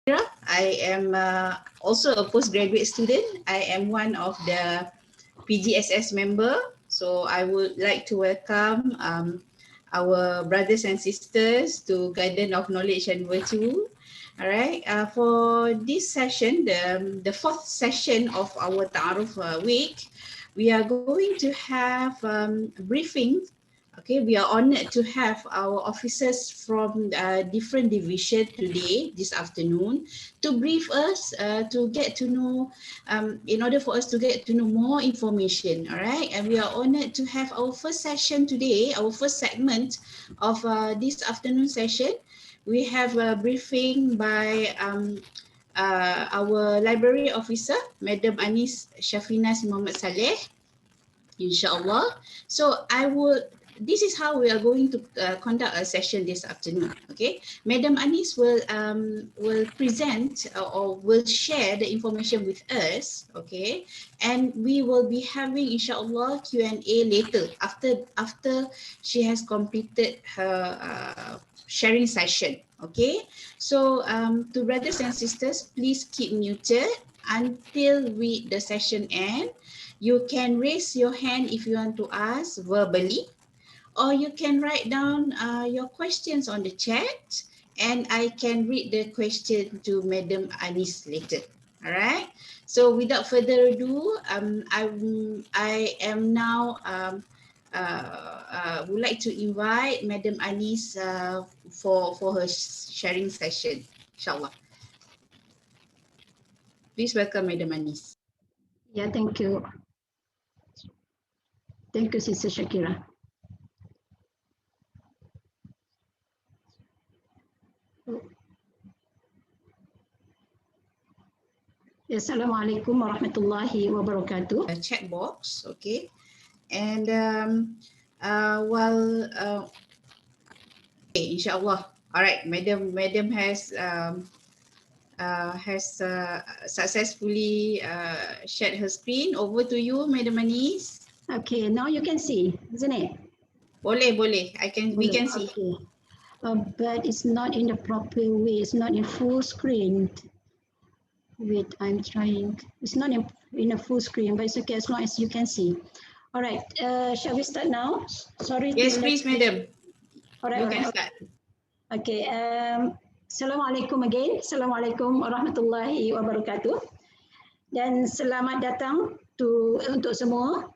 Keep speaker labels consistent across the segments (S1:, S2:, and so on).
S1: I am also a postgraduate student. I am one of the PGSS member. So I would like to welcome our brothers and sisters to Garden of Knowledge and Virtue. All right. For this session, the fourth session of our Ta'aruf week, we are going to have briefing. Okay, we are honored to have our officers from different division today, this afternoon, to brief us, to get to know, in order for us to get to know more information, all right? And we are honored to have our first session today, our first segment of this afternoon session. We have a briefing by our library officer, Madam Anis Shafinas Muhammad Saleh, inshallah. So this is how we are going to conduct a session this afternoon. Okay, Madam Anis will present or will share the information with us. Okay, and we will be having inshallah Q&A later after she has completed her sharing session. Okay, so to brothers and sisters, please keep muted until the session ends. You can raise your hand if you want to ask verbally, or you can write down your questions on the chat, and I can read the question to Madam Anis later. All right. So without further ado, I am now would like to invite Madam Anis for her sharing session, inshallah. Please welcome Madam Anis.
S2: Yeah, thank you. Thank you, Sister Shakira. Assalamualaikum warahmatullahi wabarakatuh.
S1: Chat box, okay. And okay, inshallah. All right, Madam has successfully shared her screen. Over to you, Madam Anis.
S2: Okay, now you can see, isn't it?
S1: Boleh. We can see.
S2: Okay. But it's not in the proper way. It's not in full screen. Wait, I'm trying. It's not in a full screen, but it's okay as long as you can see. All right. Shall we start now? Sorry.
S1: Yes, please, Madam.
S2: All right.
S1: You can start.
S2: Okay. Assalamualaikum again. Assalamualaikum warahmatullahi wabarakatuh. Dan selamat datang untuk semua.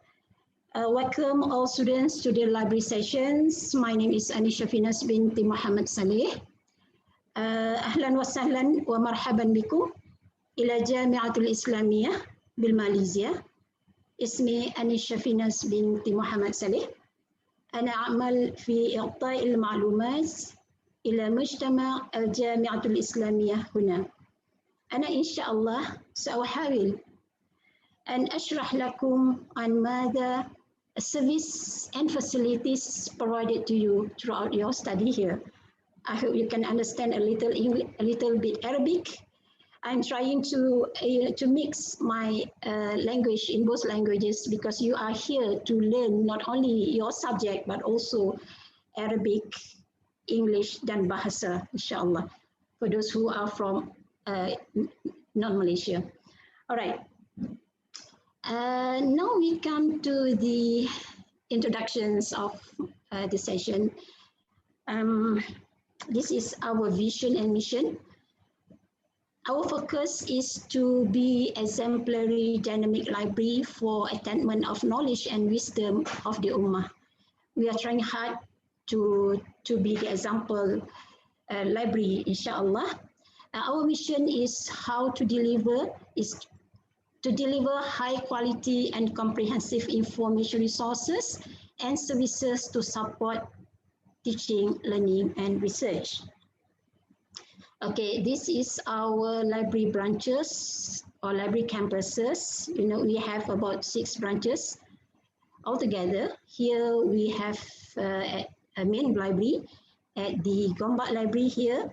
S2: Welcome all students to the library sessions. My name is Anis Shafinas binti Muhammad Saleh. Ahlan wa sahlan wa marhaban bikum ila Jamiatul Islamiyah bil Malaysia. Ismi Anis Shafinas binti Muhammad Saleh. Ana a'mal fi i'ta'i al-ma'lumat ila mujtama' al-Jamiatul Islamiyah huna. Ana insyaallah sa'uhawil an ashrah lakum an madha service and facilities provided to you throughout your study here. I hope you can understand a little bit Arabic. I'm trying to mix my language in both languages because you are here to learn not only your subject but also Arabic, English dan bahasa, inshallah, for those who are from non-Malaysia. All right. Now we come to the introductions of the session. This is our vision and mission. Our focus is to be exemplary dynamic library for attainment of knowledge and wisdom of the Ummah. We are trying hard to be the example library, inshallah. Our mission is to deliver high quality and comprehensive information resources and services to support teaching, learning, and research. Okay, this is our library branches or library campuses. You know, we have about 6 branches altogether. Here we have a main library at the Gombak Library here,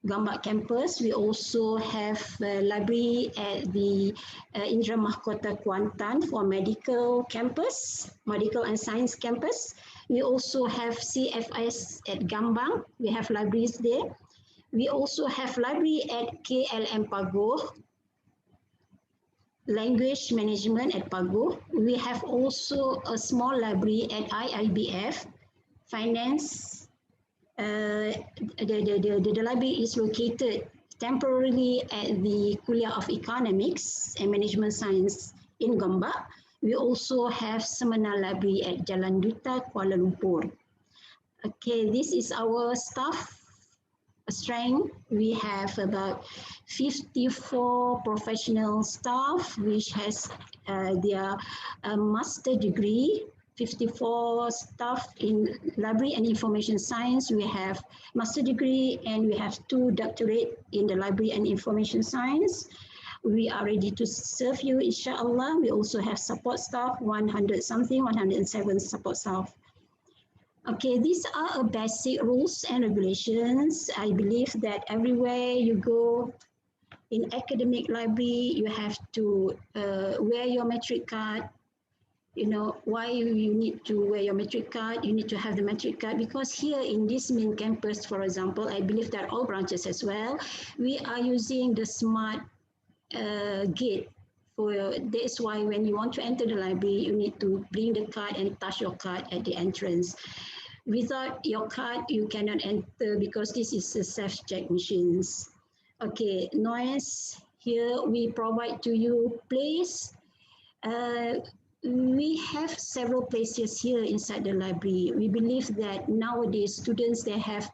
S2: Gombak campus. We also have a library at the Indra Mahkota Kuantan for medical campus, medical and science campus. We also have CFS at Gambang. We have libraries there. We also have library at KLM Pagoh, language management at Pagoh. We have also a small library at IIBF, finance. The library is located temporarily at the Kuliah of Economics and Management Science in Gombak. We also have Seminar Library at Jalan Duta, Kuala Lumpur. Okay, this is our staff strength. We have about 54 professional staff which has their master degree. 54 staff in library and information science. We have master degree and we have 2 doctorate in the library and information science. We are ready to serve you, inshallah. We also have support staff, 107 support staff. Okay, these are basic rules and regulations. I believe that everywhere you go in academic library, you have to wear your metric card. You know, why you need to wear your metric card? You need to have the metric card because here in this main campus, for example, I believe that all branches as well, we are using the smart gate. That's why when you want to enter the library, you need to bring the card and touch your card at the entrance. Without your card, you cannot enter because this is a self-check machines. Okay, noise. Here we provide to you place. We have several places here inside the library. We believe that nowadays students, they have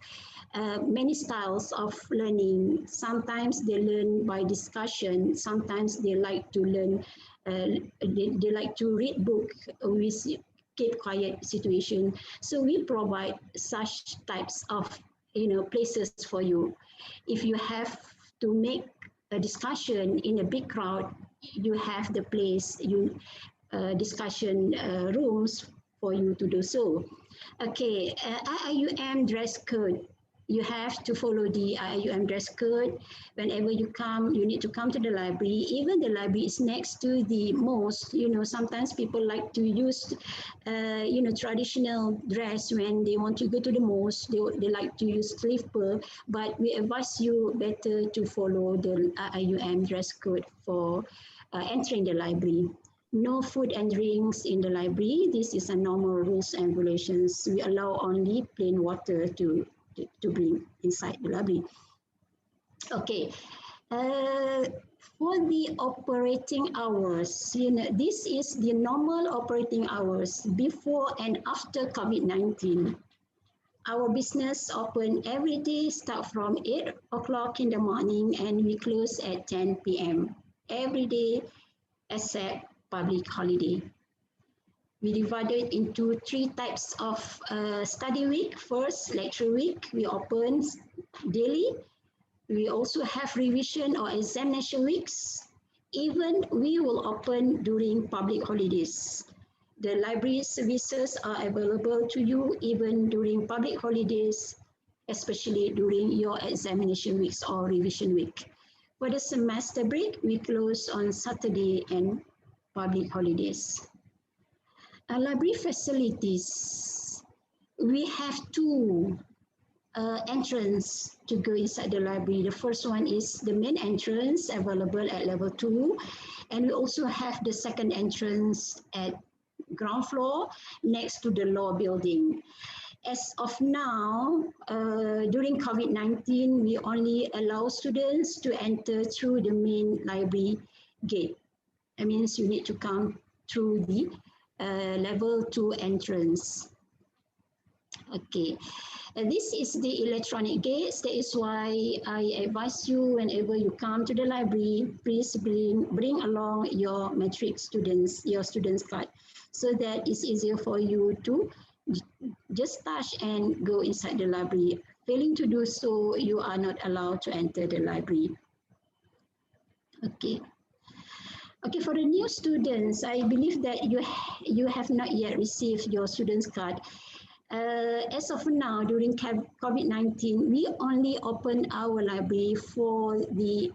S2: many styles of learning. Sometimes they learn by discussion. Sometimes they like to learn, they like to read book with keep quiet situation. So we provide such types of places for you. If you have to make a discussion in a big crowd, you have the place, discussion rooms for you to do so. Okay, IIUM dress code. You have to follow the IIUM dress code. Whenever you come, you need to come to the library. Even the library is next to the mosque. Sometimes people like to use, traditional dress when they want to go to the mosque. They like to use slipper, but we advise you better to follow the IIUM dress code for entering the library. No food and drinks in the library. This is a normal rules and regulations. We allow only plain water to bring inside the library. Okay, for the operating hours, this is the normal operating hours before and after COVID-19. Our business open every day, start from 8 o'clock in the morning and we close at 10 p.m. every day except public holiday. We divided into 3 types of study week. First, lecture week, we open daily. We also have revision or examination weeks. Even we will open during public holidays. The library services are available to you even during public holidays, especially during your examination weeks or revision week. For the semester break, we close on Saturday and public holidays. Library facilities. We have 2 entrance to go inside the library. The first one is the main entrance available at level 2. And we also have the second entrance at ground floor next to the law building. As of now, during COVID-19, we only allow students to enter through the main library gate. That means you need to come through the level 2 entrance. Okay, this is the electronic gates. That is why I advise you whenever you come to the library, please bring along your matric students, your students card, so that it's easier for you to just touch and go inside the library. Failing to do so, you are not allowed to enter the library. Okay. Okay, for the new students, I believe that you have not yet received your students card. As of now, during COVID-19, we only open our library for the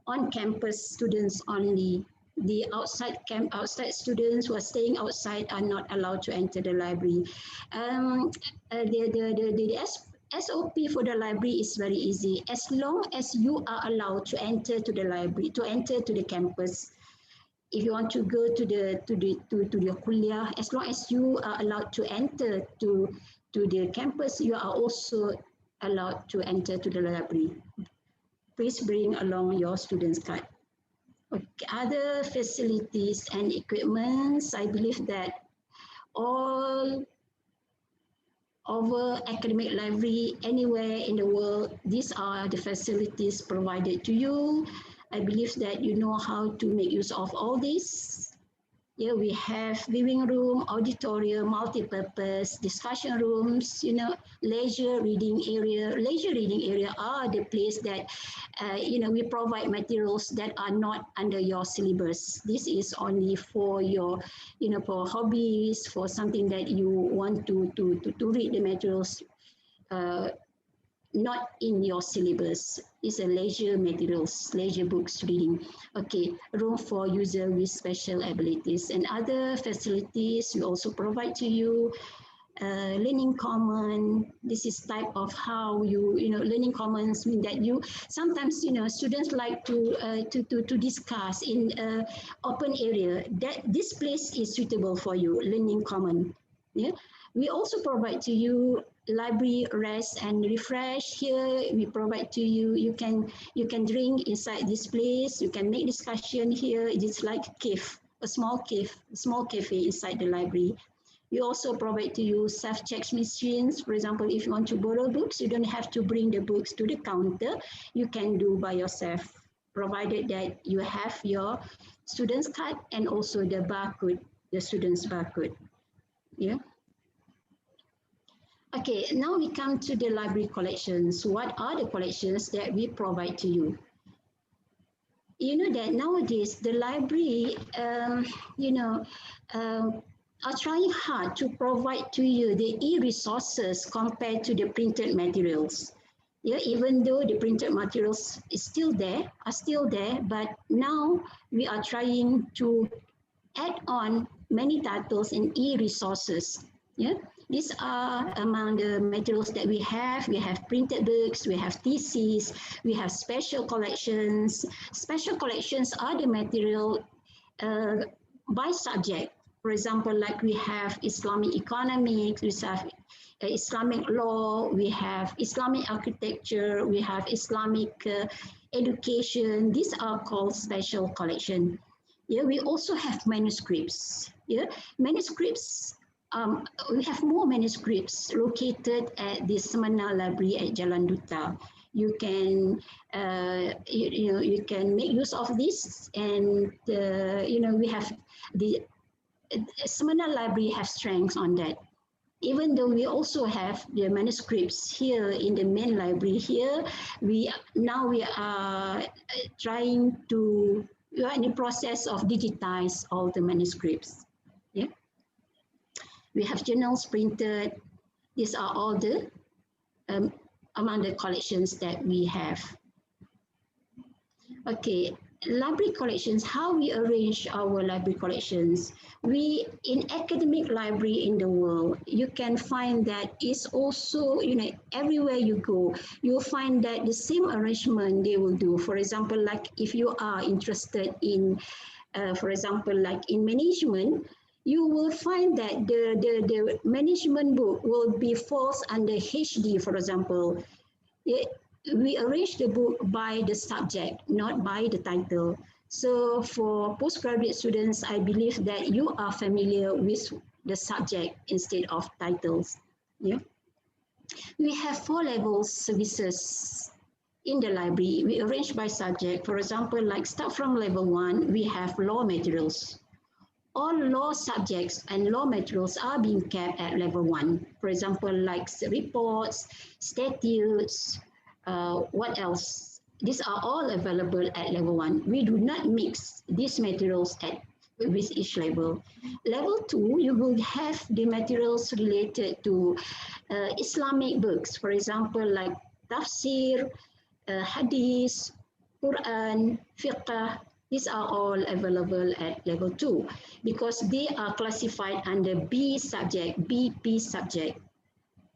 S2: on-campus students only. The outside students who are staying outside are not allowed to enter the library. The SOP for the library is very easy. As long as you are allowed to enter to the library, to enter to the campus, if you want to go to your kuliah, as long as you are allowed to enter to the campus, you are also allowed to enter to the library. Please bring along your student's card. Okay, other facilities and equipments, I believe that all over academic library anywhere in the world, these are the facilities provided to you. I believe that you know how to make use of all this. Here we have viewing room, auditorium, multi-purpose, discussion rooms, leisure reading area. Leisure reading area are the place that, we provide materials that are not under your syllabus. This is only for your, for hobbies, for something that you want to read the materials, not in your syllabus. It's a leisure materials, leisure books reading. Okay, room for user with special abilities and other facilities we also provide to you. Learning common, this is type of how learning commons mean that you sometimes students like to discuss in open area, that this place is suitable for you. Learning common. Yeah, we also provide to you library rest and refresh. Here we provide to you, you can drink inside this place, you can make discussion here. It is like a cave, a small cafe inside the library. We also provide to you self-check machines. For example, if you want to borrow books, you don't have to bring the books to the counter. You can do by yourself, provided that you have your student's card and also the barcode, the student's barcode. Yeah. Okay, now we come to the library collections. What are the collections that we provide to you? You know that nowadays the library, are trying hard to provide to you the e-resources compared to the printed materials. Yeah, even though the printed materials are still there, but now we are trying to add on many titles and e-resources. Yeah, these are among the materials that we have. We have printed books, we have theses, we have special collections. Special collections are the material by subject. For example, like we have Islamic economics, we have Islamic law, we have Islamic architecture, we have Islamic education. These are called special collection. Yeah, we also have manuscripts. Yeah, manuscripts. We have more manuscripts located at the Semana Library at Jalan Duta. You can, you can make use of this, and we have the Semana Library have strengths on that. Even though we also have the manuscripts here in the main library here, we are trying to, we are in the process of digitize all the manuscripts. Yeah, we have journals printed. These are all the among the collections that we have. Okay, library collections, how we arrange our library collections. We, in academic library in the world, you can find that it's also, everywhere you go, you'll find that the same arrangement they will do. For example, like if you are interested in, for example, like in management, you will find that the management book will be falls under HD, for example. We arrange the book by the subject, not by the title. So for postgraduate students, I believe that you are familiar with the subject instead of titles. Yeah. We have 4 levels services in the library. We arrange by subject. For example, like start from level 1, we have law materials. All law subjects and law materials are being kept at level 1. For example, like reports, statutes, what else? These are all available at level 1. We do not mix these materials with each level. Level 2, you will have the materials related to Islamic books. For example, like tafsir, hadith, Quran, fiqh. These are all available at level 2 because they are classified under B subject, BP subject.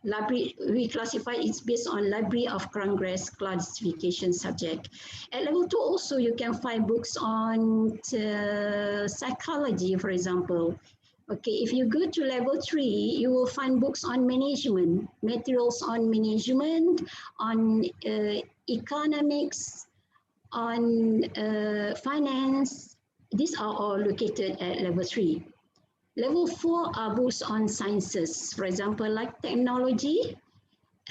S2: library, we classify it's based on Library of Congress classification subject. At level 2 also you can find books on psychology, for example. Okay, if you go to level 3, you will find books on management, materials on management, on economics, on finance. These are all located at level 3. Level 4 are books on sciences, for example, like technology,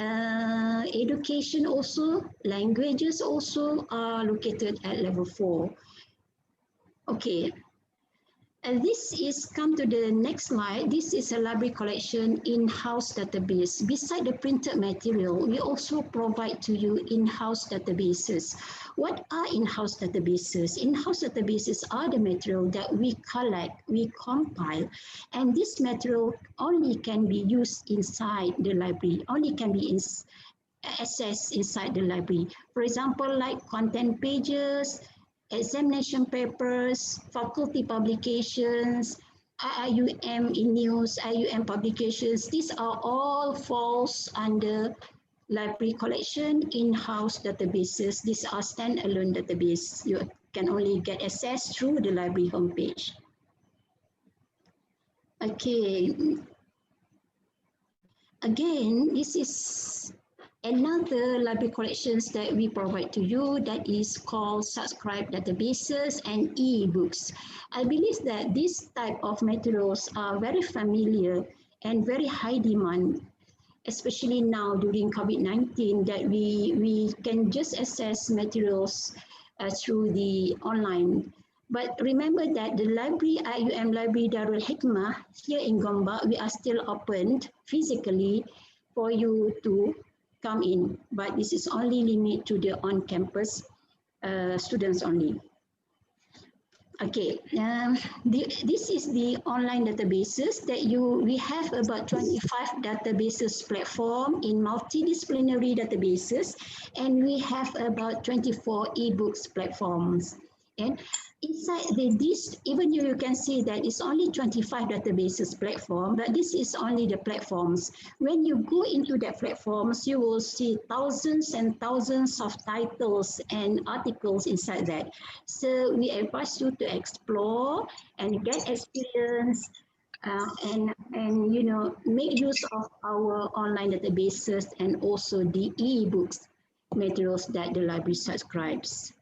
S2: education also, languages also are located at level 4. Okay. And this is come to the next slide. This is a library collection in-house database. Beside the printed material, we also provide to you in-house databases. What are in-house databases? In-house databases are the material that we collect, we compile, and this material only can be used inside the library, only can be accessed inside the library. For example, like content pages, examination papers, faculty publications, IIUM e-news, IIUM publications. These are all falls under library collection in-house databases. These are standalone database. You can only get access through the library homepage. Okay. Again, this is another library collections that we provide to you that is called subscribed databases and e-books. I believe that this type of materials are very familiar and very high demand, especially now during COVID-19, that we can just access materials through the online. But remember that the library, IIUM Library Darul Hikmah here in Gombak, we are still open physically for you to come in, but this is only limited to the on-campus students only. Okay, this is the online databases that we have about 25 databases platform in multidisciplinary databases, and we have about 24 ebooks platforms. And inside this, even you can see that it's only 25 databases platform, but this is only the platforms. When you go into the platforms, you will see thousands and thousands of titles and articles inside that. So we advise you to explore and get experience and you know, make use of our online databases and also the e-books materials that the library subscribes.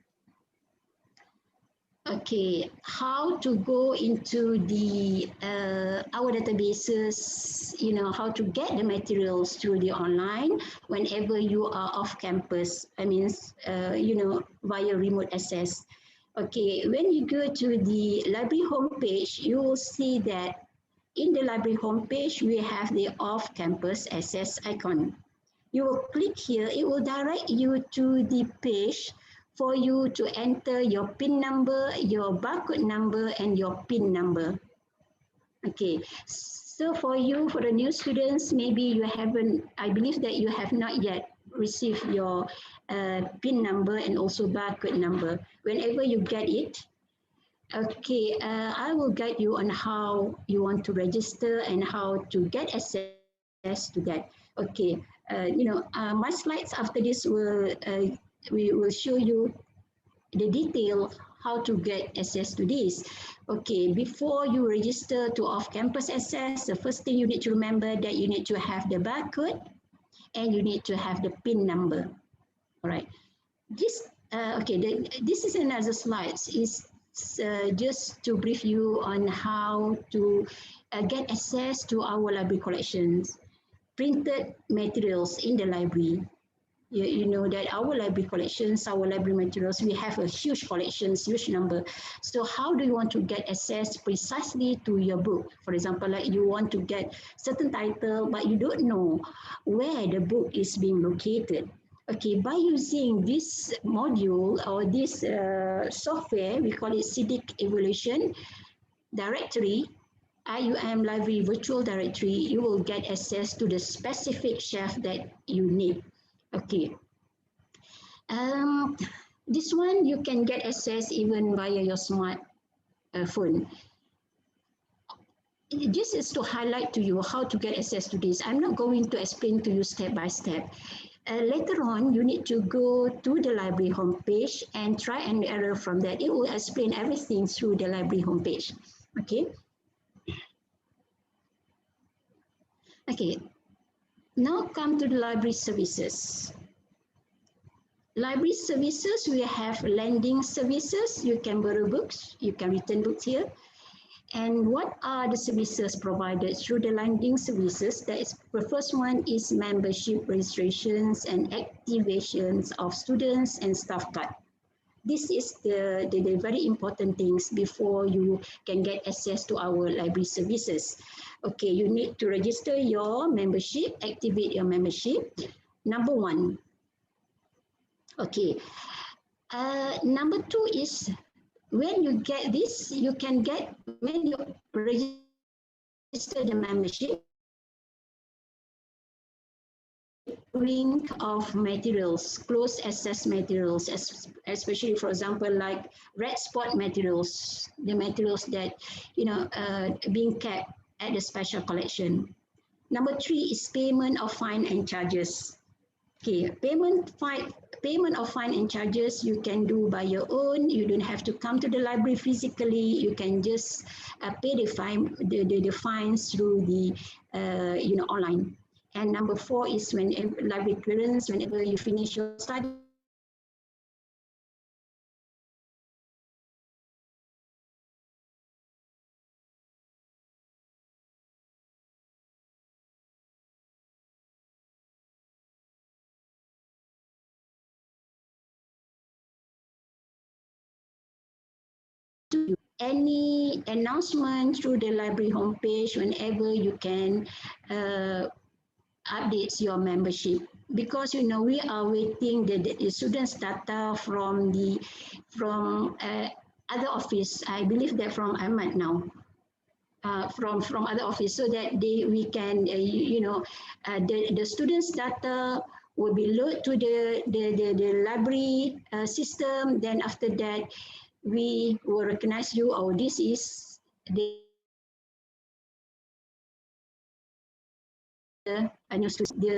S2: Okay, how to go into the our databases, you know, how to get the materials through the online whenever you are off campus, I mean, you know, via remote access. Okay, when you go to the library homepage, you will see that in the library homepage, we have the off-campus access icon. You will click here, it will direct you to the page for you to enter your PIN number, your barcode number, and your PIN number. Okay, so for you, for the new students, maybe you haven't, I believe that you have not yet received your PIN number and also barcode number. Whenever you get it, okay, I will guide you on how you want to register and how to get access to that. Okay, you know, my slides after this we will show you the detail how to get access to this. Okay, before you register to off-campus access, the first thing you need to remember that you need to have the barcode and you need to have the PIN number. All right. This this is another slide. It's just to brief you on how to get access to our library collections, printed materials in the library. You know that our library collections, our library materials, we have a huge collections, huge number. So how do you want to get access precisely to your book? For example, like you want to get certain title, but you don't know where the book is being located. Okay, by using this module or this software, we call it CDIC Evaluation Directory, IIUM Library Virtual Directory, you will get access to the specific shelf that you need. Okay, this one you can get access even via your smart phone. this is to highlight to you how to get access to this. I'm not going to explain to you step by step. Later on, you need to go to the library homepage and try and error from that. It will explain everything through the library homepage. Okay. Okay. Now come to the library services. Library services, we have lending services. You can borrow books, you can return books here. And what are the services provided through the lending services? That is, the first one is membership registrations and activations of students and staff card. This is the very important things before you can get access to our library services. Okay, you need to register your membership, activate your membership. Number one. Okay. Number two is when you get this, you can get, when you register the membership, link of materials, closed access materials, especially for example like red spot materials, the materials that being kept at the special collection. Number three is payment of fine and charges. Okay, payment of fine and charges you can do by your own. You don't have to come to the library physically. You can just pay the fines through the online. And number four is when library clearance, whenever you finish your study. Any announcement through the library homepage whenever you can updates your membership, because we are waiting the students data from other office. I believe that from Ahmad now. From other office, so that we can the students data will be loaded to the library system. Then after that we will recognize you. Oh, this is the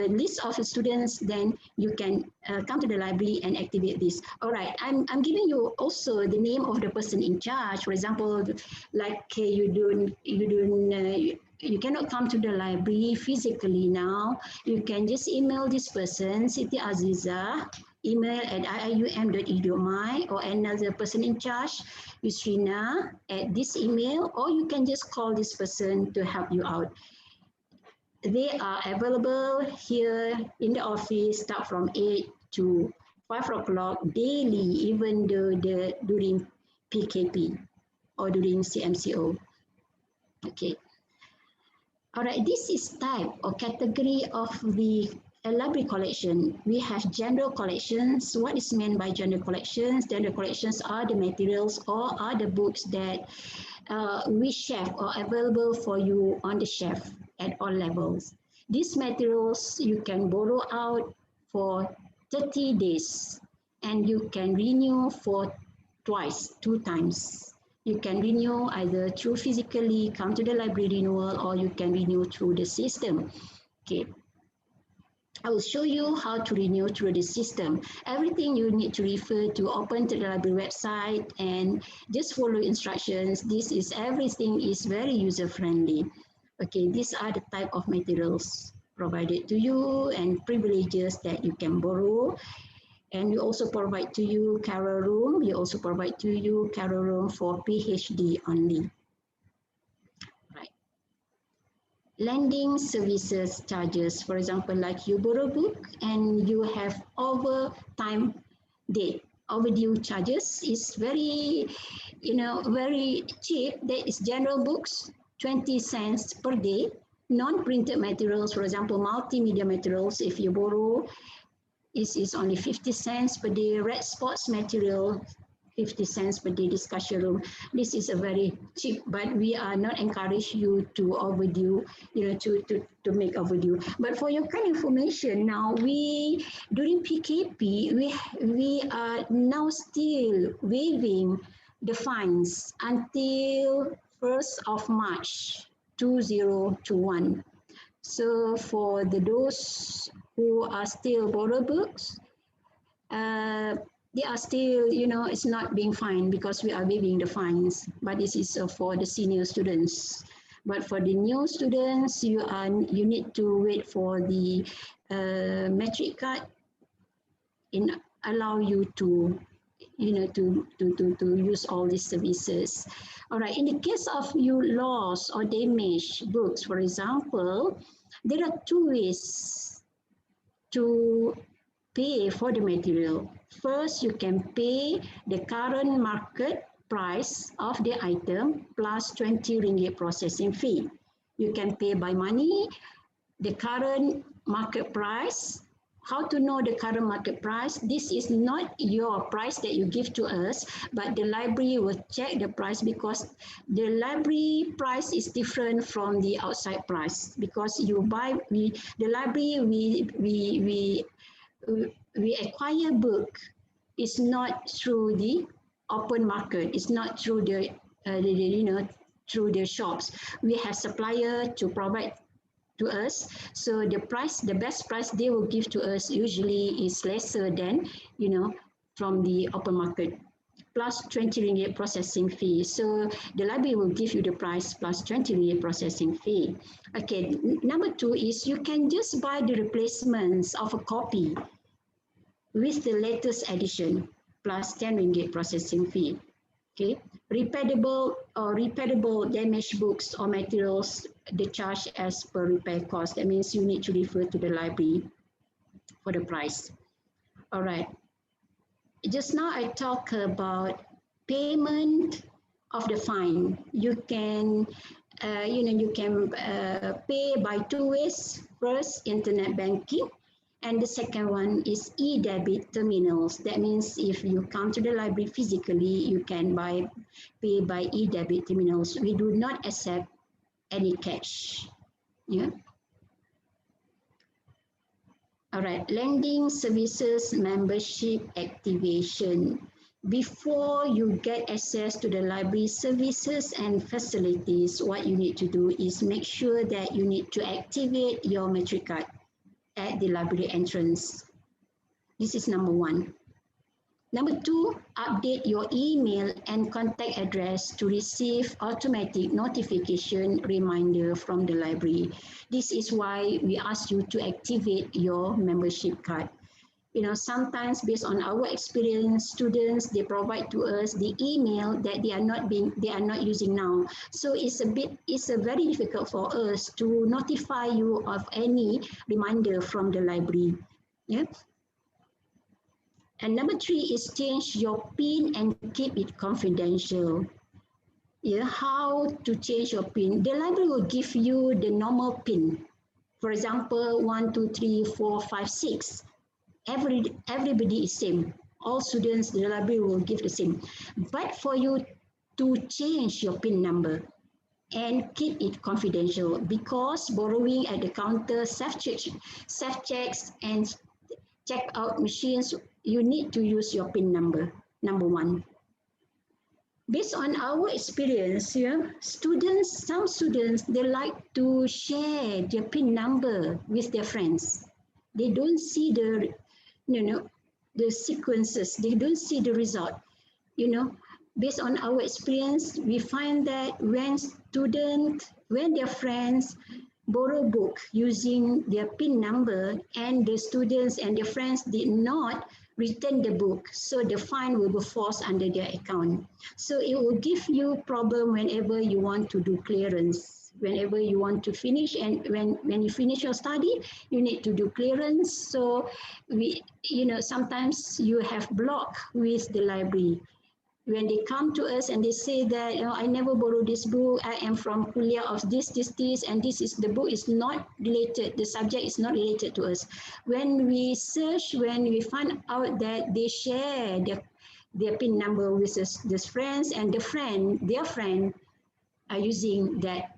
S2: list of students. Then you can come to the library and activate this. All right, I'm giving you also the name of the person in charge. For example, like you cannot come to the library physically now. You can just email this person, Siti Aziza, email at iium.edu.my, or another person in charge, Yusrina, at this email, or you can just call this person to help you out. They are available here in the office, start from 8 to 5 o'clock daily, even though during PKP or during CMCO. Okay. All right, this is type or category of the library collection. We have general collections. What is meant by general collections? General collections are the materials or are the books that we shelf or available for you on the shelf at all levels. These materials you can borrow out for 30 days and you can renew for two times. You can renew either through physically come to the library renewal, or you can renew through the system. Okay. I will show you how to renew through the system. Everything you need to refer to, open to the library website and just follow instructions. Everything is very user friendly. Okay, these are the type of materials provided to you and privileges that you can borrow. And we also provide to you carol room. We also provide to you carol room for PhD only. Right. Lending services charges, for example, like you borrow a book and you have overtime date. Overdue charges is very, very cheap. That is general books, 20 cents per day. Non-printed materials, for example, multimedia materials, if you borrow, is only 50 cents per day. Red spots material, 50 cents per day. Discussion room, this is a very cheap, but we are not encourage you to overdue, to make overdue. But for your kind of information, now during PKP, we are now still waiving the fines until 1st of March 2021. So for those who are still borrow books, they are still, it's not being fined because we are waiving the fines, but this is for the senior students. But for the new students, you need to wait for the metric card allow you to use all these services. All right, in the case of you lost or damaged books, for example, there are two ways to pay for the material. First, you can pay the current market price of the item plus 20 ringgit processing fee. You can pay by money, the current market price. How to know the current market price? This is not your price that you give to us, but the library will check the price because the library price is different from the outside price because you buy, the library, we acquire book. It's not through the open market. It's not through the through the shops. We have supplier to provide to us. So the price, the best price they will give to us usually is lesser than, from the open market, plus 20 ringgit processing fee. So the library will give you the price plus 20 ringgit processing fee. Okay, number two is you can just buy the replacements of a copy with the latest edition plus 10 ringgit processing fee. Okay, repairable damaged books or materials, they charge as per repair cost. That means you need to refer to the library for the price. All right. Just now I talked about payment of the fine. You can, pay by two ways. First, internet banking. And the second one is e-debit terminals. That means if you come to the library physically, you can pay by e-debit terminals. We do not accept any cash. Yeah. All right, lending services membership activation. Before you get access to the library services and facilities, what you need to do is make sure that you need to activate your metric card at the library entrance. This is number one. Number two, update your email and contact address to receive automatic notification reminder from the library. This is why we ask you to activate your membership card. Sometimes based on our experience, students, they provide to us the email that they are not using now. So it's very difficult for us to notify you of any reminder from the library. Yeah. And number three is change your PIN and keep it confidential. Yeah, how to change your PIN? The library will give you the normal PIN. For example, 1, 2, 3, 4, 5, 6. Everybody is same. All students, the library will give the same. But for you to change your PIN number and keep it confidential, because borrowing at the counter, self-checks and checkout machines, you need to use your PIN number, number one. Based on our experience, some students, they like to share their PIN number with their friends. They don't see the sequences, they don't see the result. Based on our experience, we find that when their friends borrow book using their PIN number and the students and their friends did not return the book, so the fine will be forced under their account. So it will give you problem whenever you want to do clearance, whenever you want to finish, and when you finish your study, you need to do clearance. So sometimes you have block with the library. When they come to us and they say that, I never borrowed this book, I am from kuliah of this, and the book is not related, the subject is not related to us. When we search, when we find out that they share their PIN number with their friends, and their friend are using that,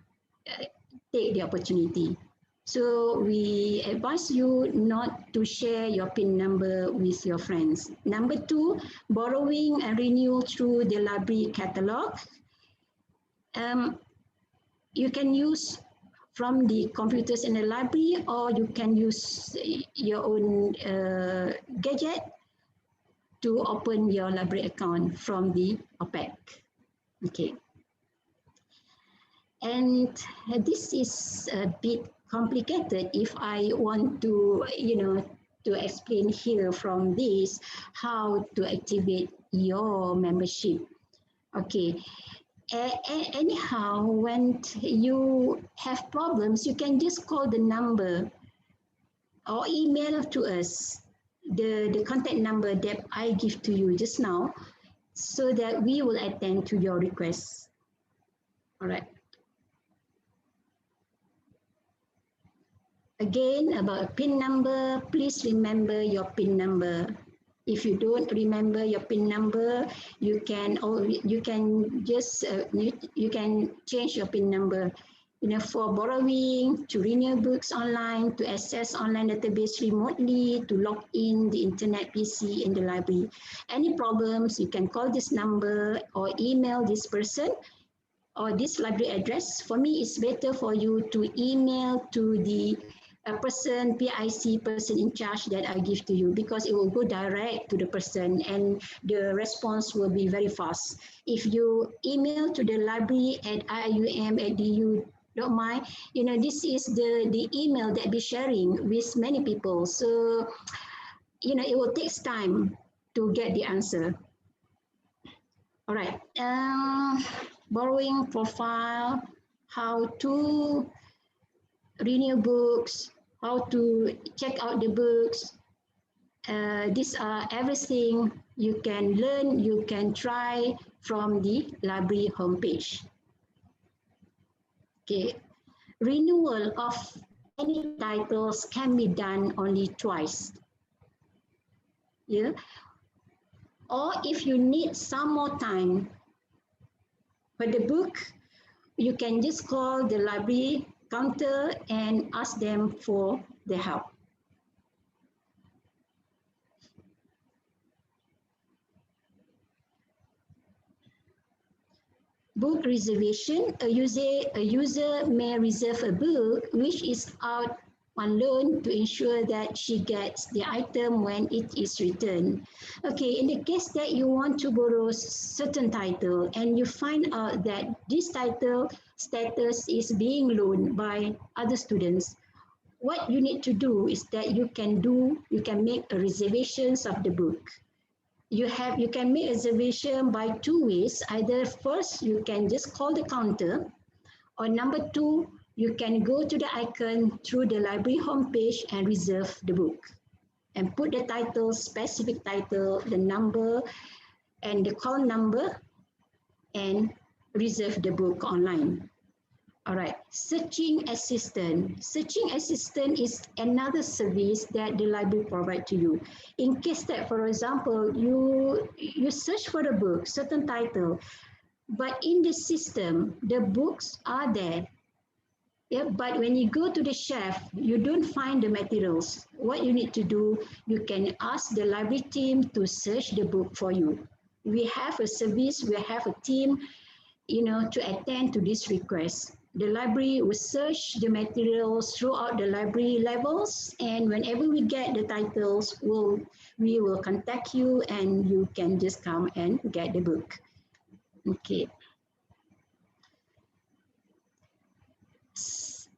S2: take the opportunity. So we advise you not to share your PIN number with your friends. Number two, borrowing and renewal through the library catalog. you can use from the computers in the library, or you can use your own gadget to open your library account from the OPEC. Okay. And this is a bit complicated if I want to, to explain here from this how to activate your membership. Okay. Anyhow, when you have problems, you can just call the number or email to us the contact number that I give to you just now, so that we will attend to your requests. All right. Again, about PIN number, please remember your PIN number. If you don't remember your PIN number, you can just you can change your PIN number. For borrowing, to renew books online, to access online database remotely, to log in the internet PC in the library. Any problems, you can call this number or email this person or this library address. For me, it's better for you to email to the PIC person in charge that I give to you, because it will go direct to the person and the response will be very fast. If you email to the library at IIUM@du, don't mind, this is the email that be sharing with many people. So, it will take time to get the answer. All right. Borrowing profile, how to renew books, how to check out the books. These are everything you can learn, you can try from the library homepage. Okay, renewal of any titles can be done only twice. Yeah, or if you need some more time for the book, you can just call the library counter and ask them for the help. Book reservation, a user may reserve a book which is out on loan to ensure that she gets the item when it is returned. Okay, in the case that you want to borrow certain title and you find out that this title status is being loaned by other students, what you need to do is that you can make a reservations of the book. You can make reservation by two ways. Either first, you can just call the counter, or number two, you can go to the icon through the library homepage and reserve the book and put the title, specific title, the number and the call number, and reserve the book online. All right, searching assistant. Searching assistant is another service that the library provides to you. In case that, for example, you search for the book, certain title, but in the system, the books are there. Yeah, but when you go to the shelf, you don't find the materials. What you need to do, you can ask the library team to search the book for you. We have a service, we have a team, to attend to this request. The library will search the materials throughout the library levels, and whenever we get the titles, we will contact you and you can just come and get the book. Okay.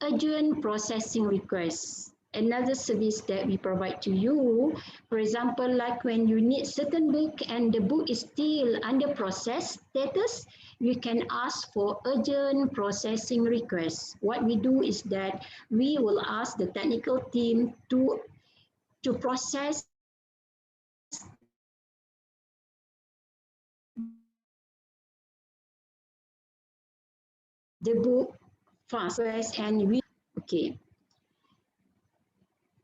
S2: Adjoin processing requests, another service that we provide to you. For example, like when you need certain book and the book is still under process status, you can ask for urgent processing requests. What we do is that we will ask the technical team to process the book fast, and we, okay.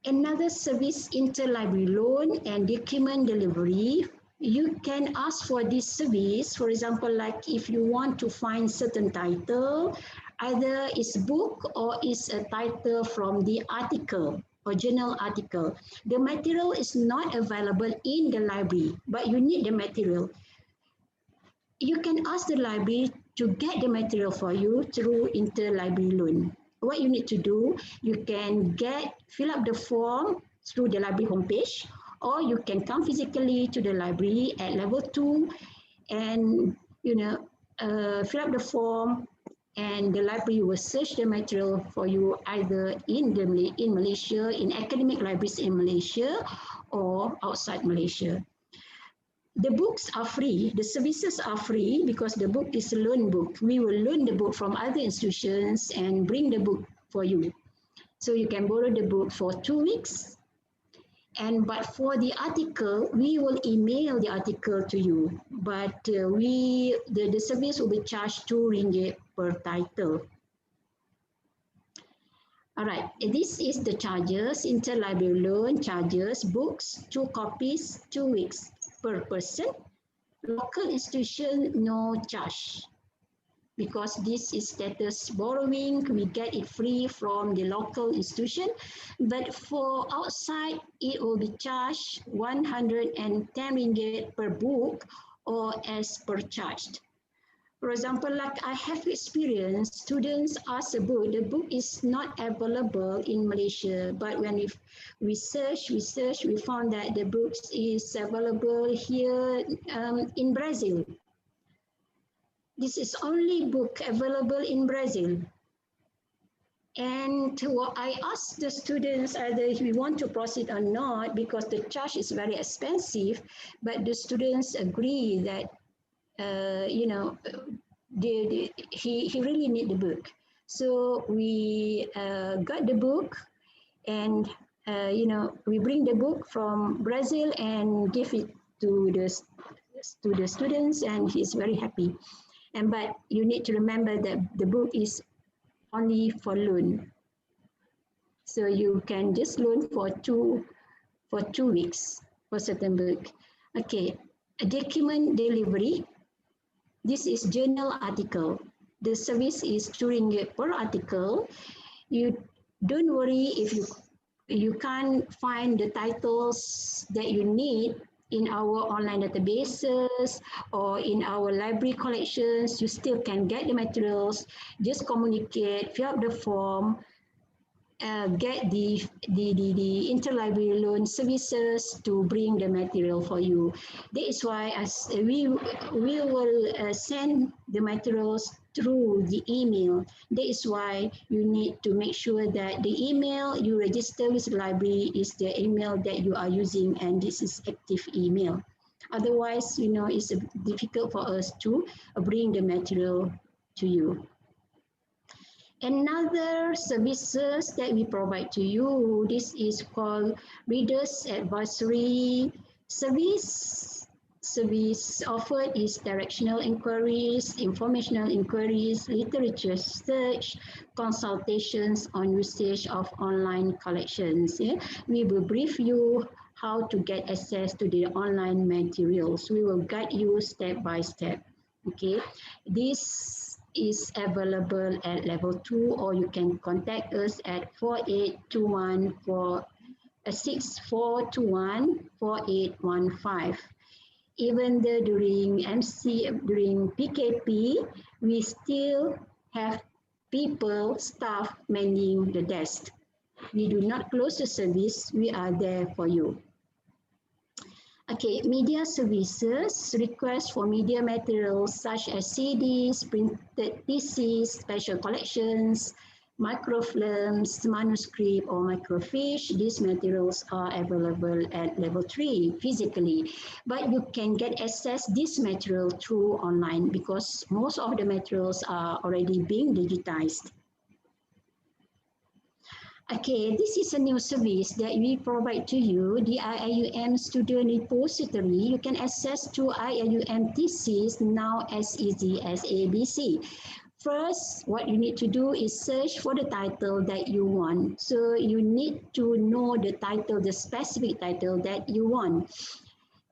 S2: Another service, interlibrary loan and document delivery. You can ask for this service, for example, like if you want to find certain title, either it's book or it's a title from the article or journal article. The material is not available in the library, but you need the material. You can ask the library to get the material for you through interlibrary loan. What you need to do, you can fill up the form through the library homepage, or you can come physically to the library at level 2 and fill up the form, and the library will search the material for you either in Malaysia, in academic libraries in Malaysia, or outside Malaysia. The books are free, the services are free because the book is a loan book. We will loan the book from other institutions and bring the book for you. So you can borrow the book for 2 weeks. But for the article, we will email the article to you. But the service will be charged RM2 per title. All right, this is the charges. Interlibrary loan charges, books, 2 copies, 2 weeks per person. Local institution, no charge. Because this is status borrowing, we get it free from the local institution. But for outside, it will be charged RM110 per book or as per charged. For example, like I have experienced, students ask a book, the book is not available in Malaysia, but when we search, we found that the book is available here in Brazil. This is only book available in Brazil. And I asked the students either if we want to proceed or not, because the charge is very expensive, but the students agree that he really need the book. So we got the book, and we bring the book from Brazil and give it to the students, and he's very happy. But you need to remember that the book is only for loan, so you can just loan for 2 weeks for certain book. Okay, a document delivery. This is journal article. The service is RM2 per article. You don't worry if you can't find the titles that you need in our online databases or in our library collections. You still can get the materials. Just communicate, fill up the form, get the interlibrary loan services to bring the material for you. That is why we will send the materials through the email. That is why you need to make sure that the email you register with the library is the email that you are using, and this is active email. Otherwise, it's difficult for us to bring the material to you. Another services that we provide to you, this is called Readers Advisory Service. Service offered is directional inquiries, informational inquiries, literature search, consultations on usage of online collections. Yeah? We will brief you how to get access to the online materials. We will guide you step by step. Okay, this is available at level 2, or you can contact us at 6421-4815. Even though during PKP, we still have staff manning the desk. We do not close the service, we are there for you. Okay, media services, requests for media materials such as CDs, printed theses, special collections, microfilms, manuscript or microfiche. These materials are available at level 3 physically, but you can get access this material through online because most of the materials are already being digitized. Okay, this is a new service that we provide to you, the IIUM Student Repository. You can access to IIUM thesis now as easy as ABC. First, what you need to do is search for the title that you want. So you need to know the title, the specific title that you want.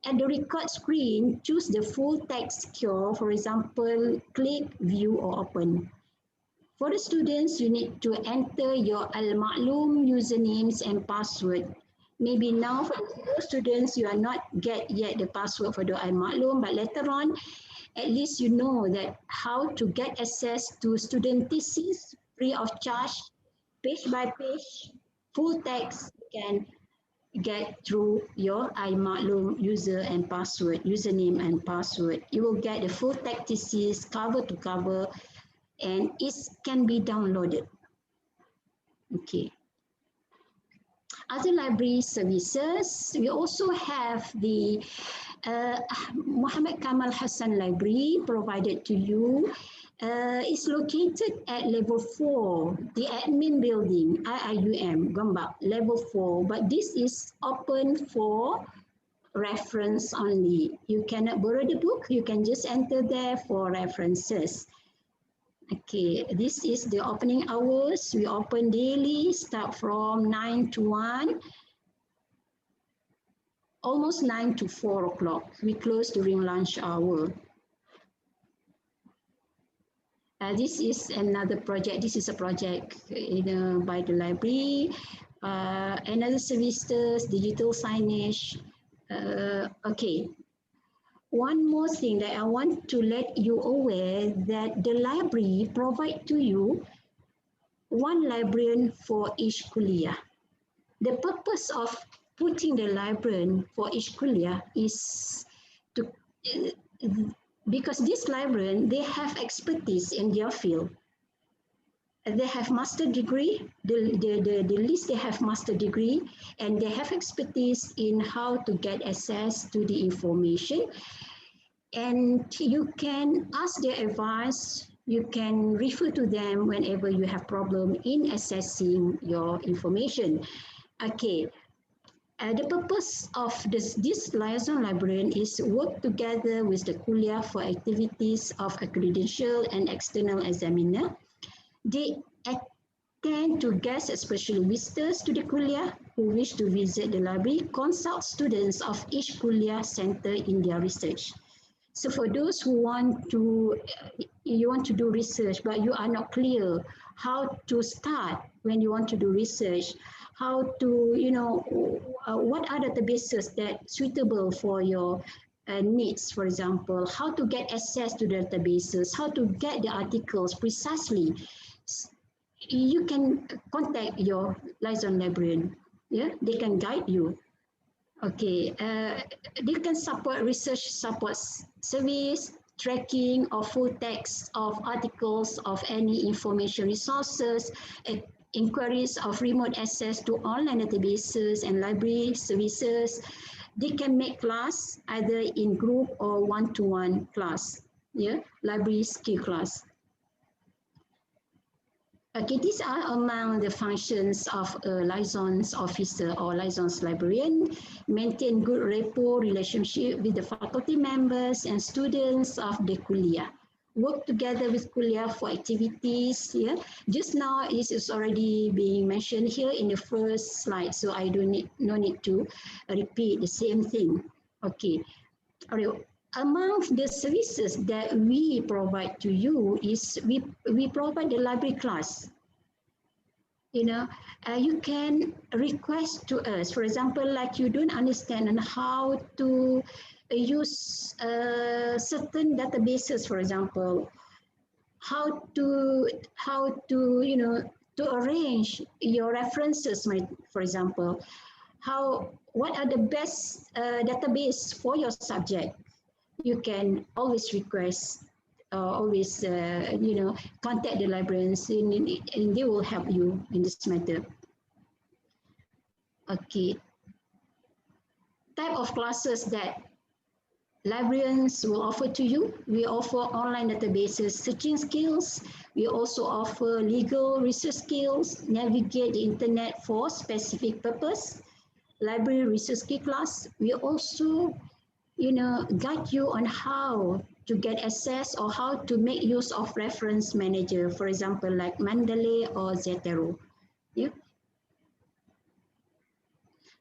S2: At the record screen, choose the full text cure. For example, click View or Open. For the students, you need to enter your Al-Ma'lum usernames and password. Maybe now for the students, you are not get yet the password for the Al-Ma'lum, but later on, at least you know that how to get access to student thesis free of charge, page by page, full text you can get through your iMaklum user and password, username and password. You will get the full text thesis cover to cover, and it can be downloaded. Okay. Other library services, we also have the Muhammad Kamal Hassan Library provided to you. It's located at level 4, the admin building, IIUM, Gombak, level 4. But this is open for reference only. You cannot borrow the book, you can just enter there for references. Okay, this is the opening hours. We open daily, start from 9 to 1, almost 9 to 4 o'clock. We close during lunch hour. This is another project. This is a project by the library. Another services, digital signage. Okay. One more thing that I want to let you aware that the library provide to you one librarian for each kuliah. The purpose of putting the librarian for each kuliah is to because this librarian, they have expertise in their field. They have master degree, the least they have master degree, and they have expertise in how to get access to the information. And you can ask their advice, you can refer to them whenever you have problem in accessing your information. Okay, the purpose of this liaison librarian is work together with the kuliah for activities of a credential and external examiner. They attend to guest special visitors to the kuliah who wish to visit the library, consult students of each kuliah center in their research. So for those who want to, you want to do research, but you are not clear how to start when you want to do research, how to, what are the databases that suitable for your needs, for example, how to get access to the databases, how to get the articles precisely. You can contact your liaison librarian. Yeah, they can guide you. Okay, they can support research support service, tracking of full text of articles of any information resources, inquiries of remote access to online databases and library services. They can make class either in group or one-to-one class, yeah, library skill class. Okay, these are among the functions of a liaisons officer or liaisons librarian. Maintain good rapport relationship with the faculty members and students of the kuliah. Work together with kuliah for activities. Yeah, just now it is already being mentioned here in the first slide, so I no need to repeat the same thing. Okay, all right. Among the services that we provide to you is we provide the library class. You can request to us, for example, like you don't understand on how to use certain databases, for example, how to to arrange your references, for example, what are the best database for your subject. You can always request, contact the librarians, and they will help you in this matter. Okay. Type of classes that librarians will offer to you. We offer online databases searching skills. We also offer legal research skills, navigate the internet for specific purpose, library research skill class. We also guide you on how to get access or how to make use of reference manager, for example, like Mendeley or Zotero. Yeah.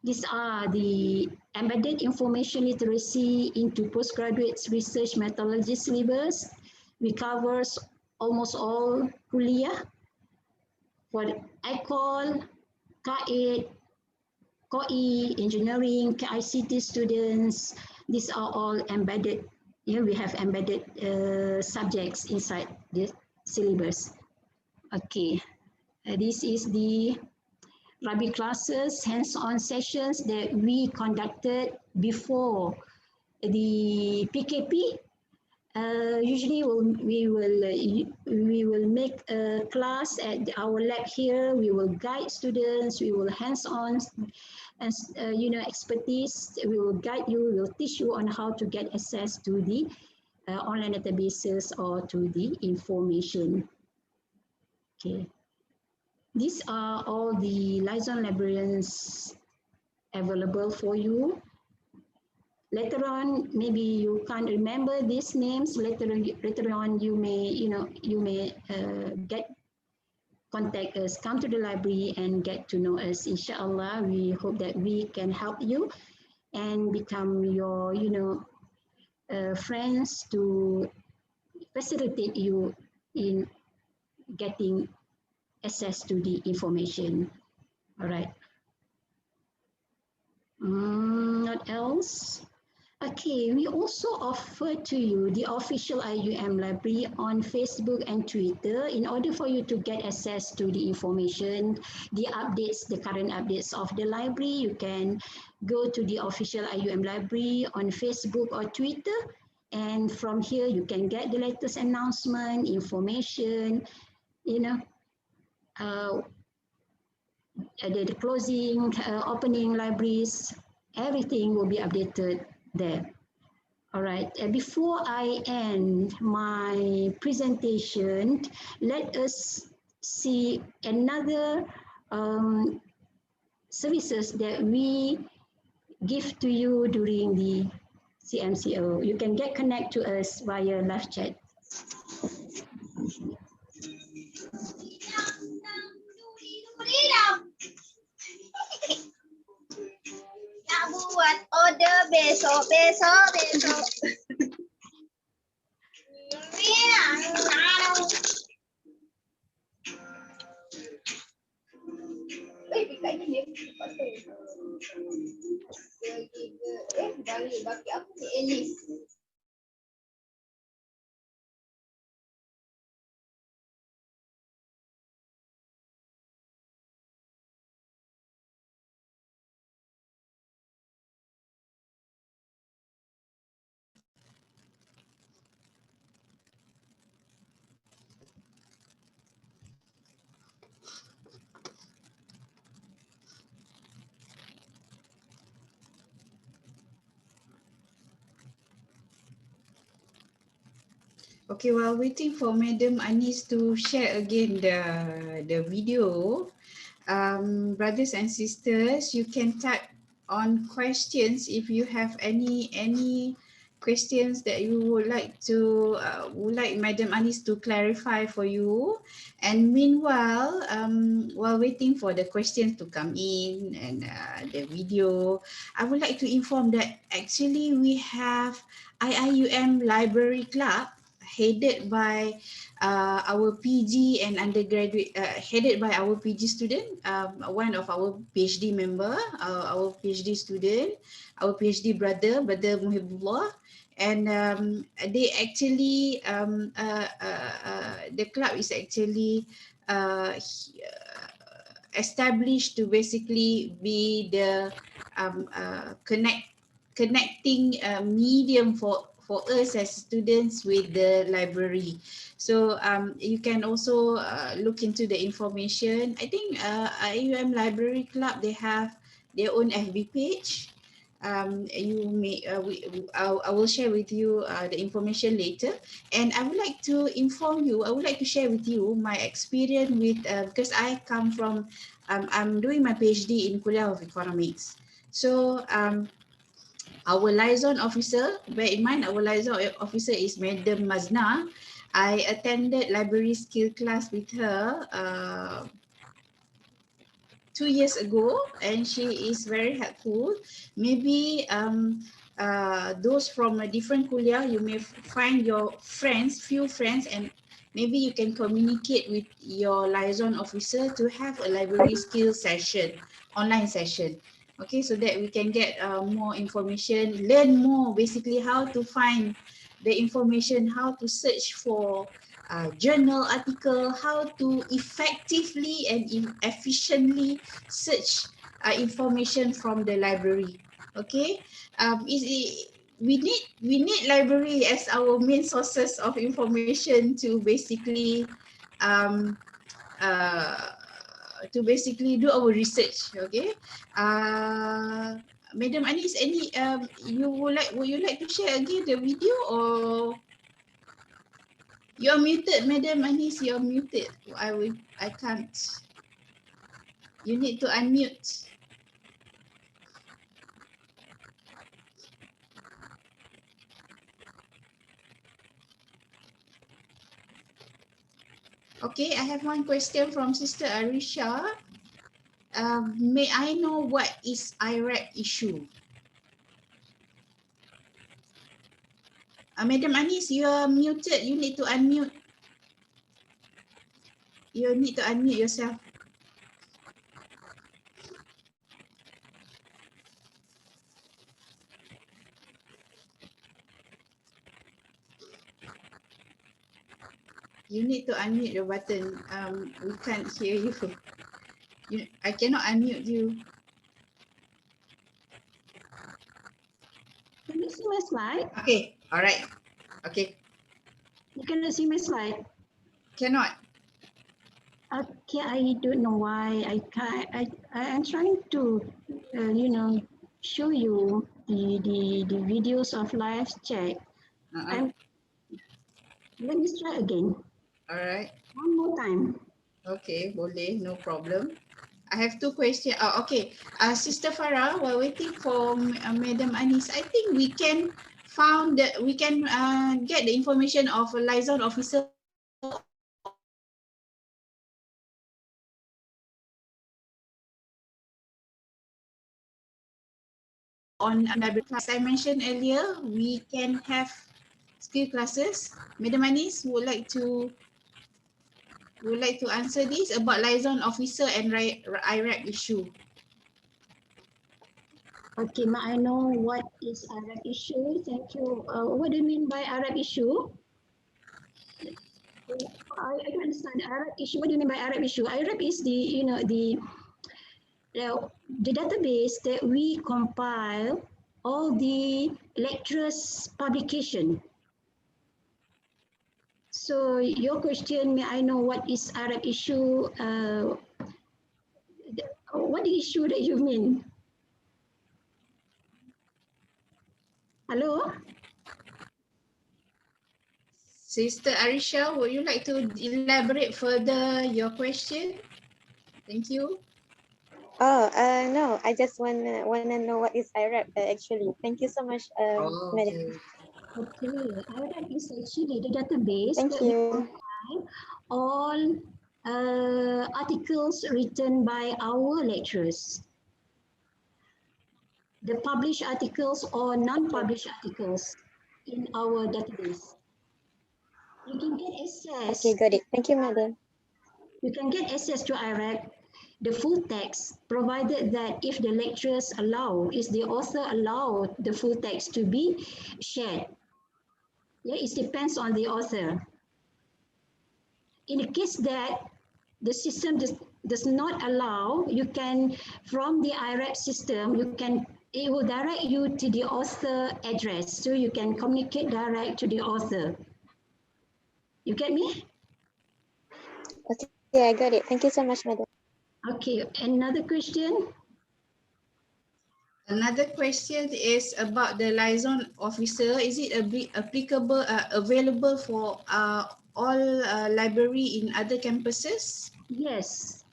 S2: These are the embedded information literacy into postgraduate research methodology syllabus. We covers almost all kuliah for ICOL, KAID, KOI, engineering, ICT students. These are all embedded Here we have embedded subjects inside the syllabus. Okay, this is the Rabi classes, hands-on sessions that we conducted before the PKP. Usually we will make a class at our lab here. We will guide students. We will hands-on and expertise. We will guide you. We will teach you on how to get access to the online databases or to the information. Okay. These are all the liaison librarians available for you. Later on, maybe you can't remember these names. Later on, you may contact us, come to the library and get to know us. Inshallah, we hope that we can help you and become your, friends to facilitate you in getting access to the information. All right. What else? Okay, we also offer to you the official IIUM library on Facebook and Twitter in order for you to get access to the information, the updates, the current updates of the library. You can go to the official IIUM library on Facebook or Twitter, and from here you can get the latest announcement, information, the closing, opening libraries, everything will be updated there. All right, before I end my presentation, let us see another services that we give to you during the CMCO. You can get connect to us via live chat.
S3: Buat order besok. Bagi aku ni Elis.
S1: Okay, while waiting for Madam Anis to share again the video, brothers and sisters, you can type on questions if you have any questions that you would like Madam Anis to clarify for you. And meanwhile, while waiting for the questions to come in and the video, I would like to inform that actually we have IIUM Library Club headed by our PG and undergraduate, headed by our PG student, one of our PhD member, our PhD student, our PhD brother Muhibullah, and they actually, the club is actually established to basically be the connecting medium for us as students with the library. So you can also look into the information. I think IIUM Library Club, they have their own FB page. You may, I will share with you the information later. And I would like to inform you, I would like to share with you my experience with, because I come from, I'm doing my PhD in Kuliah of Economics. So our liaison officer, bear in mind our liaison officer is Madam Mazna. I attended library skill class with her 2 years ago, and she is very helpful. Maybe those from a different kuliah, you may find your friends, few friends, and maybe you can communicate with your liaison officer to have a library skill session, online session. Okay, so that we can get more information, learn more, basically how to find the information, how to search for journal article, how to effectively and efficiently search information from the library. Okay, we need library as our main sources of information to basically um, do our research. Okay, Madam Anis, any would you like to share again the video, or you're muted, Madam Anis? You're muted. I can't. You need to unmute. Okay, I have one question from Sister Arisha. May I know what is IRAP issue? Madam Anis, you are muted. You need to unmute. You need to unmute yourself. You need to unmute your button. We can't hear you. I cannot unmute you.
S2: Can you see my slide?
S1: Okay, all right. Okay,
S2: You cannot see my slide.
S1: cannot.
S2: Okay, I don't know why I can't. I am trying to, show you the videos of live chat. Let me try again.
S1: All right.
S2: One more time.
S1: Okay, boleh, no problem. I have two questions. Okay, Sister Farah, while waiting for Madam Anis, I think we can get the information of a liaison officer on library class. As I mentioned earlier, we can have skill classes. Madam Anis would like to answer this about liaison officer and IRAP issue.
S2: Okay, may I know what is IRAP issue? Thank you. What do you mean by IRAP issue? I don't understand IRAP issue. What do you mean by IRAP issue? IRAP is the database that we compile all the lecturers' publication. So your question, may I know what is IRAP issue? What the issue that you mean? Hello?
S1: Sister Arisha, would you like to elaborate further your question? Thank you.
S4: Oh, no, I just wanna know what is IRAP actually. Thank you so much, Madam.
S2: Okay, IRAP is actually the database
S4: Thank
S2: that
S4: you.
S2: we compile all articles written by our lecturers. The published articles or non-published articles in our database. You can get access.
S4: Okay, got it. Thank you, Madam.
S2: You can get access to IRAP, the full text, provided that if the lecturers allow, is the author allow the full text to be shared. Yeah, it depends on the author. In the case that the system does not allow, you can, from the IRAP system, it will direct you to the author address. So you can communicate direct to the author. You get me?
S4: Okay, yeah, I got it. Thank you so much, Madam.
S2: Okay, another question?
S1: Another question is about the liaison officer. Is it applicable, available for all library in other campuses?
S2: Yes.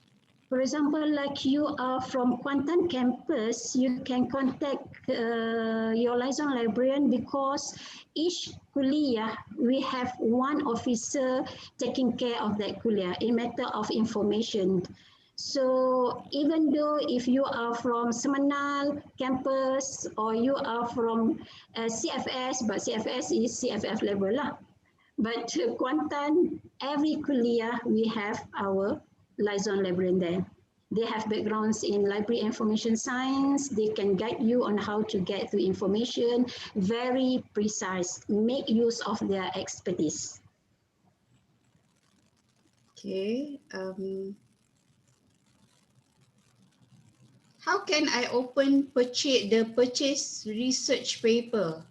S2: For example, like you are from Kuantan campus, you can contact your liaison librarian because each kuliah, we have one officer taking care of that kuliah in matter of information. So even though if you are from Semenal campus or you are from CFS, but CFS is CFF level lah. But Kuantan, every kuliah we have our liaison librarian there. They have backgrounds in library information science. They can guide you on how to get to information, very precise, make use of their expertise.
S1: Okay. How can I open the purchase research paper?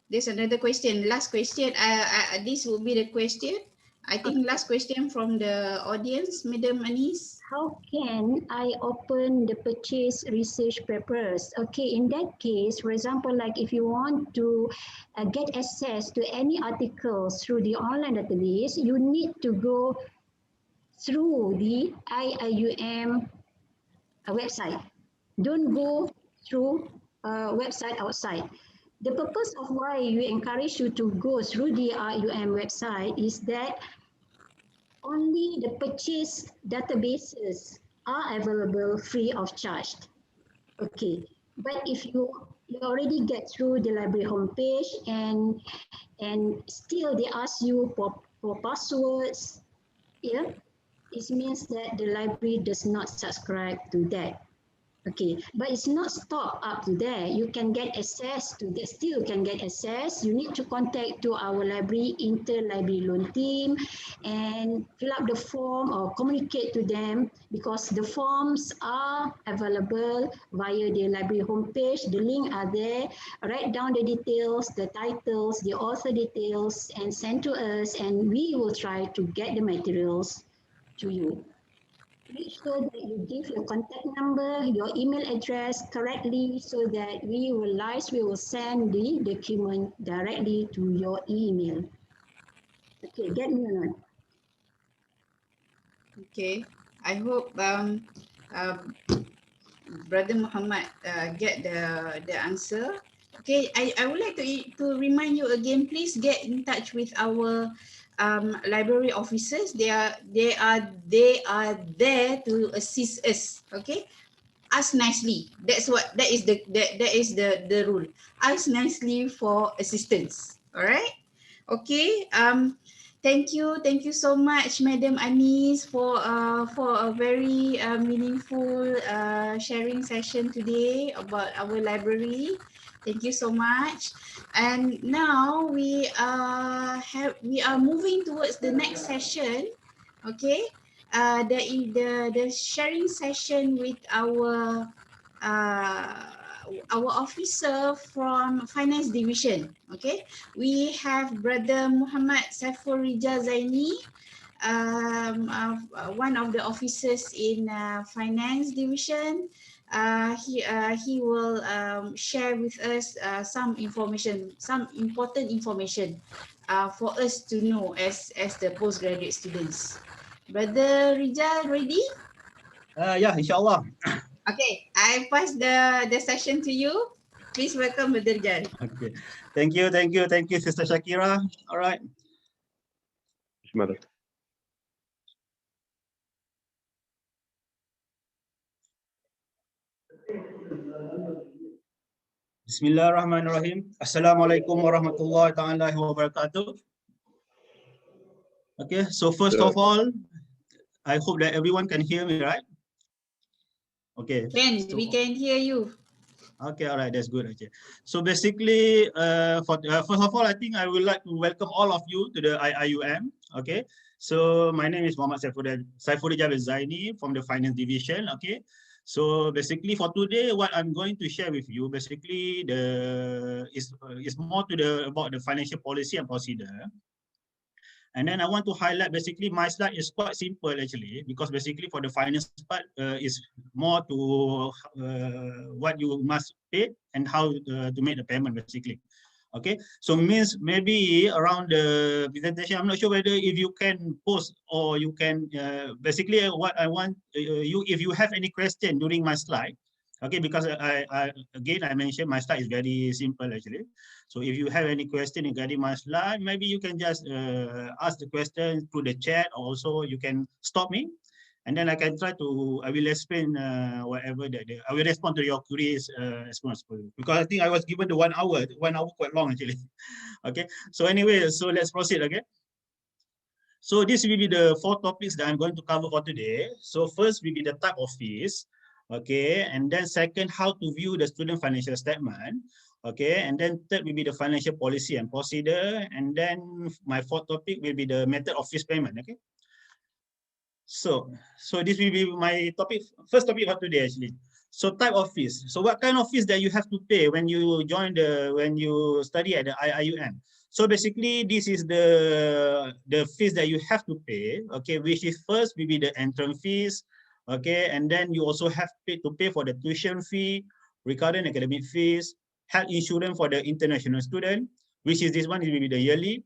S1: There's another question. Last question. This will be the question. I think last question from the audience, Madam Anis.
S2: How can I open the purchase research papers? Okay, in that case, for example, like if you want to get access to any articles through the online database, you need to go through the IIUM website. Don't go through a website outside. The purpose of why we encourage you to go through the IIUM website is that only the purchase databases are available free of charge. Okay, but if you already get through the library homepage and still they ask you for passwords, yeah, it means that the library does not subscribe to that. Okay, but it's not stopped up to there. You can get access to that, still can get access. You need to contact to our library, interlibrary loan team and fill up the form or communicate to them because the forms are available via the library homepage. The link are there. Write down the details, the titles, the author details and send to us and we will try to get the materials to you. Make sure that you give your contact number, your email address correctly so that we will send the document directly to your email. Okay, get me or not?
S1: Okay, I hope Brother Muhammad get the answer. Okay, I would like to remind you again, please get in touch with our library officers. They are there to assist us. Okay, ask nicely. That is the rule. Ask nicely for assistance. All right. Okay. Thank you so much, Madam Anis, for a very meaningful sharing session today about our library. Thank you so much. And now we are moving towards the next session. Okay, the sharing session with our officer from Finance Division. Okay, we have Brother Muhammad Saiful Rija Zaini, one of the officers in Finance Division. He will share with us some information, some important information for us to know as the postgraduate students. Brother Rija, ready?
S5: Yeah, inshallah.
S1: Okay, I pass the session to you. Please welcome Brother Jan.
S5: Okay, thank you, Sister Shakira. All right. Bismillahirrahmanirrahim. Assalamualaikum warahmatullahi ta'ala wabarakatuh. Okay, so first of all, I hope that everyone can hear me, right? Okay.
S1: We can hear you.
S5: Okay, all right, that's good. Okay, so basically, first of all, I think I would like to welcome all of you to the IIUM. Okay, so my name is Muhammad Saiful Rija Zaini from the Finance Division. Okay, so basically for today, what I'm going to share with you, basically is more to about the financial policy and procedure. And then I want to highlight, basically my slide is quite simple actually, because basically for the finance part is more to what you must pay and how to make the payment basically. Okay, so means maybe around the presentation, I'm not sure whether if you can post or you can, basically what I want if you have any question during my slide, okay, because I mentioned my slide is very simple actually. So if you have any question regarding my slide, maybe you can just ask the question through the chat, or also you can stop me, and then I will explain whatever I will respond to your queries as soon as possible. Because I think I was given the 1 hour quite long actually. Okay, so anyway, so let's proceed. Okay. So this will be the 4 topics that I'm going to cover for today. So first will be the type of fees, okay, and then second, how to view the student financial statement, okay, and then third will be the financial policy and procedure, and then my 4th topic will be the method of fees payment, okay. So this will be my topic, first topic for today actually. So type of fees. So what kind of fees that you have to pay when you when you study at the IIUM? So basically, this is the fees that you have to pay. Okay, which is first will be the entrance fees. Okay, and then you also have to pay for the tuition fee, recurrent academic fees, health insurance for the international student, which is this one will be the yearly.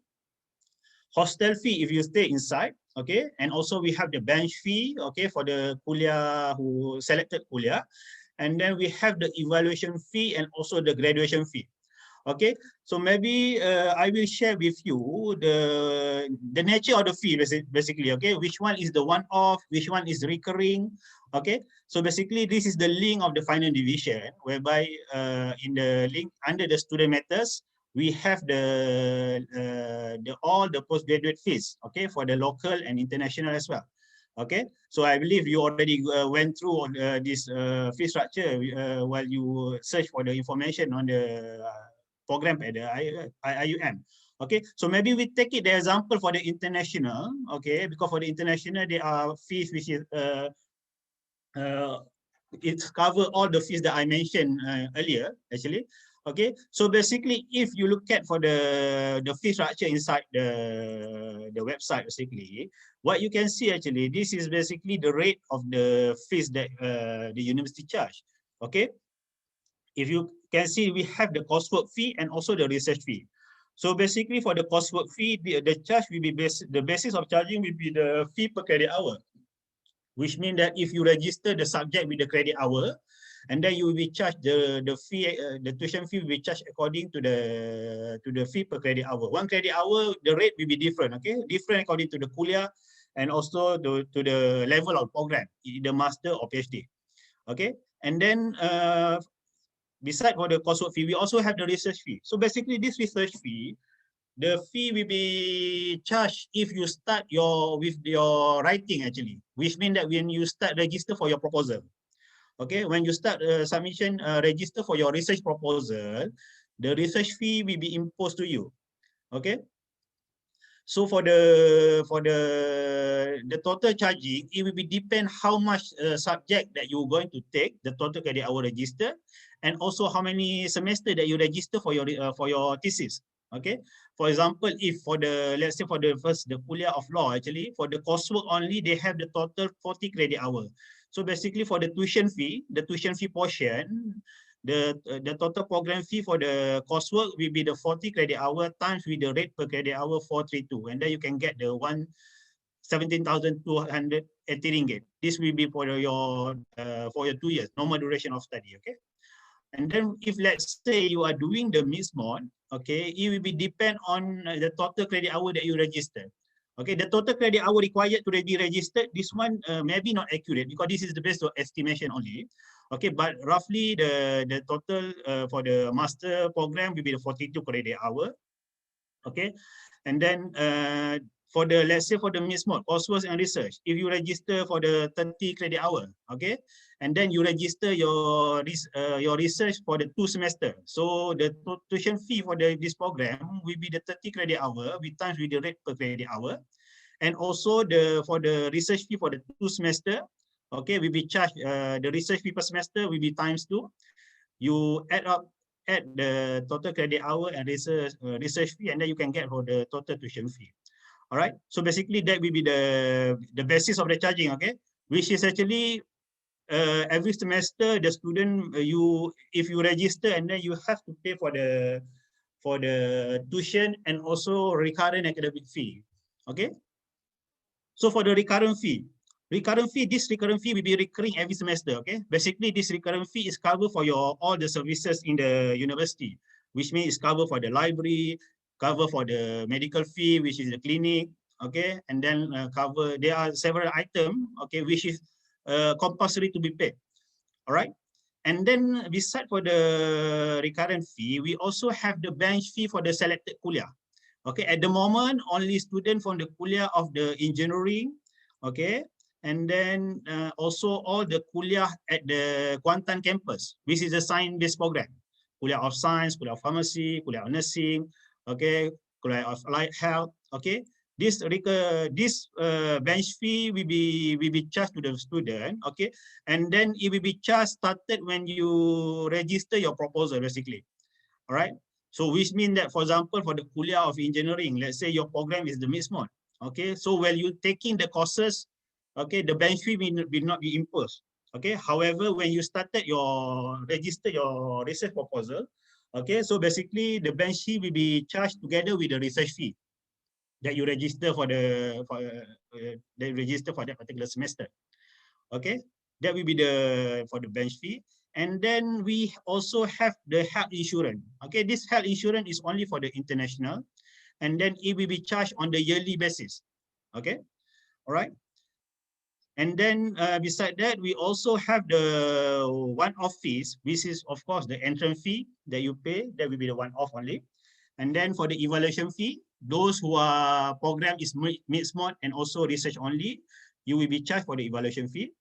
S5: Hostel fee if you stay inside, okay, and also we have the bench fee, okay, for the kuliah who selected kuliah, and then we have the evaluation fee and also the graduation fee, okay. So maybe I will share with you the nature of the fee basically, okay, which one is the one-off, which one is recurring, okay. So basically this is the link of the final division, whereby in the link under the student matters, we have all the postgraduate fees, okay, for the local and international as well, okay. So I believe you already went through this fee structure while you search for the information on the program at the IIUM, okay. So maybe we take it the example for the international, okay, because for the international there are fees which is it's cover all the fees that I mentioned earlier actually. Okay, so basically, if you look at for the fee structure inside the website, basically, what you can see actually, this is basically the rate of the fees that the university charge. Okay, if you can see, we have the coursework fee and also the research fee. So basically, for the coursework fee, the charge will be the basis of charging will be the fee per credit hour, which means that if you register the subject with the credit hour, and then you will be charged the fee, the tuition fee will be charged according to the fee per credit hour. 1 credit hour, the rate will be different, okay? Different according to the kuliah and also to the level of program, either master or PhD, okay? And then beside for the coursework fee, we also have the research fee. So basically this research fee, the fee will be charged if you start with your writing actually, which means that when you start register for your proposal, okay, when you start submission register for your research proposal, the research fee will be imposed to you, okay. So for the total charging, it will be depend how much subject that you're going to take, the total credit hour register, and also how many semester that you register for your thesis. Okay, for example, if for the, let's say for the kuliah of law, actually for the coursework only, they have the total 40 credit hour. So basically for the tuition fee portion, the total program fee for the coursework will be the 40 credit hour times with the rate per credit hour 432, and then you can get the 17,280 ringgit. This will be for your 2 years normal duration of study, okay. And then if let's say you are doing the mid-mod, okay, it will be depend on the total credit hour that you register. Okay, the total credit hour required to be registered, this one maybe not accurate because this is the best estimation only. Okay, but roughly the total for the master program will be the 42 credit hour. Okay, and then for the, let's say for the mid-mod, coursework and research, if you register for the 30 credit hour, okay, and then you register your research for the 2 semester. So the tuition fee for this program will be the 30 credit hour with times with the rate per credit hour. And also for the research fee for the 2 semester, okay, will be charged, the research fee per semester will be times 2. You add the total credit hour and research fee, and then you can get for the total tuition fee. All right, so basically that will be the basis of the charging, okay, which is actually every semester the student if you register, and then you have to pay for the tuition and also recurrent academic fee, okay. So for the recurrent fee, this recurrent fee will be recurring every semester, okay. Basically this recurrent fee is covered for all the services in the university, which means it's covered for the library, cover for the medical fee, which is the clinic, okay, and then there are several items, okay, which is compulsory to be paid. All right, and then beside for the recurrent fee, we also have the bench fee for the selected kuliah, Okay, at the moment, only students from the kuliah of the engineering, okay, and then also all the kuliah at the Kuantan campus, which is a science-based program. Kuliah of science, kuliah of pharmacy, kuliah of nursing, okay, kuliah of allied health, okay. This bench fee will be charged to the student, okay, and then it will be charged started when you register your proposal, basically. All right. So which means that, for example, for the kuliah of engineering, let's say your program is the mixed mode. Okay. So while you taking the courses, okay, the bench fee will not be imposed. Okay. However, when you started register your research proposal, okay, so basically the bench fee will be charged together with the research fee that you register for that particular semester. Okay, that will be for the bench fee. And then we also have the health insurance. Okay, this health insurance is only for the international, and then it will be charged on the yearly basis. Okay, all right. And then beside that, we also have the one-off fees, which is of course the entrance fee that you pay. That will be the one-off only. And then for the evaluation fee, those who are program is mixed mode and also research only, you will be charged for the evaluation fee.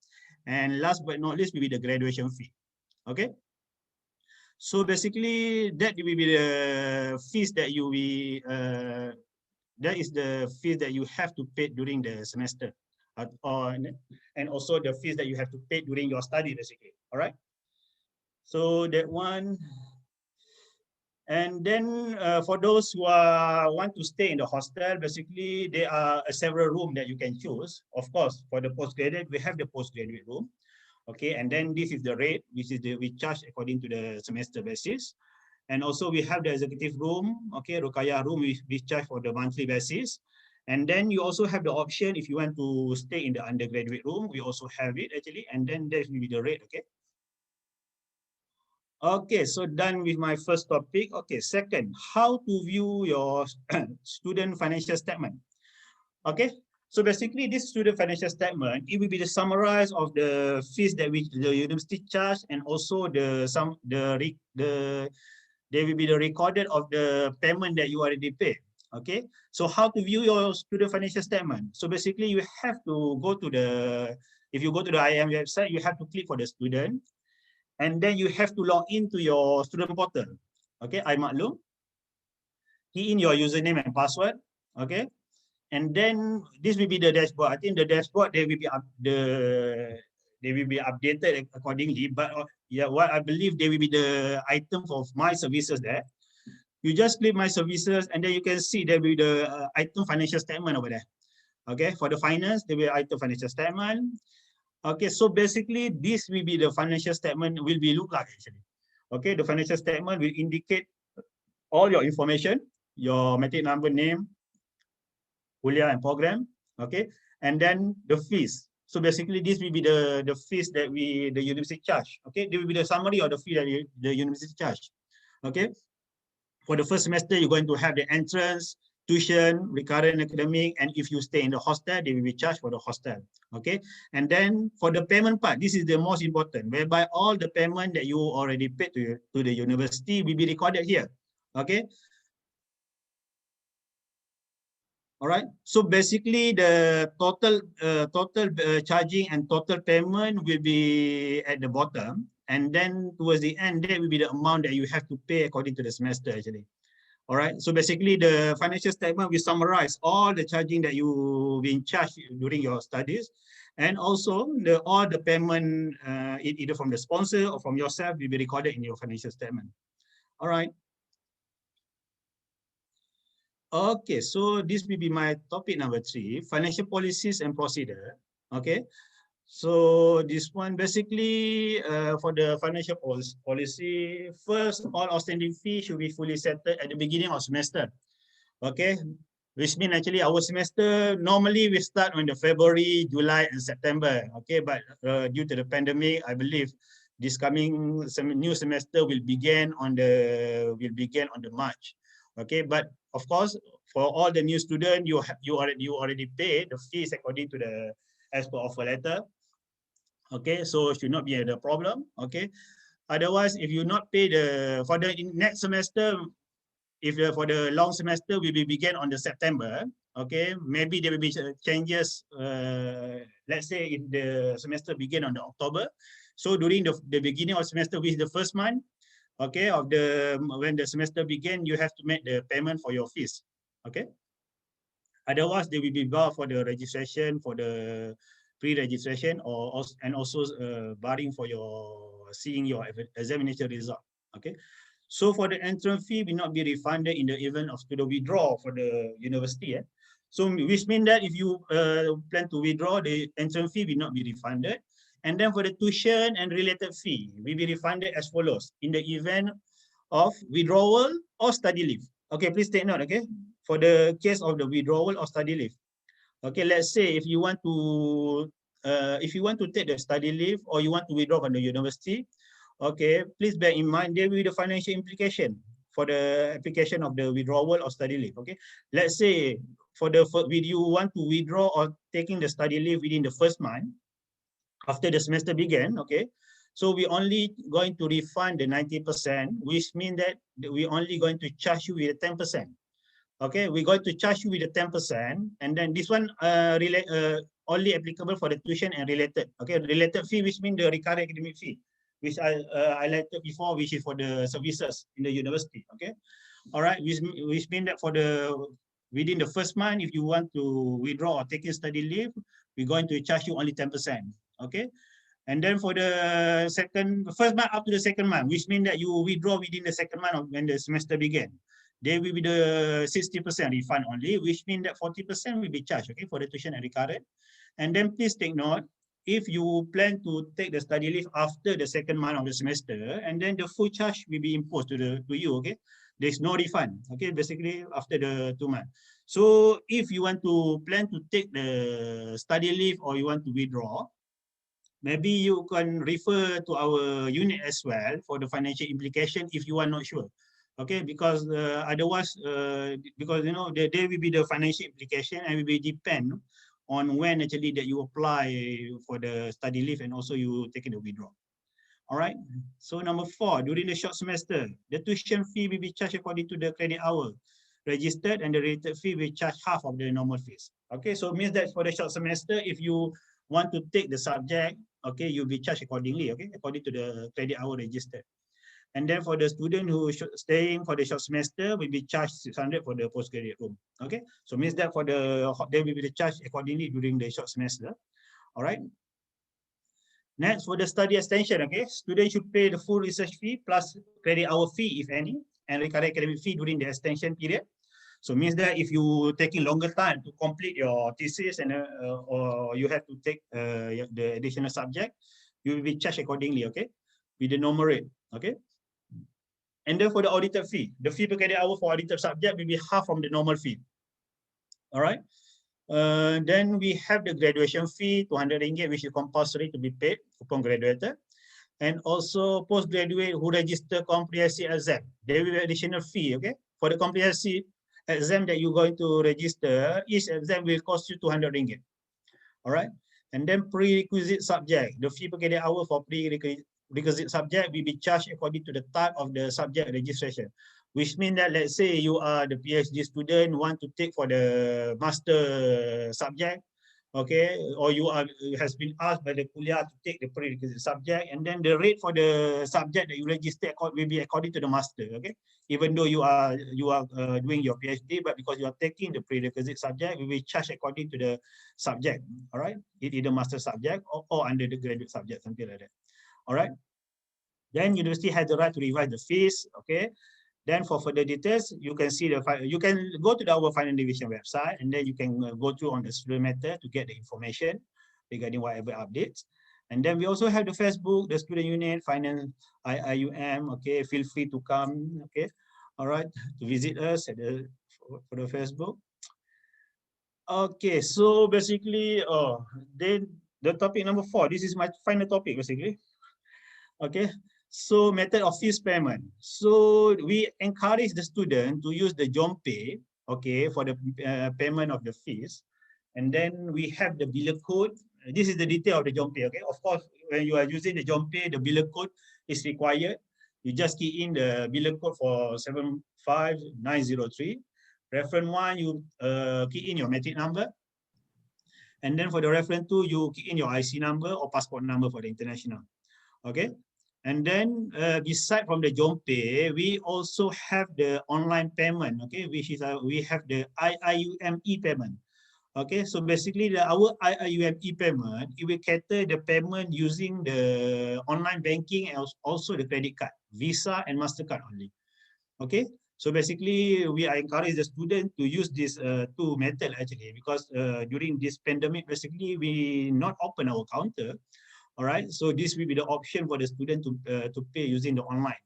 S5: And last but not least will be the graduation fee. Okay. So basically that will be the fees that you will, that is the fees that you have to pay during the semester. And also the fees that you have to pay during your study, basically. All right. So that one. And then for those who want to stay in the hostel, basically there are several rooms that you can choose. Of course, for the postgraduate, we have the postgraduate room. Okay, and then this is the rate, which is we charge according to the semester basis. And also we have the executive room, okay, Rukaya room, we charge for the monthly basis. And then you also have the option if you want to stay in the undergraduate room, we also have it actually, and then that will be the rate, okay. Okay, so done with my first topic. Okay, second, how to view your student financial statement. Okay, so basically this student financial statement, it will be the summarize of the fees that the university charge, and also they will be the recorded of the payment that you already paid. Okay, so how to view your student financial statement? So basically you have to go to if you go to the IIM website, you have to click for the student. And then you have to log into your student portal. Okay, iMaklum. Key in your username and password. Okay, and then this will be the dashboard. I think the dashboard they will be updated accordingly. But yeah, what I believe they will be the item of my services there. You just click my services, and then you can see there will be the item financial statement over there. Okay, for the finance, there will be item financial statement. Okay, so basically this will be the financial statement will be look like actually. Okay, the financial statement will indicate all your information, your matric number, name, kuliah and program. Okay, and then the fees. So basically this will be the fees that the university charge. Okay, there will be the summary of the fee that the university charge. Okay, for the first semester you're going to have the entrance, tuition, recurrent academic, and if you stay in the hostel, they will be charged for the hostel. Okay, and then for the payment part, this is the most important, whereby all the payment that you already paid to the university will be recorded here. Okay. All right. So basically, the total charging and total payment will be at the bottom, and then towards the end, that will be the amount that you have to pay according to the semester actually. All right, so basically the financial statement will summarize all the charging that you've been charged during your studies, and also all the payment either from the sponsor or from yourself will be recorded in your financial statement. All right. Okay, so this will be my topic number 3, financial policies and procedure. Okay, so this one basically for the financial policy, first all outstanding fees should be fully settled at the beginning of semester. Okay, which means actually our semester normally we start on the February, July, and September. Okay, but due to the pandemic, I believe this coming new semester will begin on the March. Okay, but of course for all the new students, you already paid the fees according to the as per offer letter. Okay, so it should not be a problem. Okay, otherwise if you not pay for the next semester, if for the long semester we will begin on the September, okay, maybe there will be changes. Let's say if the semester begin on the October, so during the beginning of semester, which is the first month, okay, of when the semester begin, you have to make the payment for your fees, okay. Otherwise, they will be barred for the registration, for the pre-registration, and also barring for your seeing your examination result, okay. So for the entrance fee will not be refunded in the event of student withdrawal for the university. So which means that if you plan to withdraw, the entrance fee will not be refunded. And then for the tuition and related fee will be refunded as follows in the event of withdrawal or study leave. Okay, please take note, okay, for the case of the withdrawal or study leave. Okay, let's say if you want to take the study leave or you want to withdraw from the university, okay, please bear in mind there will be the financial implication for the application of the withdrawal or study leave. Okay, let's say you want to withdraw or taking the study leave within the first month after the semester began. Okay, so we only going to refund the 90%, which means that we only going to charge you with 10%. Okay, we're going to charge you with the 10%, and then this one only applicable for the tuition and related. Okay, related fee, which means the recurrent academic fee, which I highlighted before, which is for the services in the university. Okay, all right, which means that within the first month, if you want to withdraw or take a study leave, we're going to charge you only 10%. Okay, and then for the first month up to the second month, which means that you withdraw within the second month of when the semester began, there will be the 60% refund only, which means that 40% will be charged, okay, for the tuition and recurrent. And then please take note, if you plan to take the study leave after the second month of the semester, and then the full charge will be imposed to you, okay? There's no refund, okay, basically after the 2 months. So if you want to plan to take the study leave or you want to withdraw, maybe you can refer to our unit as well for the financial implication if you are not sure. Okay, because otherwise, because you know there will be the financial implication and will be depend on when actually that you apply for the study leave and also you taking the withdrawal. All right. So number 4, during the short semester, the tuition fee will be charged according to the credit hour registered, and the related fee will charge half of the normal fees. Okay, so it means that for the short semester, if you want to take the subject, okay, you'll be charged accordingly. Okay, according to the credit hour registered. And then for the student who staying for the short semester, will be charged 600 for the postgraduate room. Okay, so means that for they will be charged accordingly during the short semester. All right. Next, for the study extension, okay, students should pay the full research fee plus credit hour fee, if any, and recurrent academic fee during the extension period. So means that if you taking longer time to complete your thesis and or you have to take the additional subject, you will be charged accordingly. Okay, with the normal rate. Okay. And then for the auditor fee, the fee per credit hour for auditor subject will be half from the normal fee. All right. Then we have the graduation fee, 200 ringgit, which is compulsory to be paid upon graduated. And also postgraduate who register comprehensive exam, there will be additional fee. Okay. For the comprehensive exam that you're going to register, each exam will cost you 200 ringgit. All right. And then prerequisite subject, the fee per credit hour for prerequisite subject will be charged according to the type of the subject registration, which means that let's say you are the PhD student, want to take for the master subject, okay, or you has been asked by the kuliah to take the prerequisite subject, and then the rate for the subject that you register will be according to the master. Okay, even though you are doing your PhD, but because you are taking the prerequisite subject, we will charge according to the subject. All right, either master subject or under the graduate subject, something like that. All right. Then university has the right to revise the fees. Okay. Then for further details, you can see you can go to our finance division website, and then you can go through on the student matter to get the information regarding whatever updates. And then we also have the Facebook, the student unit, finance IIUM. Okay, feel free to come. Okay, all right, to visit us at for the Facebook. Okay, so basically, then the topic number 4. This is my final topic basically. Okay. So method of fees payment. So we encourage the student to use the JomPay, okay, for the payment of the fees. And then we have the biller code. This is the detail of the JomPay, okay. Of course, when you are using the JomPay, the biller code is required. You just key in the billing code for 75903. Reference 1, you key in your matric number. And then for the reference 2, you key in your IC number or passport number for the international. Okay. And then beside from the Jompe, we also have the online payment, okay, which is we have the IIUM e-payment. Okay, so basically our IIUM e-payment, it will cater the payment using the online banking and also the credit card, Visa and MasterCard only. Okay, so basically we are encourage the student to use this two method actually, because during this pandemic, basically we not open our counter. All right, so this will be the option for the student to pay using the online.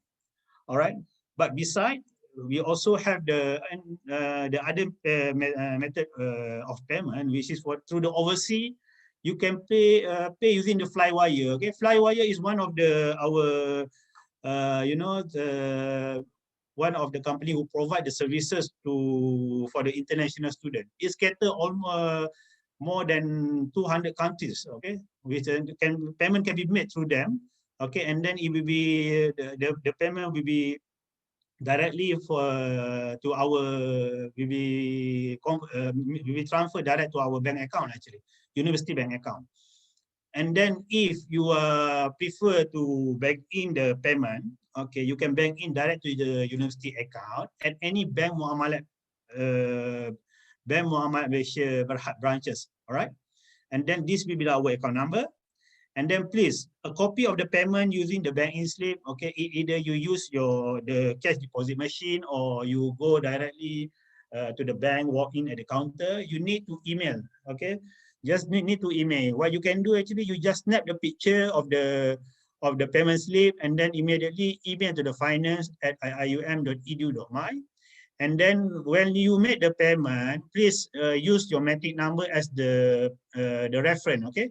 S5: All right, but beside, we also have the other method of payment, which is for through the overseas. You can pay using the Flywire. Okay, Flywire is one of our one of the company who provide the services for the international student. It's cater almost more than 200 countries, okay, which payment can be made through them, okay, and then it will be the payment will be directly to our will be transferred direct to our bank account actually, university bank account. And then if you prefer to bank in the payment, okay, you can bank in direct to the university account at any Bank Muamalat Malaysia Berhad branches, all right? And then this will be our account number. And then please, a copy of the payment using the bank-in slip, okay, either you use the cash deposit machine or you go directly to the bank, walk in at the counter, you need to email, okay? Just need to email. What you can do actually, you just snap the picture of the payment slip and then immediately email to the finance@iium.edu.my. And then when you make the payment, please use your matric number as the reference, okay?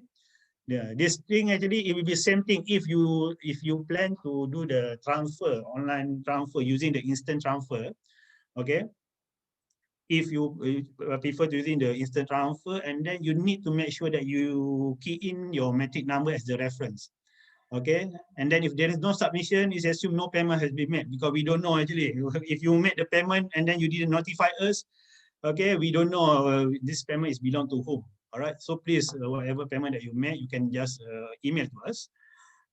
S5: Yeah, this thing actually, it will be same thing if you plan to do the transfer, online transfer using the instant transfer, okay? If you prefer to using the instant transfer, and then you need to make sure that you key in your matric number as the reference. Okay, and then if there is no submission, it's assumed no payment has been made, because we don't know actually. If you made the payment and then you didn't notify us, okay, we don't know this payment is belong to whom. All right, so please, whatever payment that you made, you can just email to us.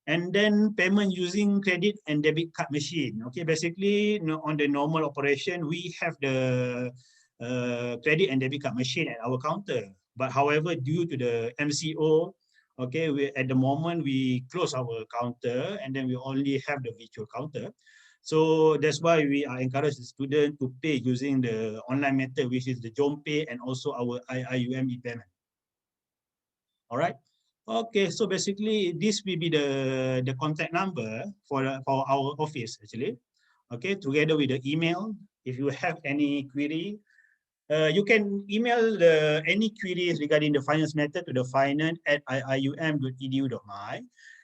S5: And then payment using credit and debit card machine. Okay, basically on the normal operation, we have the credit and debit card machine at our counter. But however, due to the MCO, okay, at the moment we close our counter and then we only have the virtual counter. So that's why we are encourage the student to pay using the online method, which is the Jompay and also our IIUM e-payment. All right. Okay, so basically this will be the contact number for our office actually. Okay, together with the email. If you have any query, you can email any queries regarding the finance method to the finance@iium.edu.my.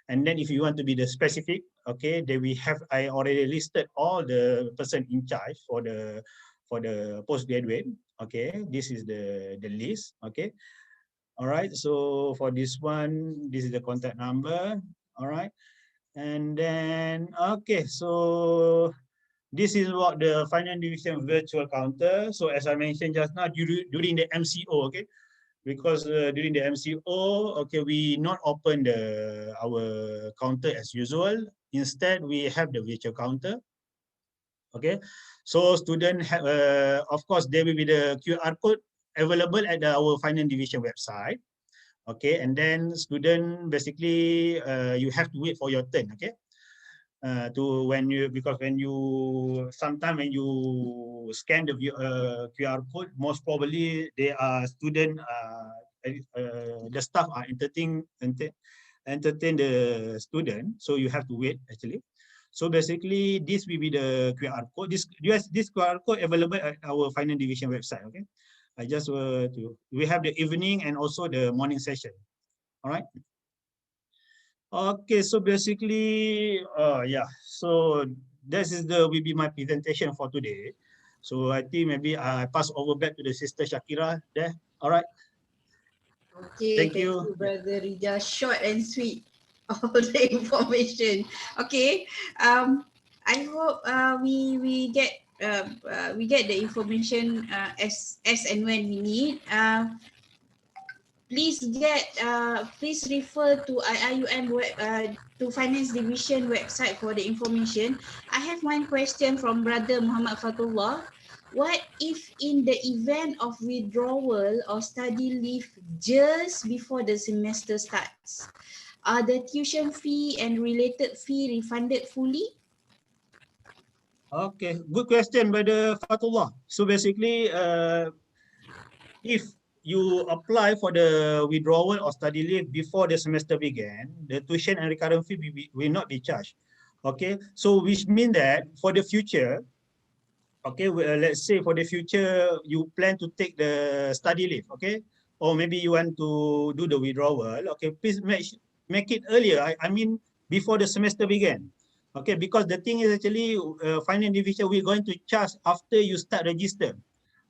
S5: And then if you want to be the specific, okay, then I already listed all the person in charge for the postgraduate. Okay, this is the list. Okay. All right, so for this one, this is the contact number. All right, and then, okay, so this is what the finance division virtual counter. So as I mentioned just now, during the MCO, okay, because during the MCO, okay, we not open our counter as usual. Instead, we have the virtual counter. Okay, so student have, of course, there will be the QR code available at our finance division website. Okay, and then student basically you have to wait for your turn. Okay, because when you scan the QR code, most probably they are student the staff are entertain the student, so you have to wait actually. So basically this will be the QR code. This QR code available at our finance division website. Okay, I just we have the evening and also the morning session. All right. Okay, so basically, yeah. So this is will be my presentation for today. So I think maybe I pass over back to the sister Shakira there. All right.
S1: Okay, thank you, Brother Rija. Short and sweet, all the information. Okay, I hope we get the information as and when we need. Please refer to IIUM to Finance Division website for the information. I have one question from Brother Muhammad Fatullah. What if in the event of withdrawal or study leave just before the semester starts? Are the tuition fee and related fee refunded fully?
S5: Okay, good question, Brother Fatullah. So basically, if you apply for the withdrawal or study leave before the semester began, the tuition and recurrent fee will not be charged. Okay, so which means that for the future, okay, let's say for the future, you plan to take the study leave, okay? Or maybe you want to do the withdrawal, okay, please make it earlier. I mean, before the semester began. Okay, because the thing is actually, finance division, we're going to charge after you start register.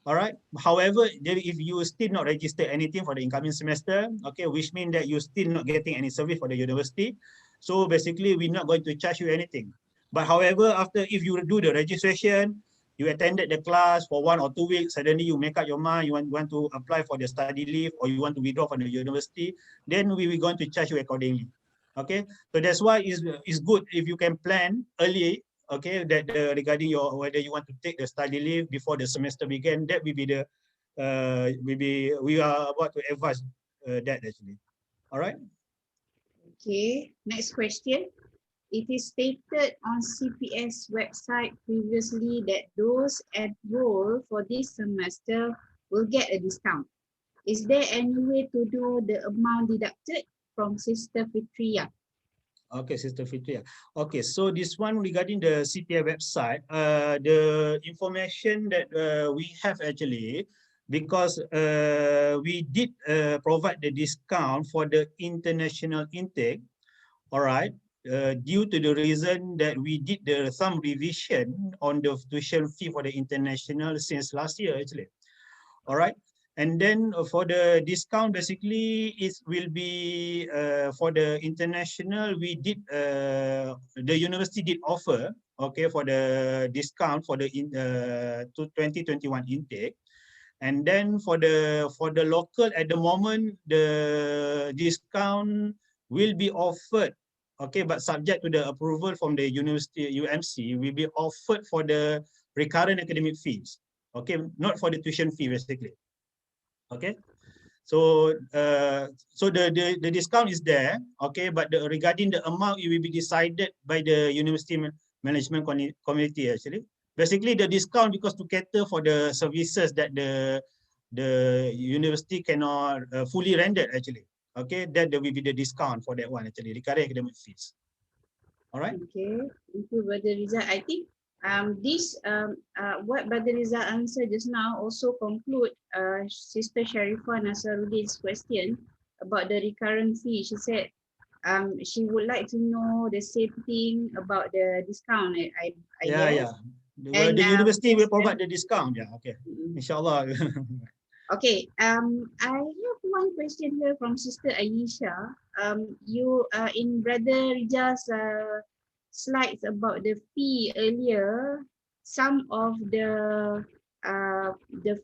S5: All right. However, if you still not register anything for the incoming semester, okay, which means that you're still not getting any service for the university. So basically, we're not going to charge you anything. But however, after if you do the registration, you attended the class for 1 or 2 weeks, suddenly you make up your mind, you want to apply for the study leave or you want to withdraw from the university, then we will going to charge you accordingly. Okay, so that's why it's good if you can plan early. Okay, that regarding your whether you want to take the study leave before the semester begin, that will be the we are about to advise that actually. All right.
S1: Okay, next question. It is stated on CPS website previously that those enrolled for this semester will get a discount. Is there any way to do the amount deducted from Sister Fitria?
S5: Okay, Sister Fitria. Okay, so this one regarding the CPS website, the information that we have actually, because we did provide the discount for the international intake, all right, due to the reason that we did some revision on the tuition fee for the international since last year actually, all right. And then for the discount, basically it will be for the international, we did, the university did offer, okay, for the discount for the 2021 intake. And then for the local at the moment, the discount will be offered, okay, but subject to the approval from the university UMC, will be offered for the recurrent academic fees, okay, not for the tuition fee basically. Okay, so the discount is there, okay, but regarding the amount, it will be decided by the university management committee actually. Basically, the discount because to cater for the services that the university cannot fully render actually. Okay, that there will be the discount for that one actually, recurrent academic fees. All right.
S1: Okay, thank you, Brother Riza. I think what Brother Riza answered just now also conclude Sister Sharifah Nasaruddin's question about the recurrent fee. She said she would like to know the same thing about the discount. I guess.
S5: Yeah. The university will provide the discount. Yeah. Okay. Inshallah.
S1: Okay. I have one question here from Sister Ayesha. You in Brother Riza's slides about the fee earlier, some of the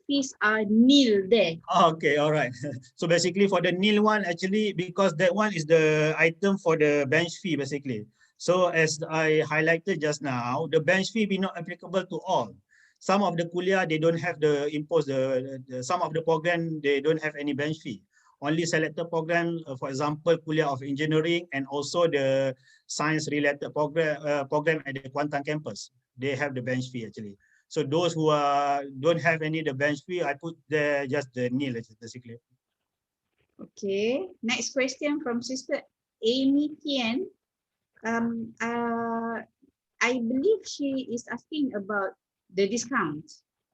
S1: fees are nil there.
S5: Okay, all right. So basically for the nil one, actually, because that one is the item for the bench fee basically. So as I highlighted just now, the bench fee be not applicable to all. Some of the kuliah, they don't have the impose some of the program, they don't have any bench fee. Only selected program, for example, kuliah of engineering and also the science related program at the Kuantan campus, they have the bench fee actually. So those who don't have any the bench fee, I put there just the nil basically.
S1: Okay, next question from Sister Amy Tian. I believe she is asking about the discount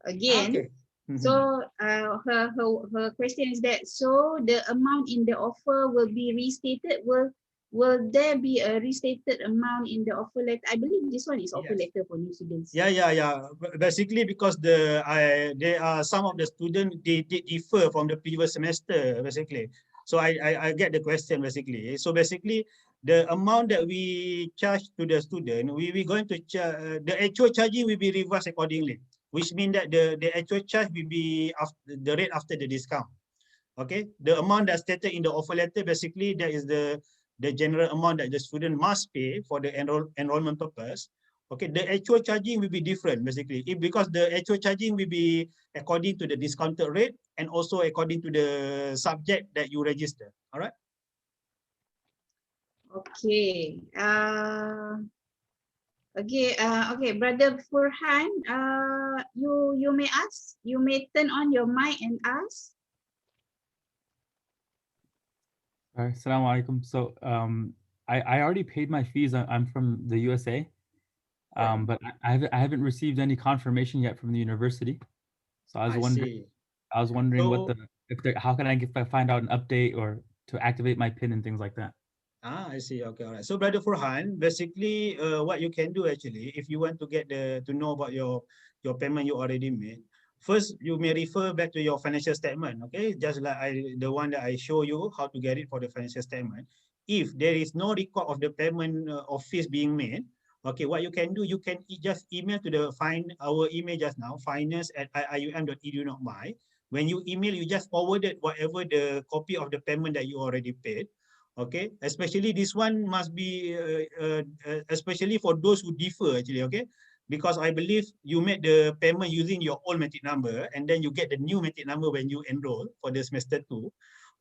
S1: again.
S5: Okay.
S1: So her question is that, so the amount in the offer will be restated. Will there be a restated amount in the offer letter? I believe this one is offer letter for new students.
S5: Yeah. Basically, because there are some of the students they differ from the previous semester basically. So I get the question basically. So basically, the amount that we charge to the student, we going to charge, the actual charging will be reversed accordingly, which means that the actual charge will be after, the rate after the discount. Okay, the amount that's stated in the offer letter, basically that is the general amount that the student must pay for the enrollment purpose. Okay, the actual charging will be different basically, because the actual charging will be according to the discounted rate and also according to the subject that you register. All right.
S1: Okay. Okay, Brother Furhan, you may ask. You may turn on your mic and ask.
S6: Assalamualaikum. So I already paid my fees. I'm from the USA, but I haven't received any confirmation yet from the university. So I was wondering
S5: So,
S6: what how can I find out an update or to activate my PIN and things like that.
S5: I see. Okay, all right. So, Brother Furhan, basically, what you can do actually, if you want to get to know about your payment you already made, first you may refer back to your financial statement. Okay, just like the one that I show you how to get it for the financial statement. If there is no record of the payment of fees being made, okay, what you can do, you can just email to our email just now, finance@iium.edu.my. When you email, you just forwarded whatever the copy of the payment that you already paid. Okay, especially this one must be especially for those who defer actually. Okay, because I believe you made the payment using your old matric number and then you get the new matric number when you enroll for the semester 2.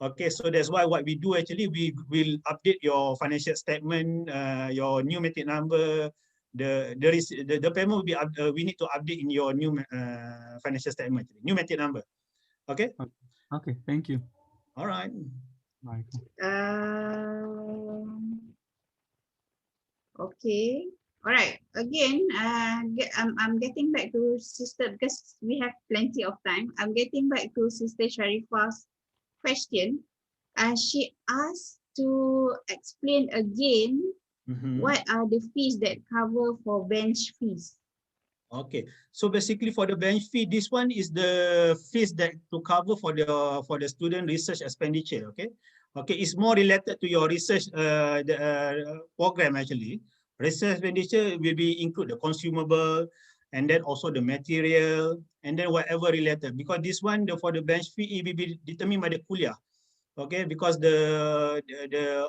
S5: Okay, so that's why what we do actually, we will update your financial statement, your new matric number, the payment will be we need to update in your new financial statement, new matric number. Okay.
S6: Okay, thank you.
S5: All right.
S1: Okay. All right. Again, I'm getting back to Sister because we have plenty of time. I'm getting back to Sister Sharifa's question. She asked to explain again what are the fees that cover for bench fees.
S5: Okay, so basically for the bench fee, this one is the fees that to cover for the student research expenditure. Okay, it's more related to your research program actually. Research expenditure will be include the consumable and then also the material and then whatever related, because this one for the bench fee it will be determined by the kuliah. Okay, because the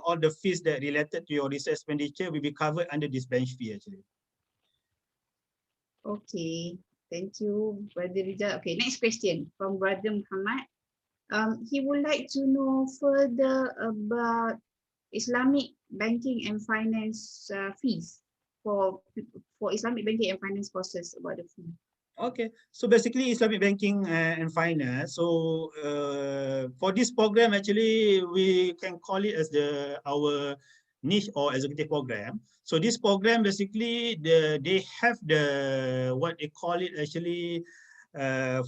S5: all the fees that related to your research expenditure will be covered under this bench fee actually.
S1: Okay, thank you, Brother Rizal. Okay, next question from Brother Muhammad. He would like to know further about Islamic banking and finance fees for Islamic banking and finance courses, about the fee.
S5: Okay, so basically Islamic banking and finance. So for this program, actually, we can call it as our niche or executive program. So this program basically they have the what they call it actually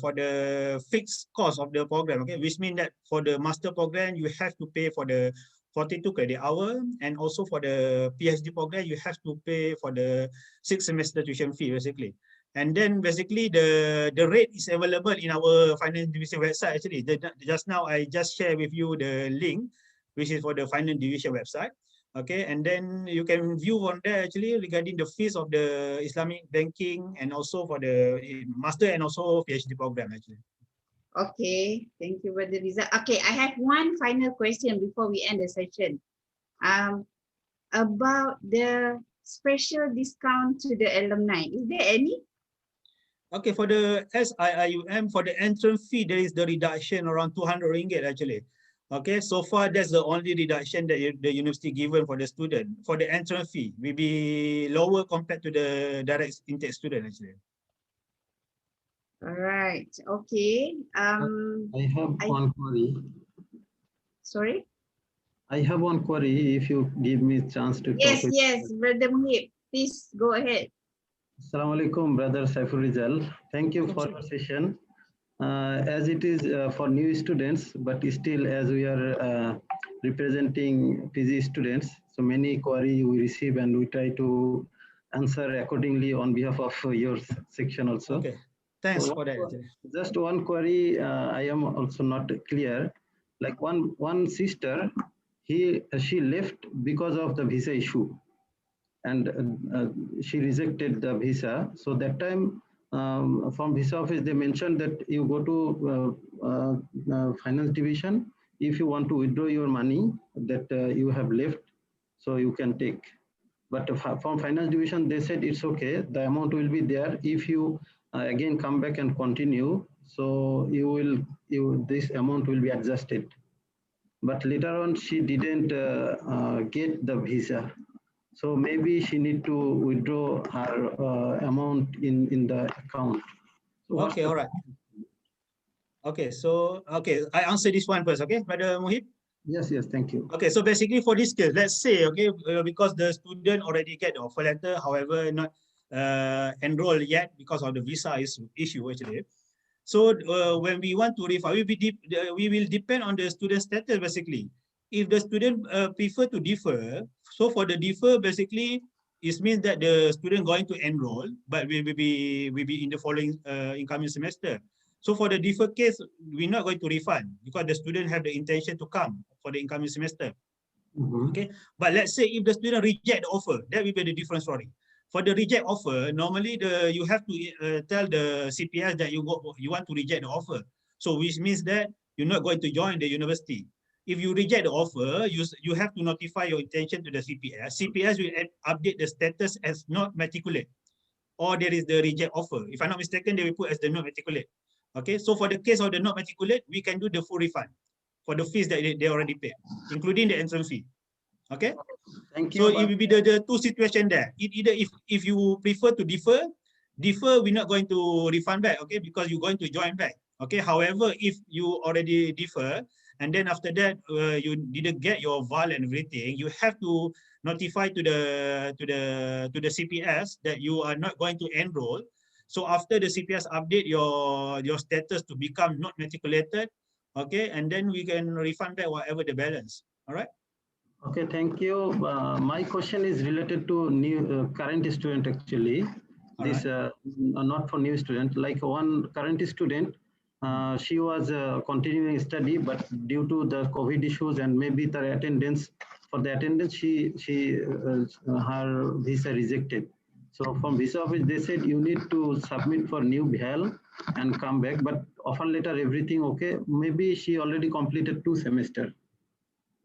S5: for the fixed cost of the program. Okay, which means that for the master program you have to pay for the 42 credit hour, and also for the PhD program you have to pay for the 6 semester tuition fee basically. And then basically the rate is available in our finance division website actually. Just now I just share with you the link, which is for the finance division website. Okay, and then you can view on there actually regarding the fees of the Islamic banking and also for the master and also PhD program actually.
S1: Okay, thank you, Brother Rizal. Okay, I have one final question before we end the session. About the special discount to the alumni, is there any?
S5: Okay, for the IIUM, for the entrance fee, there is the reduction around 200 ringgit actually. Okay, so far that's the only reduction that the university given for the student. For the entrance fee, will be lower compared to the direct intake student actually.
S1: All right, okay.
S7: I have one query.
S1: Sorry?
S7: I have one query if you give me a chance to
S1: yes,
S7: talk.
S1: Yes, Brother Muhib, please go ahead.
S7: Assalamualaikum, Brother Saiful Rizal. Thank you for your session. As it is for new students, but still as we are representing PG students, so many queries we receive and we try to answer accordingly on behalf of your section also.
S5: Okay, thanks
S7: so
S5: for that.
S7: Just one query, I am also not clear. Like one sister, she left because of the visa issue, and she rejected the visa. So that time from visa office they mentioned that you go to finance division if you want to withdraw your money that you have left, so you can take. But from finance division they said it's okay, the amount will be there if you again come back and continue, so this amount will be adjusted. But later on she didn't get the visa, so maybe she need to withdraw her amount in the account. So
S5: okay, all right. Okay, so I answer this one first, okay, Brother Mohib?
S7: Yes, thank you.
S5: Okay, so basically for this case, let's say, okay, because the student already get the offer letter, however, not enrolled yet because of the visa issue actually. So when we want to refund, we will depend on the student status basically. If the student prefer to defer, so for the defer basically, it means that the student going to enroll, but will be in the following incoming semester. So for the defer case, we're not going to refund because the student have the intention to come for the incoming semester. Okay, but let's say if the student reject the offer, that will be the different story. For the reject offer, normally you have to tell the CPS that you want to reject the offer. So which means that you're not going to join the university. If you reject the offer, you have to notify your intention to the CPS. CPS will update the status as not matriculate, or there is the reject offer. If I'm not mistaken, they will put as the not matriculate. Okay, so for the case of the not matriculate, we can do the full refund for the fees that they already paid, including the entrance fee. Okay.
S7: Thank you.
S5: So it will be the two situations there. Either if you prefer to defer, we're not going to refund back, okay, because you're going to join back. Okay. However, if you already defer and then after that you didn't get your VAL and everything, you have to notify to the CPS that you are not going to enroll. So after the CPS update your status to become not matriculated, okay, and then we can refund back whatever the balance. All right.
S7: Okay, thank you. My question is related to new current student actually. This not for new student. Like one current student, she was continuing study, but due to the COVID issues and maybe the attendance, for the attendance, her visa rejected. So from visa office, they said you need to submit for new VAL and come back. But offer letter, everything okay. Maybe she already completed 2 semesters.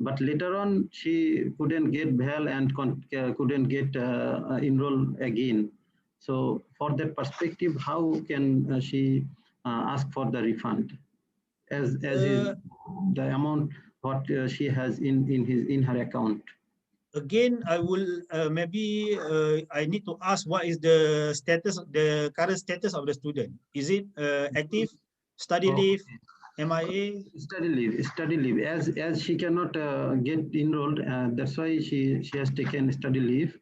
S7: But later on, she couldn't get VAL and couldn't get enrolled again. So for that perspective, how can she ask for the refund as is the amount what she has in her account?
S5: Again, I will maybe I need to ask what is the status, the current status of the student. Is it active, study leave, MIA?
S7: Study leave. As she cannot get enrolled, that's why she has taken study leave.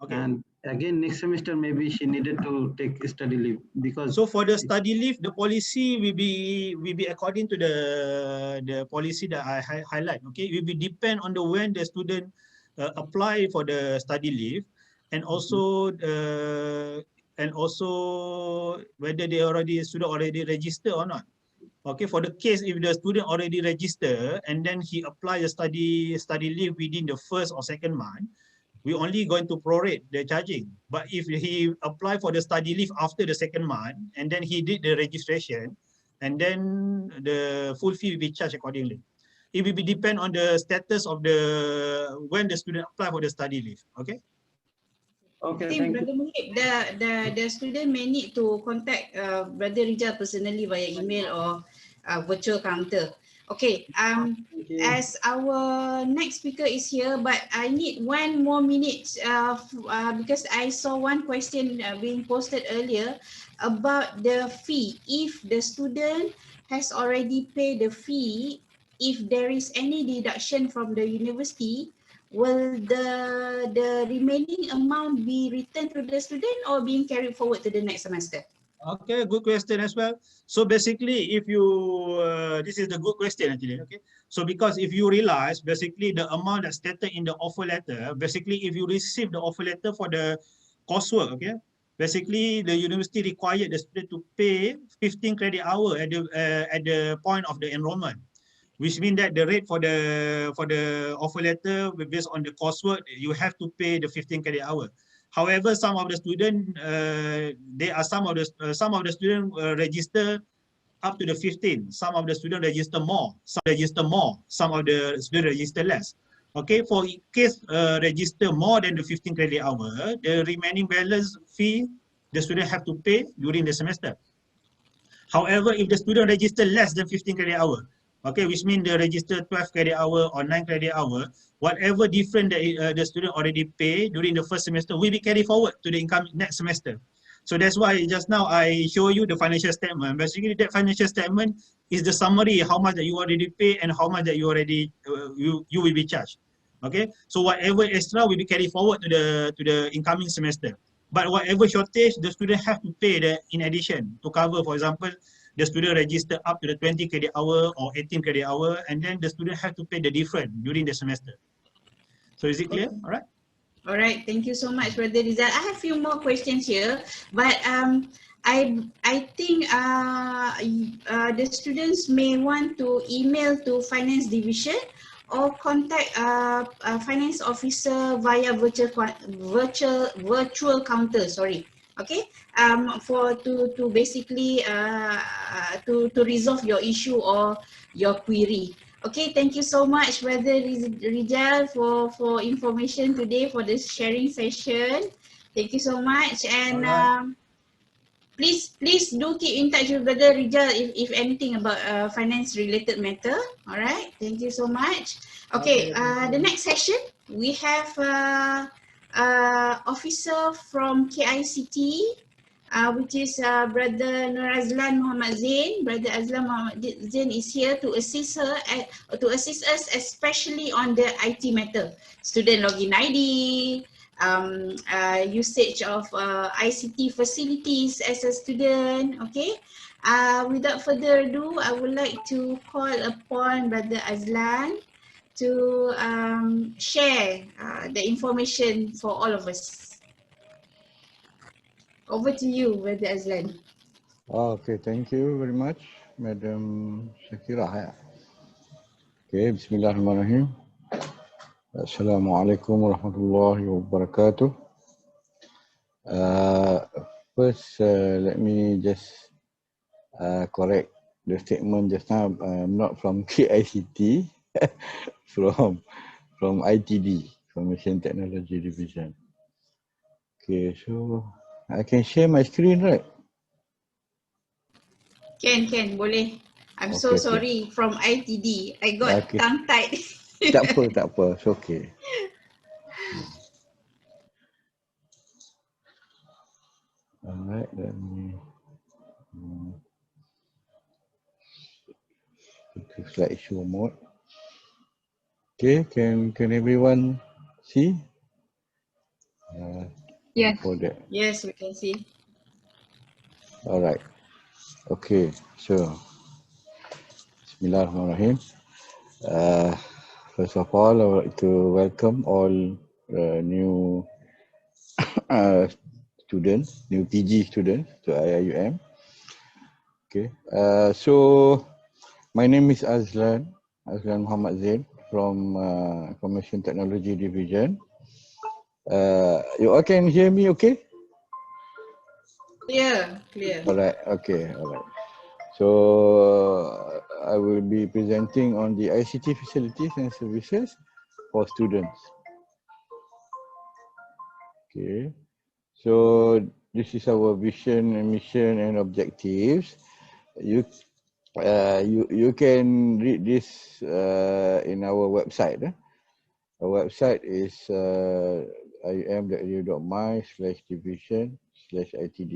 S7: Okay. And again, next semester maybe she needed to take study leave because.
S5: So for the study leave, the policy will be according to the policy that I highlight. Okay, it will be depend on the when the student apply for the study leave, and also whether the student already register or not. Okay, for the case if the student already register and then he apply the study leave within the first or second month, we only going to prorate the charging. But if he apply for the study leave after the second month and then he did the registration, and then the full fee will be charged accordingly. It will be depend on the status of when the student apply for the study leave. Okay.
S7: Okay.
S1: I think Brother Mohib, the student may need to contact Brother Rijal personally via email or virtual counter. Okay. As our next speaker is here, but I need 1 more minute because I saw one question being posted earlier about the fee. If the student has already paid the fee, if there is any deduction from the university, will the remaining amount be returned to the student or being carried forward to the next semester?
S5: Okay, good question as well. So basically, if you, this is the good question actually, okay? So because if you realize, basically the amount that's stated in the offer letter, basically if you receive the offer letter for the coursework, okay? Basically, the university required the student to pay 15 credit hour at the point of the enrollment. which means that the rate for the offer letter based on the coursework, you have to pay the 15 credit hour. However, some of the student, some of the student register up to the 15. Some of the student register more. Some of the student register less. Okay, for case register more than the 15 credit hour, the remaining balance fee the student have to pay during the semester. However, if the student register less than 15 credit hour, okay, which means they register 12 credit hour or 9 credit hour, whatever different the student already pay during the first semester will be carried forward to the income next semester. So that's why just now I show you the financial statement. Basically, that financial statement is the summary how much that you already pay and how much that you already you will be charged. Okay, so whatever extra will be carried forward to the incoming semester. But whatever shortage, the student have to pay in addition to cover, for example, the student register up to the 20 credit hour or 18 credit hour, and then the student have to pay the difference during the semester. So is it clear?
S1: Okay.
S5: All right.
S1: All right, thank you so much, Brother Rizal. I have a few more questions here, but I think the students may want to email to Finance Division or contact Finance Officer via virtual counter. Sorry. Okay. To basically to resolve your issue or your query. Okay, thank you so much, Brother Rizal, for information today, for this sharing session. Thank you so much. And please do keep in touch with Brother Rizal if anything about finance related matter. All right, thank you so much. Okay, the next session, we have officer from KICT, which is Brother Nur Azlan Muhammad Zain. Brother Azlan Muhammad Zain is here to assist us, especially on the IT matter, student login ID, usage of ICT facilities as a student. Okay. Without further ado, I would like to call upon Brother Azlan to share the information for all of us. Over to you, Brother Azlan.
S8: Okay, thank you very much, Madam Shakira. Okay, Bismillahirrahmanirrahim. Assalamualaikum warahmatullahi wabarakatuh. First, let me just correct the statement just now. I'm not from KICT, from ITD, Information Technology Division. Okay, so I can share my screen, right?
S1: Can, boleh. I'm
S8: okay,
S1: so sorry, from ITD. I got tongue-tied.
S8: Tak apa, it's okay. Alright, let me go to slideshow mode. Okay, can everyone see?
S1: Yes.
S8: For that.
S1: Yes, we can see.
S8: Alright. Okay, so Bismillahirrahmanirrahim. First of all, I would like to welcome all new students, new PG students to IIUM. Okay, so my name is Azlan Muhammad Zain from Information Technology Division. You all can hear me okay?
S1: Clear.
S8: Alright, okay, alright. So I will be presenting on the ICT facilities and services for students. Okay, so this is our vision and mission and objectives. You can read this in our website. Our website is ium.edu.my/division/itd.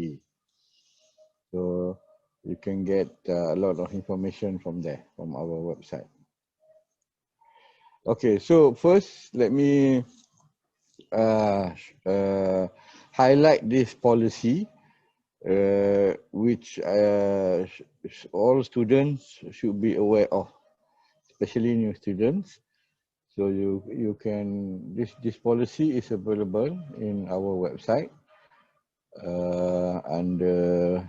S8: So you can get a lot of information from there, from our website. Okay, so first let me highlight this policy, which all students should be aware of, especially new students. So you can, this policy is available in our website under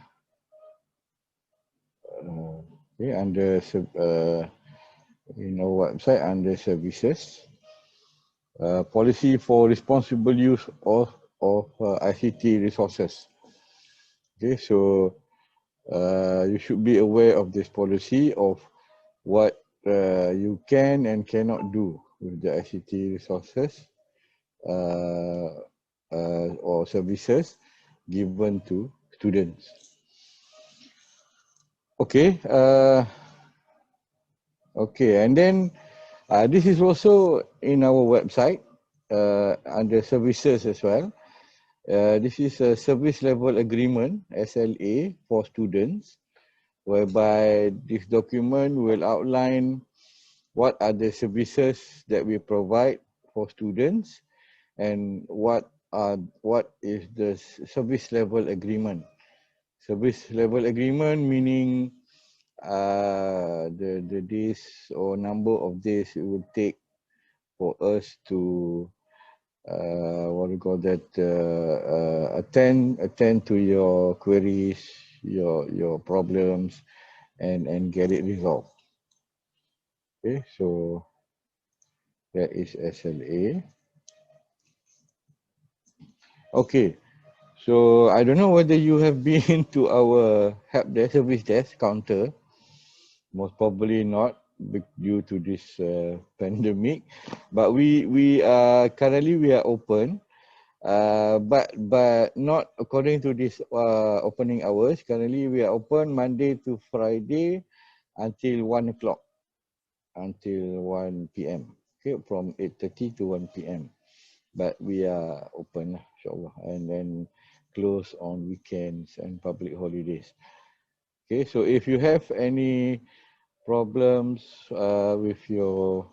S8: in our website under services. Policy for responsible use of ICT resources. Okay, so you should be aware of this policy of what you can and cannot do with the ICT resources or services given to students. Okay, okay, and then this is also in our website under services as well. This is a service level agreement, SLA, for students, whereby this document will outline what are the services that we provide for students and what is the service level agreement. Service level agreement meaning the days or number of days it will take for us to what do you call that, attend to your queries, your problems, and get it resolved. Okay, so that is SLA. Okay, so I don't know whether you have been to our help desk, service desk counter. Most probably not due to this pandemic, but we currently we are open. But not according to this opening hours. Currently we are open Monday to Friday until 1 o'clock, until 1 p.m. Okay, from 8:30 to 1 p.m. But we are open, insyaAllah, and then close on weekends and public holidays. Okay, so if you have any problems with your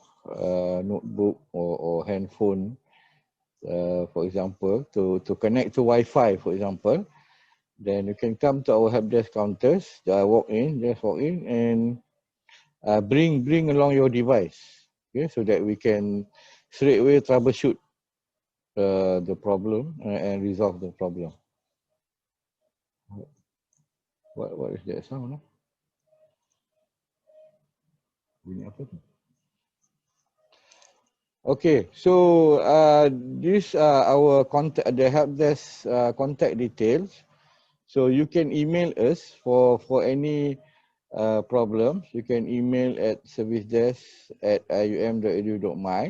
S8: notebook or handphone, for example, to connect to Wi-Fi, for example, then you can come to our help desk counters, walk in and bring along your device, okay, so that we can straight away troubleshoot the problem and resolve the problem. What is that sound? No? Bunyi apa tu? Okay, so these are our contact, the help desk contact details. So you can email us for any problems. You can email at servicedesk@ium.edu.my.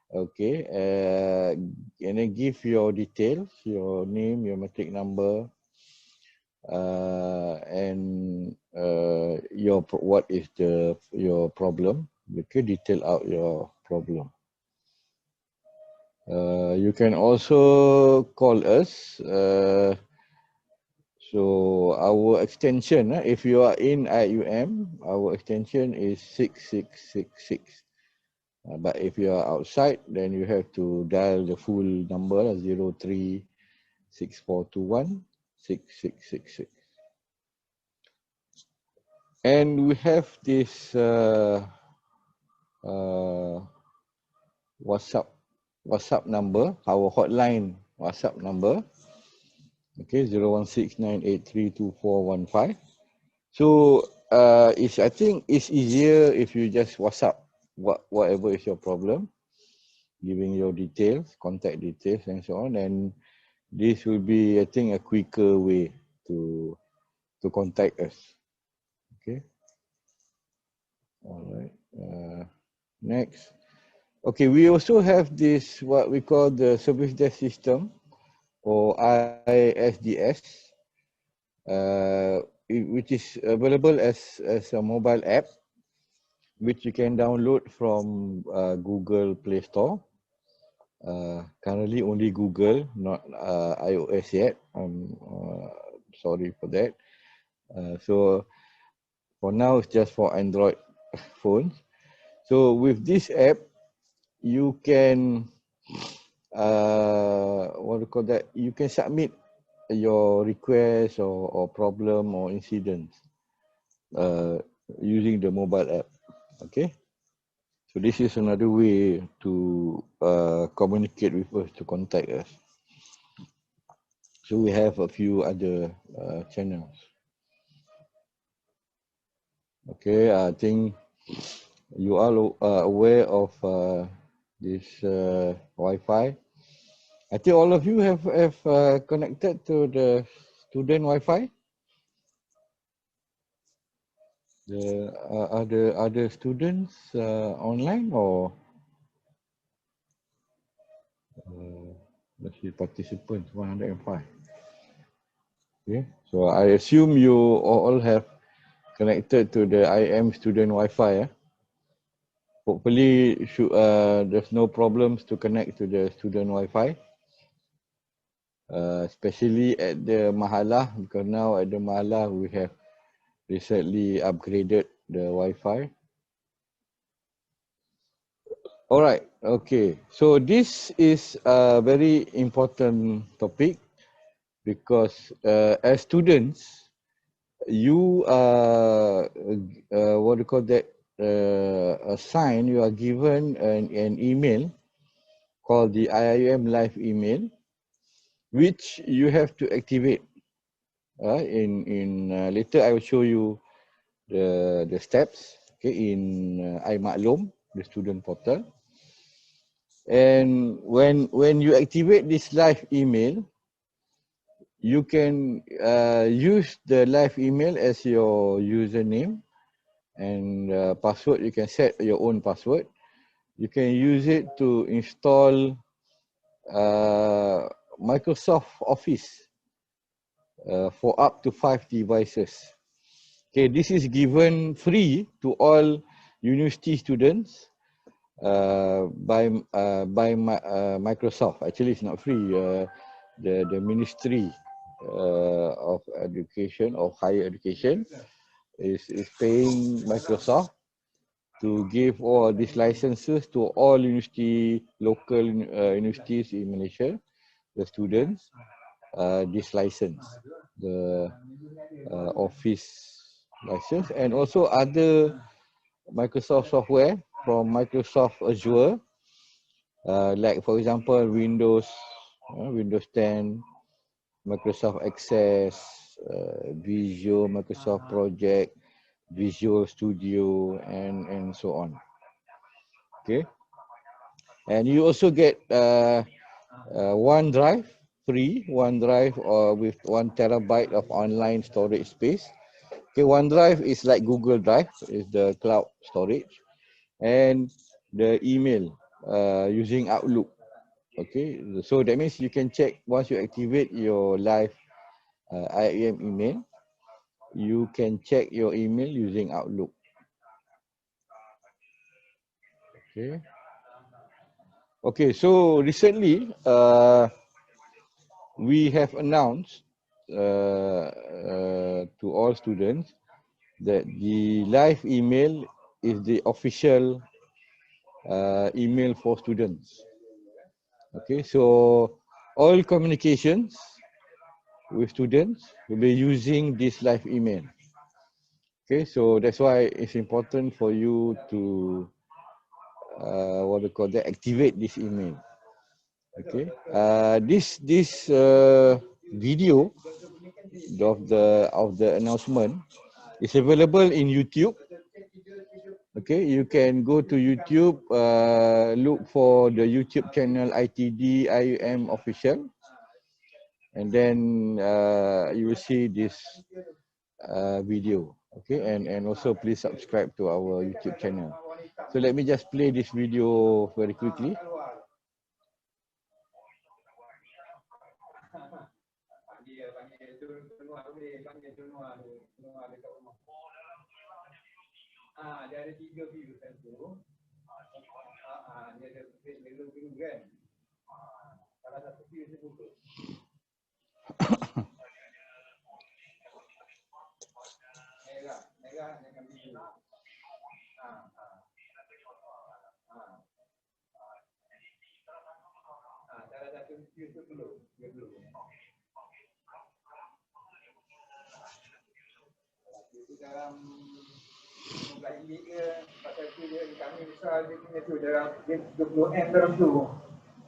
S8: Okay, and then give your details, your name, your matric number, and what is your problem. Okay, detail out your problem. You can also call us. So our extension, if you are in IUM, our extension is 6666. But if you are outside, then you have to dial the full number 03-6421-6666. And we have this WhatsApp number, our hotline WhatsApp number. Okay, 0169832415. So I think it's easier if you just WhatsApp whatever is your problem, giving your details, contact details and so on, and this will be, I think, a quicker way to contact us. Okay. All right. Next. Okay, we also have this what we call the service desk system, or ISDS, which is available as a mobile app, which you can download from Google Play Store. Currently only Google, not iOS yet. I'm sorry for that. So for now, it's just for Android phones. So with this app, you can what do you call that? You can submit your request or problem or incidents using the mobile app. Okay. So this is another way to communicate with us, to contact us. So we have a few other channels. Okay, I think you all aware of this Wi-Fi. I think all of you have connected to the student Wi-Fi. The other students online, or let's see, participants 105. Okay, so I assume you all have connected to the IIM student Wi-Fi. Hopefully, there's no problems to connect to the student Wi-Fi, especially at the Mahala, because now at the Mahala we have recently upgraded the Wi-Fi. All right, okay. So this is a very important topic because as students, you what do you call that? You are given an email called the IIUM Live email, which you have to activate. Later I will show you the steps. Okay, in iMaklum, the student portal. And when you activate this live email, you can use the live email as your username and password. You can set your own password. You can use it to install Microsoft Office for up to 5 devices. Okay, this is given free to all university students by Microsoft. Actually, it's not free. The Ministry of Education, of Higher Education, is paying Microsoft to give all these licenses to all local universities in Malaysia, the students, this license, the Office license, and also other Microsoft software from Microsoft Azure, like for example Windows 10, Microsoft Access, Visual, Microsoft Project, Visual Studio, and so on. Okay, and you also get OneDrive free, OneDrive with 1 terabyte of online storage space. Okay, OneDrive is like Google Drive, is the cloud storage, and the email using Outlook. Okay, so that means you can check once you activate your live IIM email, you can check your email using Outlook. Okay. Okay, so recently we have announced to all students that the live email is the official email for students. Okay, so all communications with students will be using this live email. Okay, so that's why it's important for you to activate this email. Okay, this video of the announcement is available in YouTube. Okay, you can go to YouTube, look for the YouTube channel ITD IUM official, and then you will see this video. Okay, and also please subscribe to our YouTube channel. So let me just play this video very quickly. Dia ada 3 view kan tu. Dia ada view kan. Salah satu view dia buka. Merah dengan biru. Salah satu view tu belum. Dia belum. Itu dalam bilik dia, pasal tu dia kami besar dia punya tu dalam dia 20M dalam tu.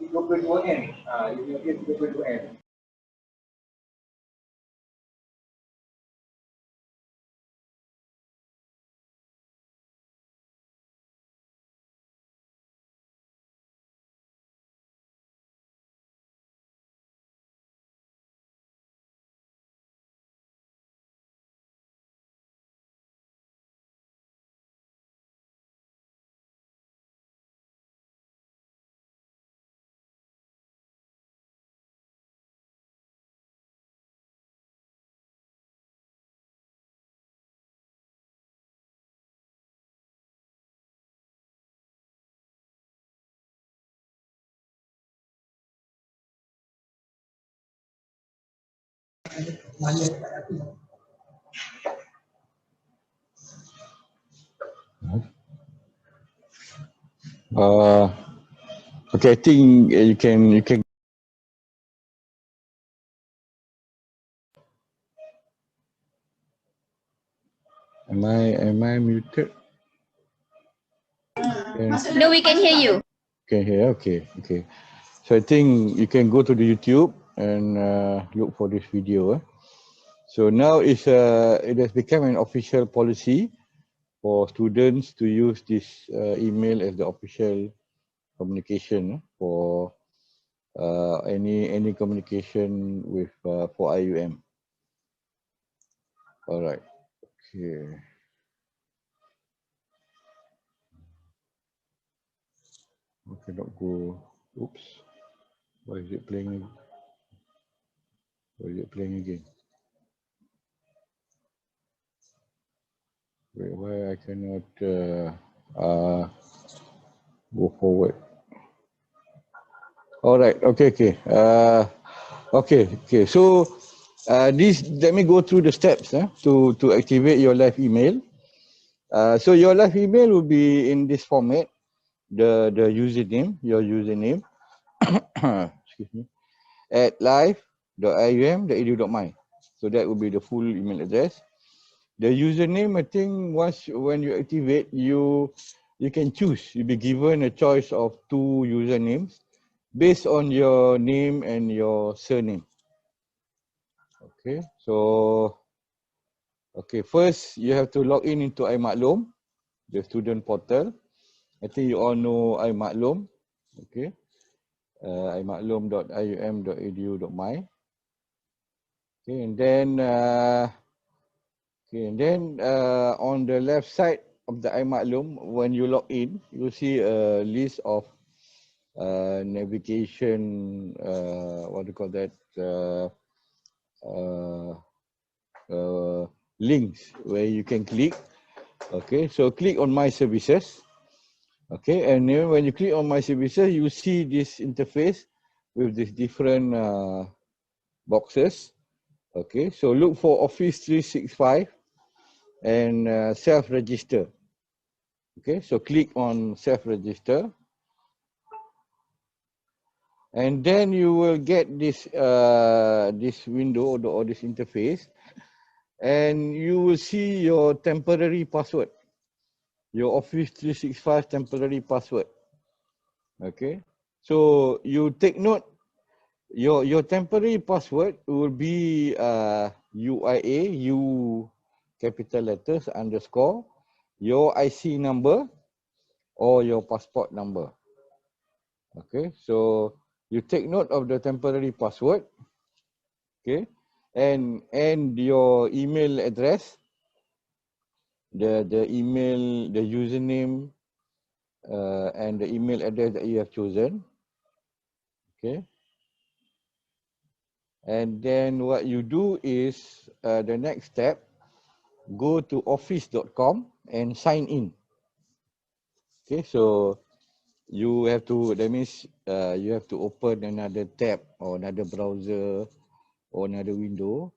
S8: 32M. Dia 32M. Okay, I think you can. Am I muted?
S3: No, we can hear you.
S8: Can hear. Okay. So I think you can go to the YouTube and look for this video. So now it has become an official policy for students to use this email as the official communication for any communication with for IUM. All right. Okay. Okay, not go. Oops. Why is it playing? Why is it playing again? Wait, why I cannot go forward? All right. Okay. Okay. So let me go through the steps to activate your live email. So your live email will be in this format. The username, your username, excuse me, at live.ium.edu.my. So that will be the full email address. The username, I think when you activate, you can choose. You'll be given a choice of 2 usernames based on your name and your surname. Okay, so first you have to log in into iMaklum, the student portal. I think you all know iMaklum. Okay, imaklum.ium.edu.my. Okay, and then on the left side of the iMaklum, when you log in, you'll see a list of navigation, what do you call that, links where you can click. Okay, so click on My Services. Okay, and then when you click on My Services, you see this interface with these different boxes. Okay, so look for Office 365 and self-register. Okay, so click on self-register. And then you will get this this window or this interface, and you will see your temporary password, your Office 365 temporary password. Okay, so you take note, your temporary password will be UIA, U capital letters underscore, your IC number or your passport number. Okay, so you take note of the temporary password. Okay, and your email address, the email, the username, and the email address that you have chosen. Okay, and then what you do is the next step, go to office.com and sign in. Okay, so you have to, that means you have to open another tab or another browser or another window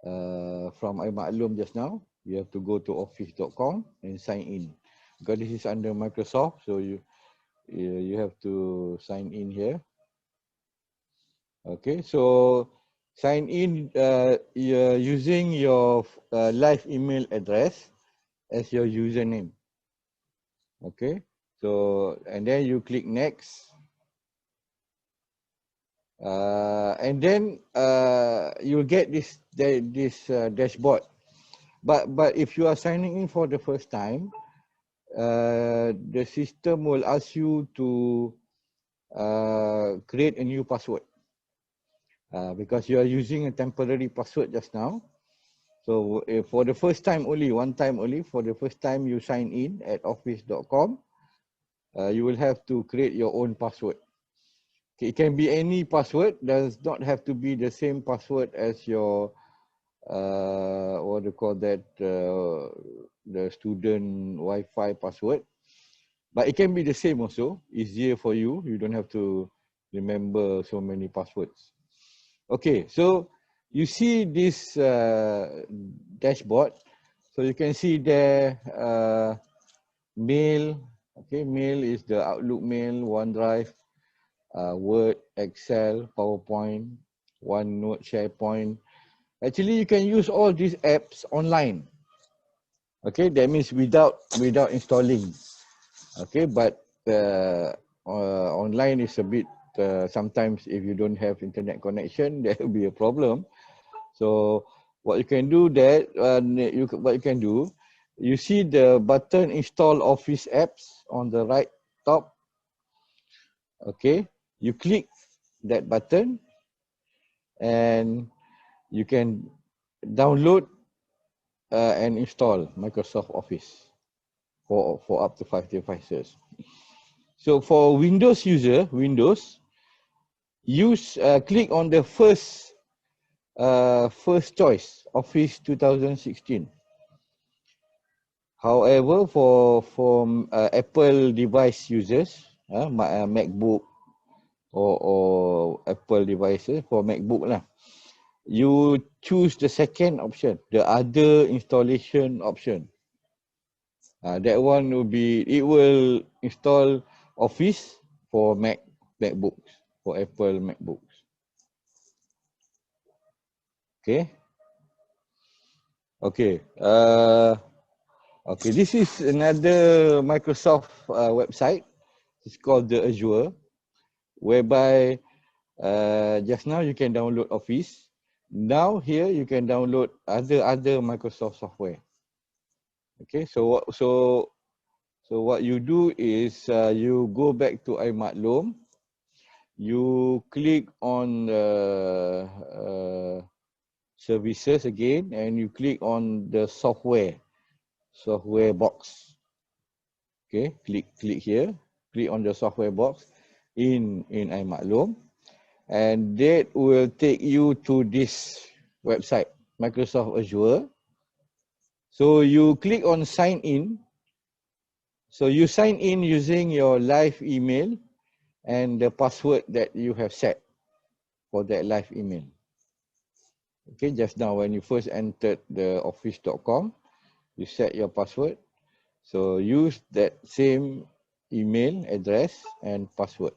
S8: from iMaklum just now. You have to go to office.com and sign in, because this is under Microsoft, so you have to sign in here. Okay, so sign in using your live email address as your username. Okay, so and then you click next, and then you'll get this dashboard. But if you are signing in for the first time, the system will ask you to create a new password because you are using a temporary password just now. So for the first time only, one time only, for the first time you sign in at office.com, you will have to create your own password. Okay, it can be any password, does not have to be the same password as your what do you call that, the student Wi-Fi password, but it can be the same also, easier for you, you don't have to remember so many passwords. Okay, so you see this dashboard. So you can see there mail. Okay, mail is the Outlook mail, OneDrive, Word, Excel, PowerPoint, OneNote, SharePoint. Actually, you can use all these apps online. Okay, that means without installing. Okay, but online is a bit sometimes if you don't have internet connection, there will be a problem. So what you can do that what you can do, you see the button install Office apps on the right top. Okay, you click that button and you can download and install Microsoft Office for up to 5 devices. So for Windows user, use click on the first choice, Office 2016. However, for Apple device users, MacBook or Apple devices, for MacBook lah, you choose the second option, the other installation option. That one will be, it will install Office for MacBooks, for Apple MacBooks. Okay. Okay. Okay. This is another Microsoft website. It's called the Azure, whereby just now you can download Office. Now here you can download other Microsoft software. Okay. So what you do is you go back to IIUM. You click on services again, and you click on the software box. Okay, click here, click on the software box in IIUM, and that will take you to this website, Microsoft Azure. So you click on sign in. So you sign in using your live email and the password that you have set for that live email. Okay, just now when you first entered the office.com, you set your password. So use that same email address and password.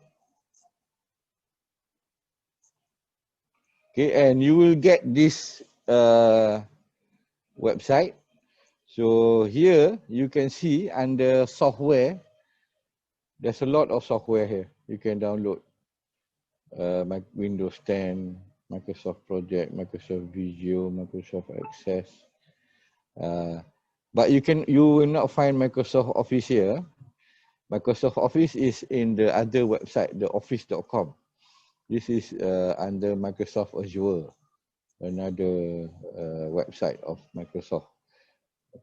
S8: Okay, and you will get this website. So here you can see under software, there's a lot of software here. You can download Windows 10, Microsoft Project, Microsoft Visio, Microsoft Access. But you will not find Microsoft Office here. Microsoft Office is in the other website, the office.com. This is under Microsoft Azure, another website of Microsoft.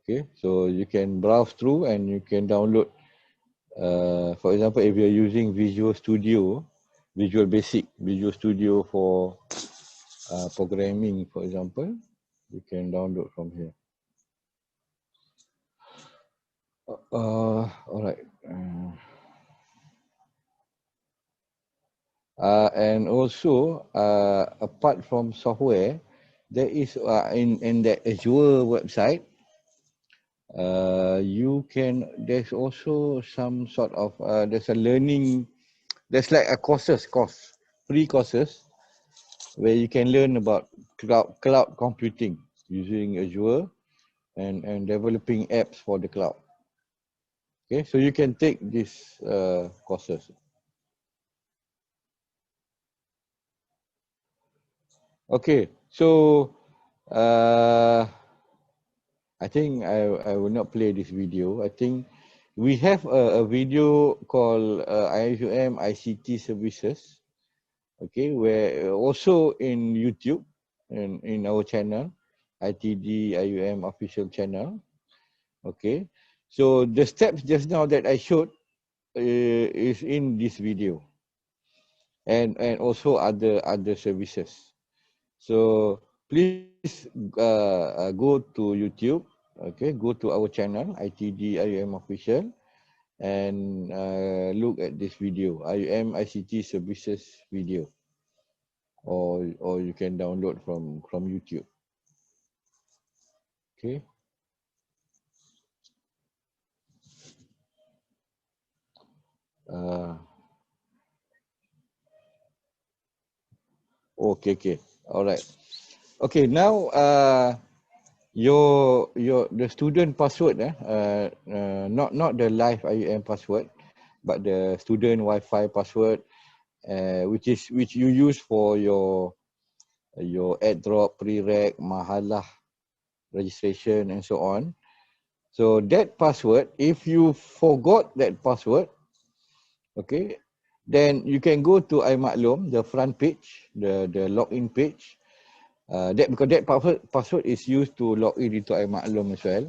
S8: Okay, so you can browse through and you can download. For example, if you're using Visual Studio, Visual Basic, Visual Studio for programming, for example, you can download from here. All right. And also, apart from software, there is in the Azure website, there's also some sort of, there's a learning, there's like a free courses, where you can learn about cloud computing using Azure and developing apps for the cloud. Okay, so you can take these courses. Okay, so I think I will not play this video. I think we have a video called IIUM ICT Services. Okay, where also in YouTube and in our channel, ITD IIUM official channel. Okay, so the steps just now that I showed is in this video, and also other services. So please go to YouTube. Okay, go to our channel ITD IIUM official and look at this video, IIUM ICT Services video. or you can download from YouTube. Okay. Okay. All right. Okay. Now, the student password, not the live IUM password, but the student Wi-Fi password, which you use for your airdrop, pre-reg, mahalah registration, and so on. So that password, if you forgot that password, okay, then you can go to iMaklum, the front page, the login page. Because that password is used to log in into iMaklum as well.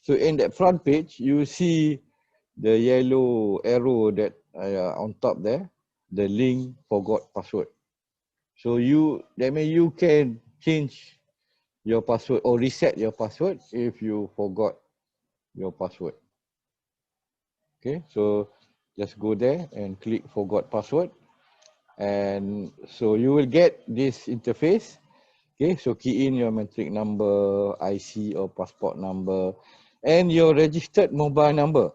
S8: So in that front page, you see the yellow arrow that on top there, the link forgot password. So that means you can change your password or reset your password if you forgot your password. Okay, so just go there and click forgot password. And so you will get this interface. Okay, so key in your matric number, IC or passport number, and your registered mobile number.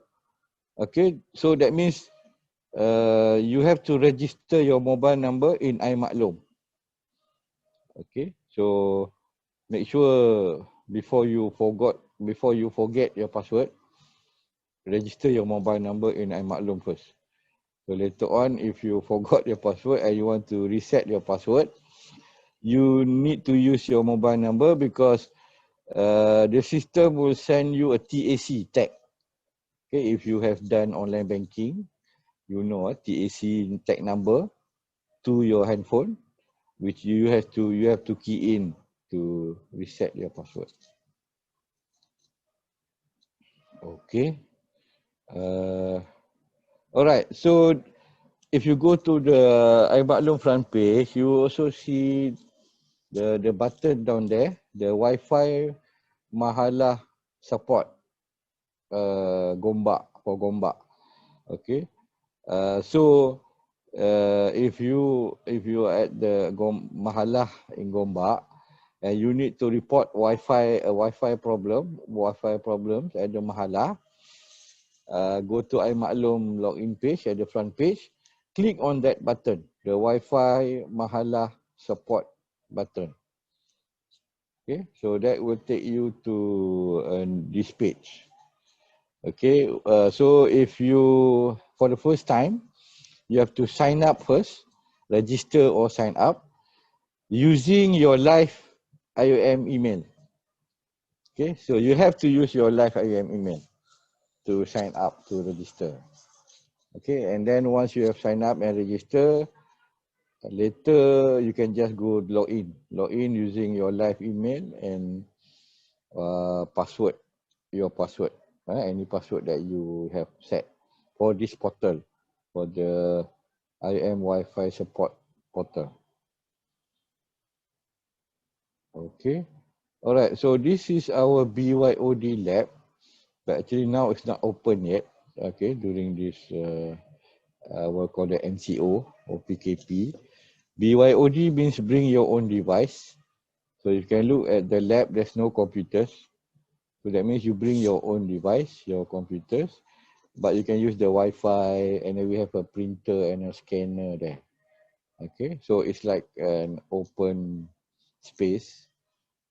S8: Okay, so that means you have to register your mobile number in iMaklum. Okay, so make sure before you forget your password, register your mobile number in iMaklum first. So later on, if you forgot your password and you want to reset your password, you need to use your mobile number because the system will send you a TAC tag. Okay, if you have done online banking, you know a TAC tag number to your handphone, which you have to key in to reset your password. Okay. All right. So if you go to the iMaklum front page, you also see the button down there, the Wi-Fi mahalah support, Gombak, for Gombak. Okay. So if you are at the mahalah in Gombak, and you need to report Wi-Fi problems at the mahalah, go to iMaklum login page at the front page, click on that button, the Wi-Fi mahalah support button. Okay, so that will take you to this page. Okay, so if you, for the first time, you have to sign up first, register or sign up using your live IUM email. Okay, so you have to use your live IUM email to sign up, to register. Okay, and then once you have signed up and register, later you can just go log in using your live email and password, your password, any password that you have set for this portal, for the IUM Wi-Fi support portal. Okay, all right, so this is our BYOD lab, but actually now it's not open yet. Okay, during this we'll call it NCO or PKP. BYOD means bring your own device. So you can look at the lab, there's no computers. So that means you bring your own device, your computers, but you can use the Wi-Fi, and then we have a printer and a scanner there. Okay, so it's like an open space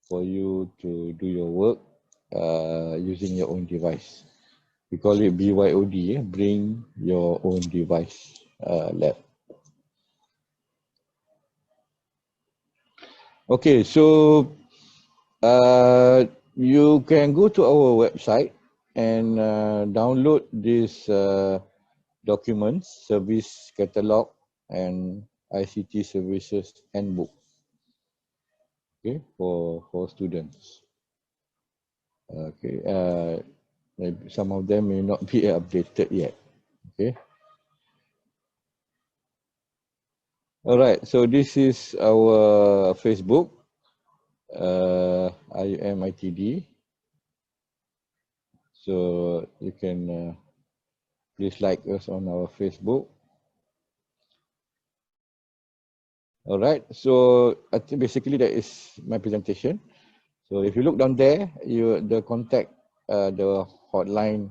S8: for you to do your work using your own device. We call it BYOD, bring your own device lab. Okay, so you can go to our website and download these documents, service catalog and ICT services handbook. Okay, for students. Okay, some of them may not be updated yet. Okay. All right, so this is our Facebook, IUM ITD. So you can please like us on our Facebook. All right. So I think basically that is my presentation. So if you look down there, the contact, the hotline,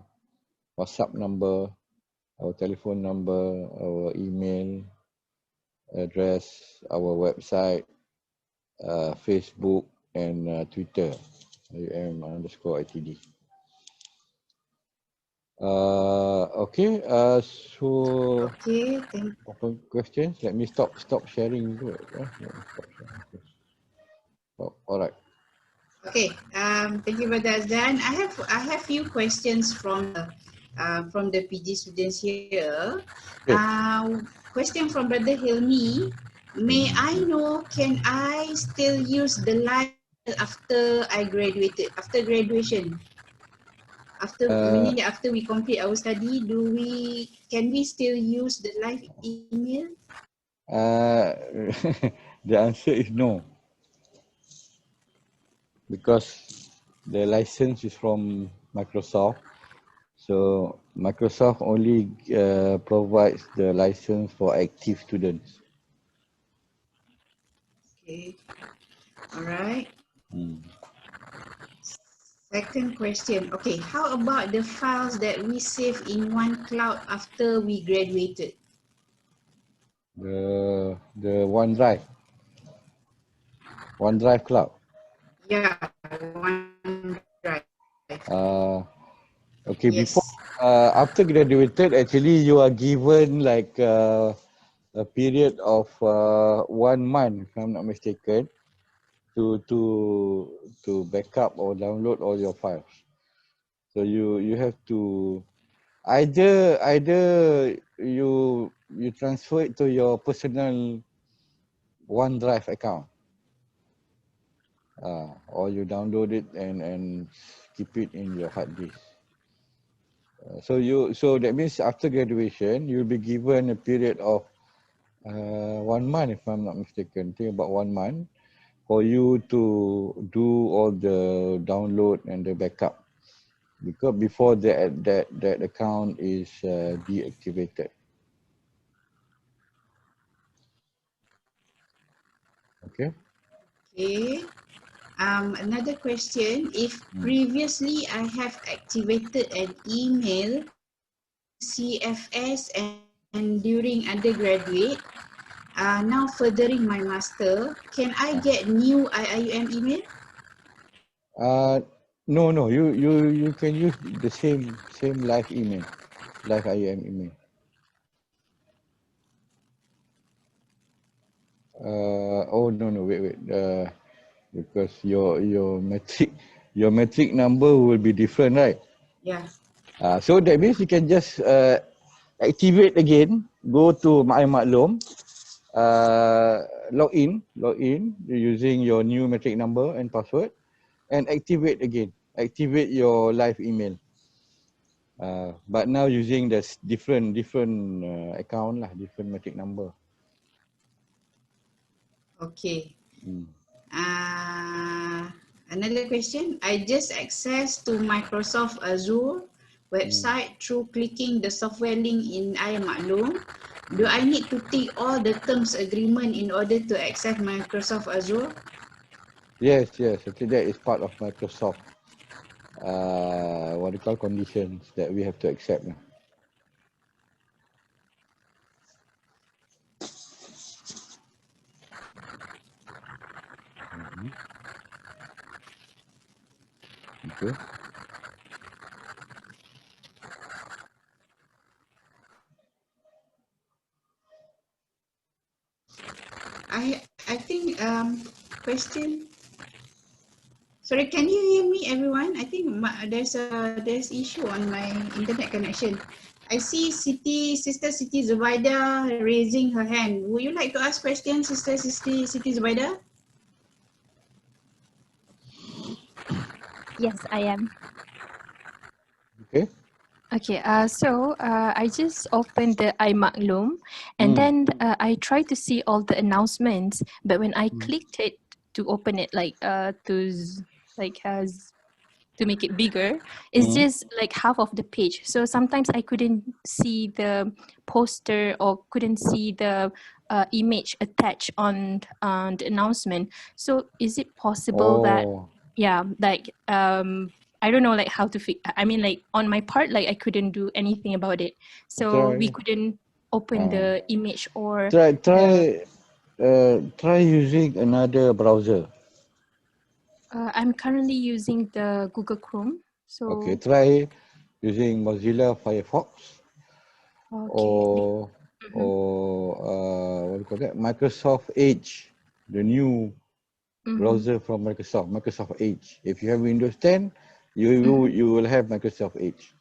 S8: WhatsApp number, our telephone number, our email address, our website, Facebook, and Twitter, IUM_ITD. Okay. So
S1: Okay, thank
S8: open questions. Let me stop sharing. Let me stop sharing first. Oh, all right.
S1: Okay, thank you, Brother Azdan. I have few questions from the PG students here.
S8: Okay.
S1: Question from Brother Hilmi. May I know, can I still use the live after I graduated, after graduation? Meaning that after we complete our study, can we still use the live email?
S8: The answer is no, because the license is from Microsoft. So Microsoft only provides the license for active students.
S1: Okay, all right.
S8: Hmm.
S1: Second question. Okay, how about the files that we save in OneCloud after we graduated?
S8: The OneDrive Cloud.
S1: Yeah, OneDrive.
S8: Okay,
S1: Yes.
S8: before after graduated, actually you are given like a period of 1 month, if I'm not mistaken, to backup or download all your files. So you have to either you transfer it to your personal OneDrive account, or you download it and keep it in your hard disk. So that means after graduation you'll be given a period of 1 month, if I'm not mistaken. Think about 1 month for you to do all the download and the backup, because before that account is deactivated. Okay.
S1: Okay. Another question. If previously I have activated an email CFS and during undergraduate, now furthering my master, can I get new IIUM email?
S8: No. You can use the same live email, live IUM email. Oh no, wait. Because your metric number will be different, right?
S1: Yeah.
S8: So that means you can just activate again. Go to MyMaklum, log in using your new metric number and password, and activate again. Activate your live email. But now using the different account lah, different metric number.
S1: Okay. Another question. I just access to Microsoft Azure website through clicking the software link in Maklum. Do I need to tick all the terms agreement in order to access Microsoft Azure?
S8: Yes. I think that is part of Microsoft. What do you call conditions that we have to accept now. Okay.
S1: I think question. Sorry, can you hear me, everyone? I think there's issue on my internet connection. I see Sister Siti Zubaida raising her hand. Would you like to ask questions, Sister Siti Zubaida?
S3: Yes, I am.
S8: Okay.
S3: Okay, so I just opened the iMaklum and then I tried to see all the announcements, but when I clicked it to open it, to make it bigger. It's just like half of the page. So sometimes I couldn't see the poster or couldn't see the image attached on the announcement. So is it possible that, yeah, like I don't know like how to fix. I mean, like on my part, like I couldn't do anything about it. So we couldn't open the image or
S8: try using another browser.
S3: I'm currently using the Google Chrome. So
S8: Okay, try using Mozilla Firefox or what do you call that? Microsoft Edge, the new browser from Microsoft Edge. If you have Windows 10, you will have Microsoft Edge.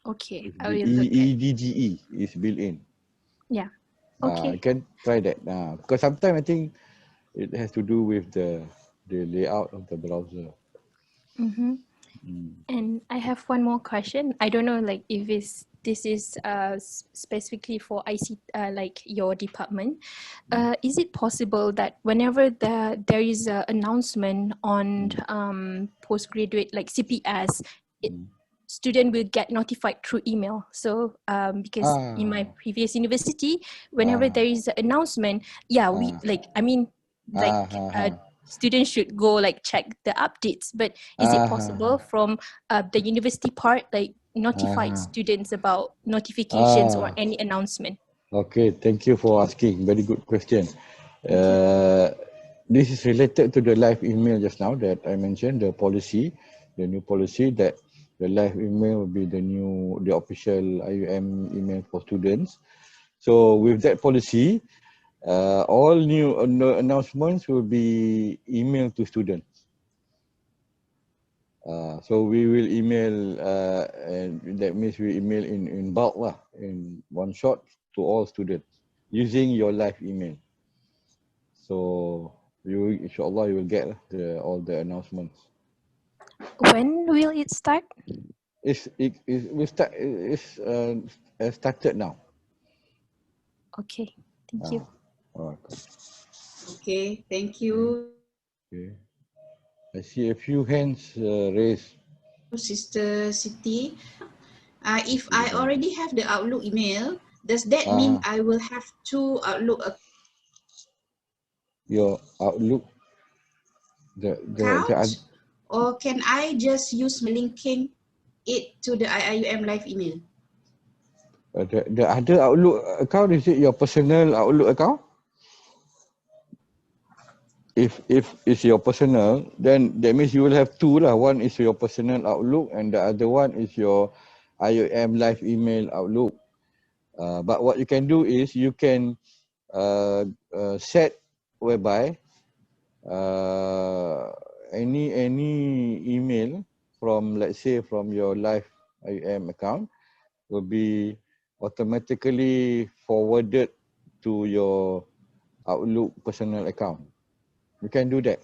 S3: Okay,
S8: I will look at EDGE is built in.
S3: Yeah. Okay.
S8: You can try that because sometimes I think it has to do with the layout of the browser.
S3: And I have one more question. I don't know like if this is specifically for IC like your department. Is it possible that whenever there is an announcement on postgraduate like CPS, student will get notified through email? So because in my previous university, whenever there is an announcement, we like I mean like students should go like check the updates, but is it possible from the university part like notified students about notifications or any announcement?
S8: Okay, thank you for asking. Very good question. This is related to the live email just now that I mentioned, the new policy that the live email will be the official IUM email for students. So with that policy, all new announcements will be emailed to students. So we will email, and that means we email in bulk in one shot to all students using your live email. So inshallah you will get all the announcements.
S3: When will it start?
S8: It's started now.
S3: Okay, thank you.
S1: Okay, thank you.
S8: Okay. I see a few hands raised.
S1: Sister Siti, if I already have the Outlook email, does that mean I will have two Outlook
S8: your Outlook,
S1: accounts, or can I just use linking it to the IIUM live email?
S8: The other Outlook account, is it your personal Outlook account? If it's your personal, then that means you will have two lah. One is your personal Outlook and the other one is your IUM live email Outlook. But what you can do is you can set whereby any email from, let's say, from your live IUM account will be automatically forwarded to your Outlook personal account. You can do that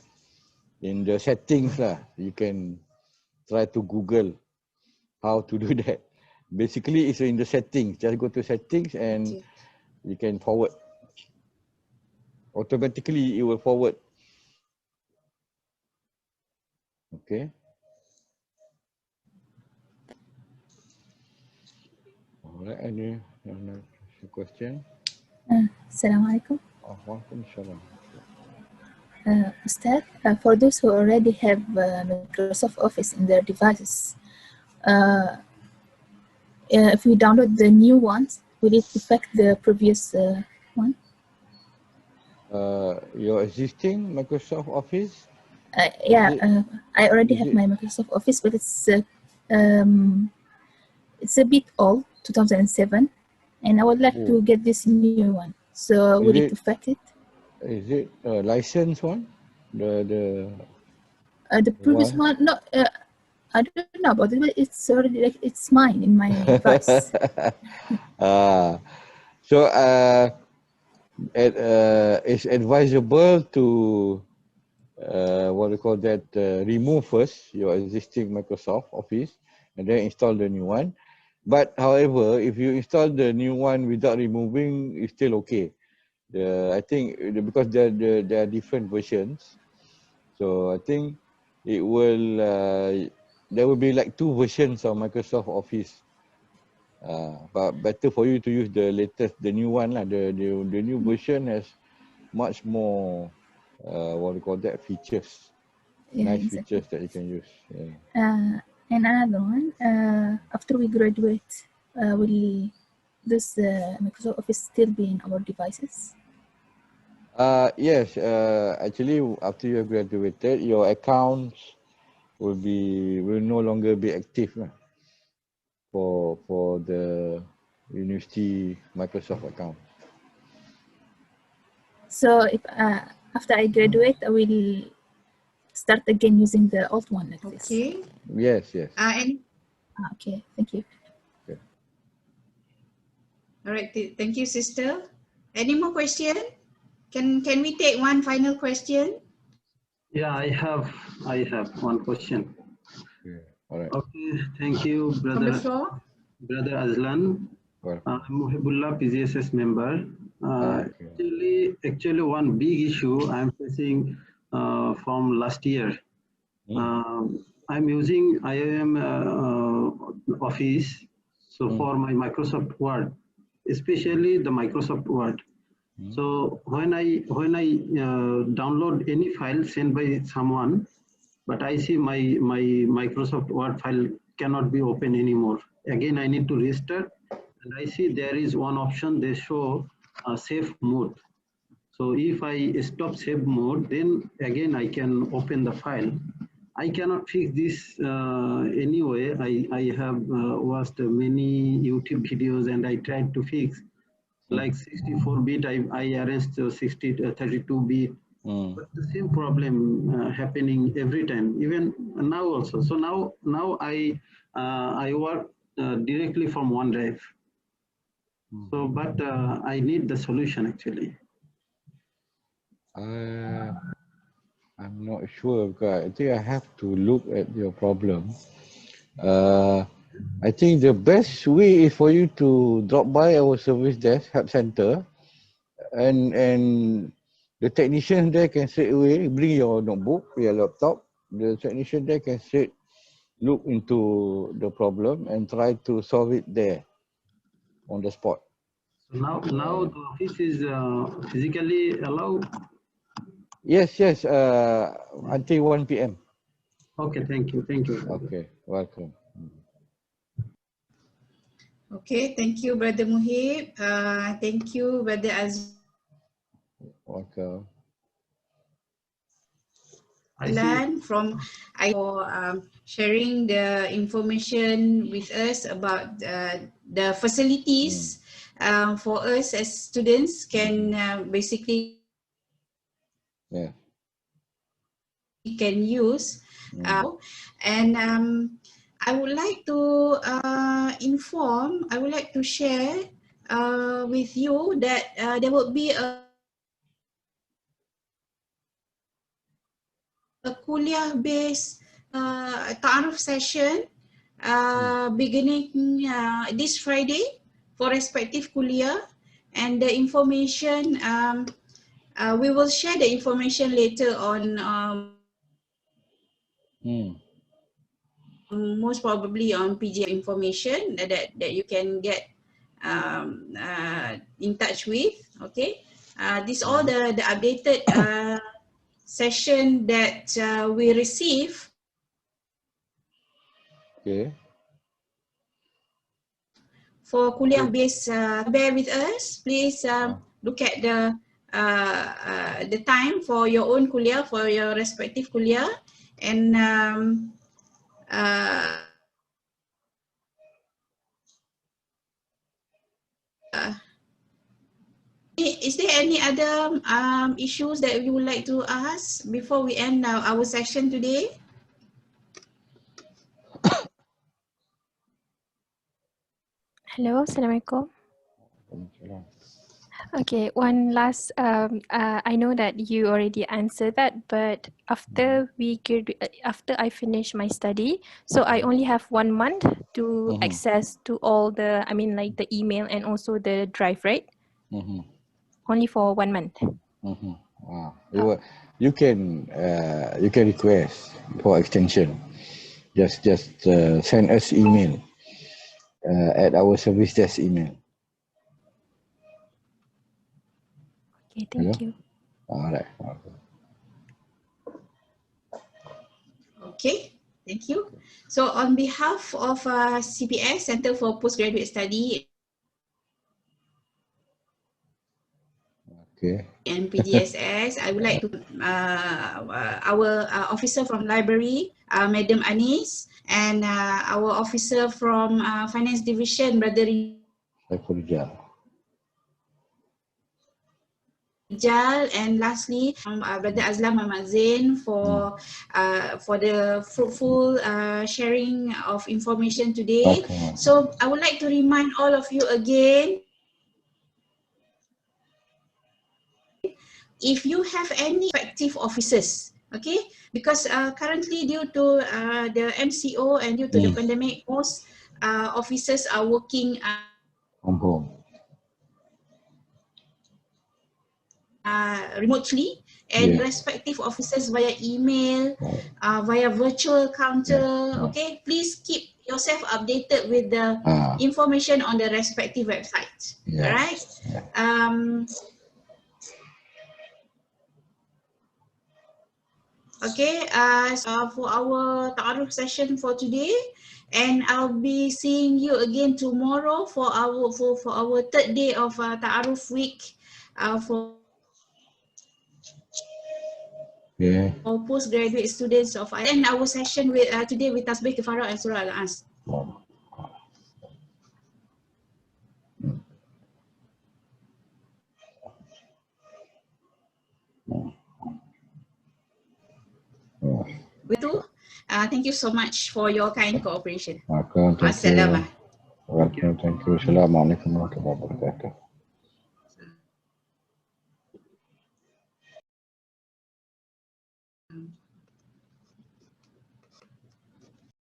S8: in the settings lah. You can try to Google how to do that. Basically, it's in the settings. Just go to settings and you can forward. Automatically, it will forward. Okay. Alright, any question?
S9: Assalamualaikum.
S8: Waalaikumsalam.
S9: Ustad, for those who already have Microsoft Office in their devices, if we download the new ones, will it affect the previous one?
S8: Your existing Microsoft Office?
S9: I already have my Microsoft Office, but it's a bit old, 2007, and I would like to get this new one. So would it affect it?
S8: Is it a licensed one? The
S9: previous one? No, I don't know about it, but it's already like it's mine in my device.
S8: So it's advisable to what do you call that? Remove first your existing Microsoft Office and then install the new one. But however, if you install the new one without removing, it's still okay. I think because there are different versions, so I think it will there will be like 2 versions of Microsoft Office. But better for you to use the latest, the new one lah. The new version has much more what we call that, features.
S9: Yeah,
S8: Nice
S9: exactly.
S8: features that you can use. Yeah.
S9: And another one, after we graduate, will this Microsoft Office still be in our devices?
S8: Yes, actually after you have graduated, your accounts will no longer be active lah, for the university Microsoft account.
S9: So if after I graduate, I will start again using the old one like this.
S1: Okay.
S8: Yes, yes.
S9: Okay, thank you.
S8: Okay.
S1: All right, thank you, sister. Any more question? Can we take one final question?
S7: Yeah, I have one question.
S8: Yeah. All right.
S7: Okay, thank you,
S1: From the floor.
S7: Brother Azlan. I'm Muhibullah, PGSS member.
S8: Okay.
S7: Actually, one big issue I'm facing from last year. I'm using IIUM Office, so for my Microsoft Word, especially the Microsoft Word. So when I download any file sent by someone, but I see my Microsoft Word file cannot be open anymore. Again, I need to restart, and I see there is one option they show save mode. So if I stop save mode, then again I can open the file. I cannot fix this anyway. I have watched many YouTube videos and I tried to fix. Like 64-bit, I arranged 32-bit. But the same problem happening every time, even now also. So now I work directly from OneDrive. So, but I need the solution actually.
S8: I'm not sure because I think I have to look at your problem. I think the best way is for you to drop by our service desk help center, and the technician there can straight away bring your notebook, your laptop. The technician there can straight look into the problem and try to solve it there on the spot.
S7: So now the office is physically allowed?
S8: Yes, until 1 p.m.
S7: Okay, thank you.
S8: Okay, welcome.
S1: Okay, thank you, Brother Muhib. Thank you, Brother Azlan,
S8: Welcome.
S1: from for sharing the information with us about the facilities for us as students can basically can use. And I would like to share with you that there will be a kuliah-based ta'aruf session beginning this Friday for respective kuliah, and the information we will share the information later on. Most probably on PG information that you can get in touch with. Okay, this all the updated session that we receive. Okay. For kuliah based, bear with us. Please look at the time for your own kuliah, for your respective kuliah, and is there any other issues that you would like to ask before we end our session today?
S3: Hello, Assalamualaikum. Okay, one last, I know that you already answered that, but after I finish my study, so I only have 1 month to access to all the, like the email and also the drive, right? Only for 1 month.
S8: Wow. You can request for extension. Just send us email at our service desk email.
S3: Okay, thank you.
S8: All right.
S1: Okay, thank you. So on behalf of CPS, Center for Postgraduate Study,
S8: Okay.
S1: and PGSS, I would like to our officer from library, Madam Anis, and our officer from Finance Division, Brother
S8: Rijal.
S1: And lastly, Brother Azlam Muhammad Zain for the fruitful sharing of information today.
S8: Okay.
S1: So I would like to remind all of you again, if you have any effective officers, okay, because currently due to the MCO and due to the pandemic, most officers are working
S8: From home.
S1: Remotely, and respective officers via email, via virtual counter, okay, please keep yourself updated with the information on the respective websites. All right. Okay, so for our ta'aruf session for today, and I'll be seeing you again tomorrow for our third day of ta'aruf week for postgraduate students of and our session with today with Tasbih Kifarah and Surah Al-As. Betul. Thank you so much for your kind cooperation.
S8: Thank you. Assalamualaikum warahmatullahi wabarakatuh.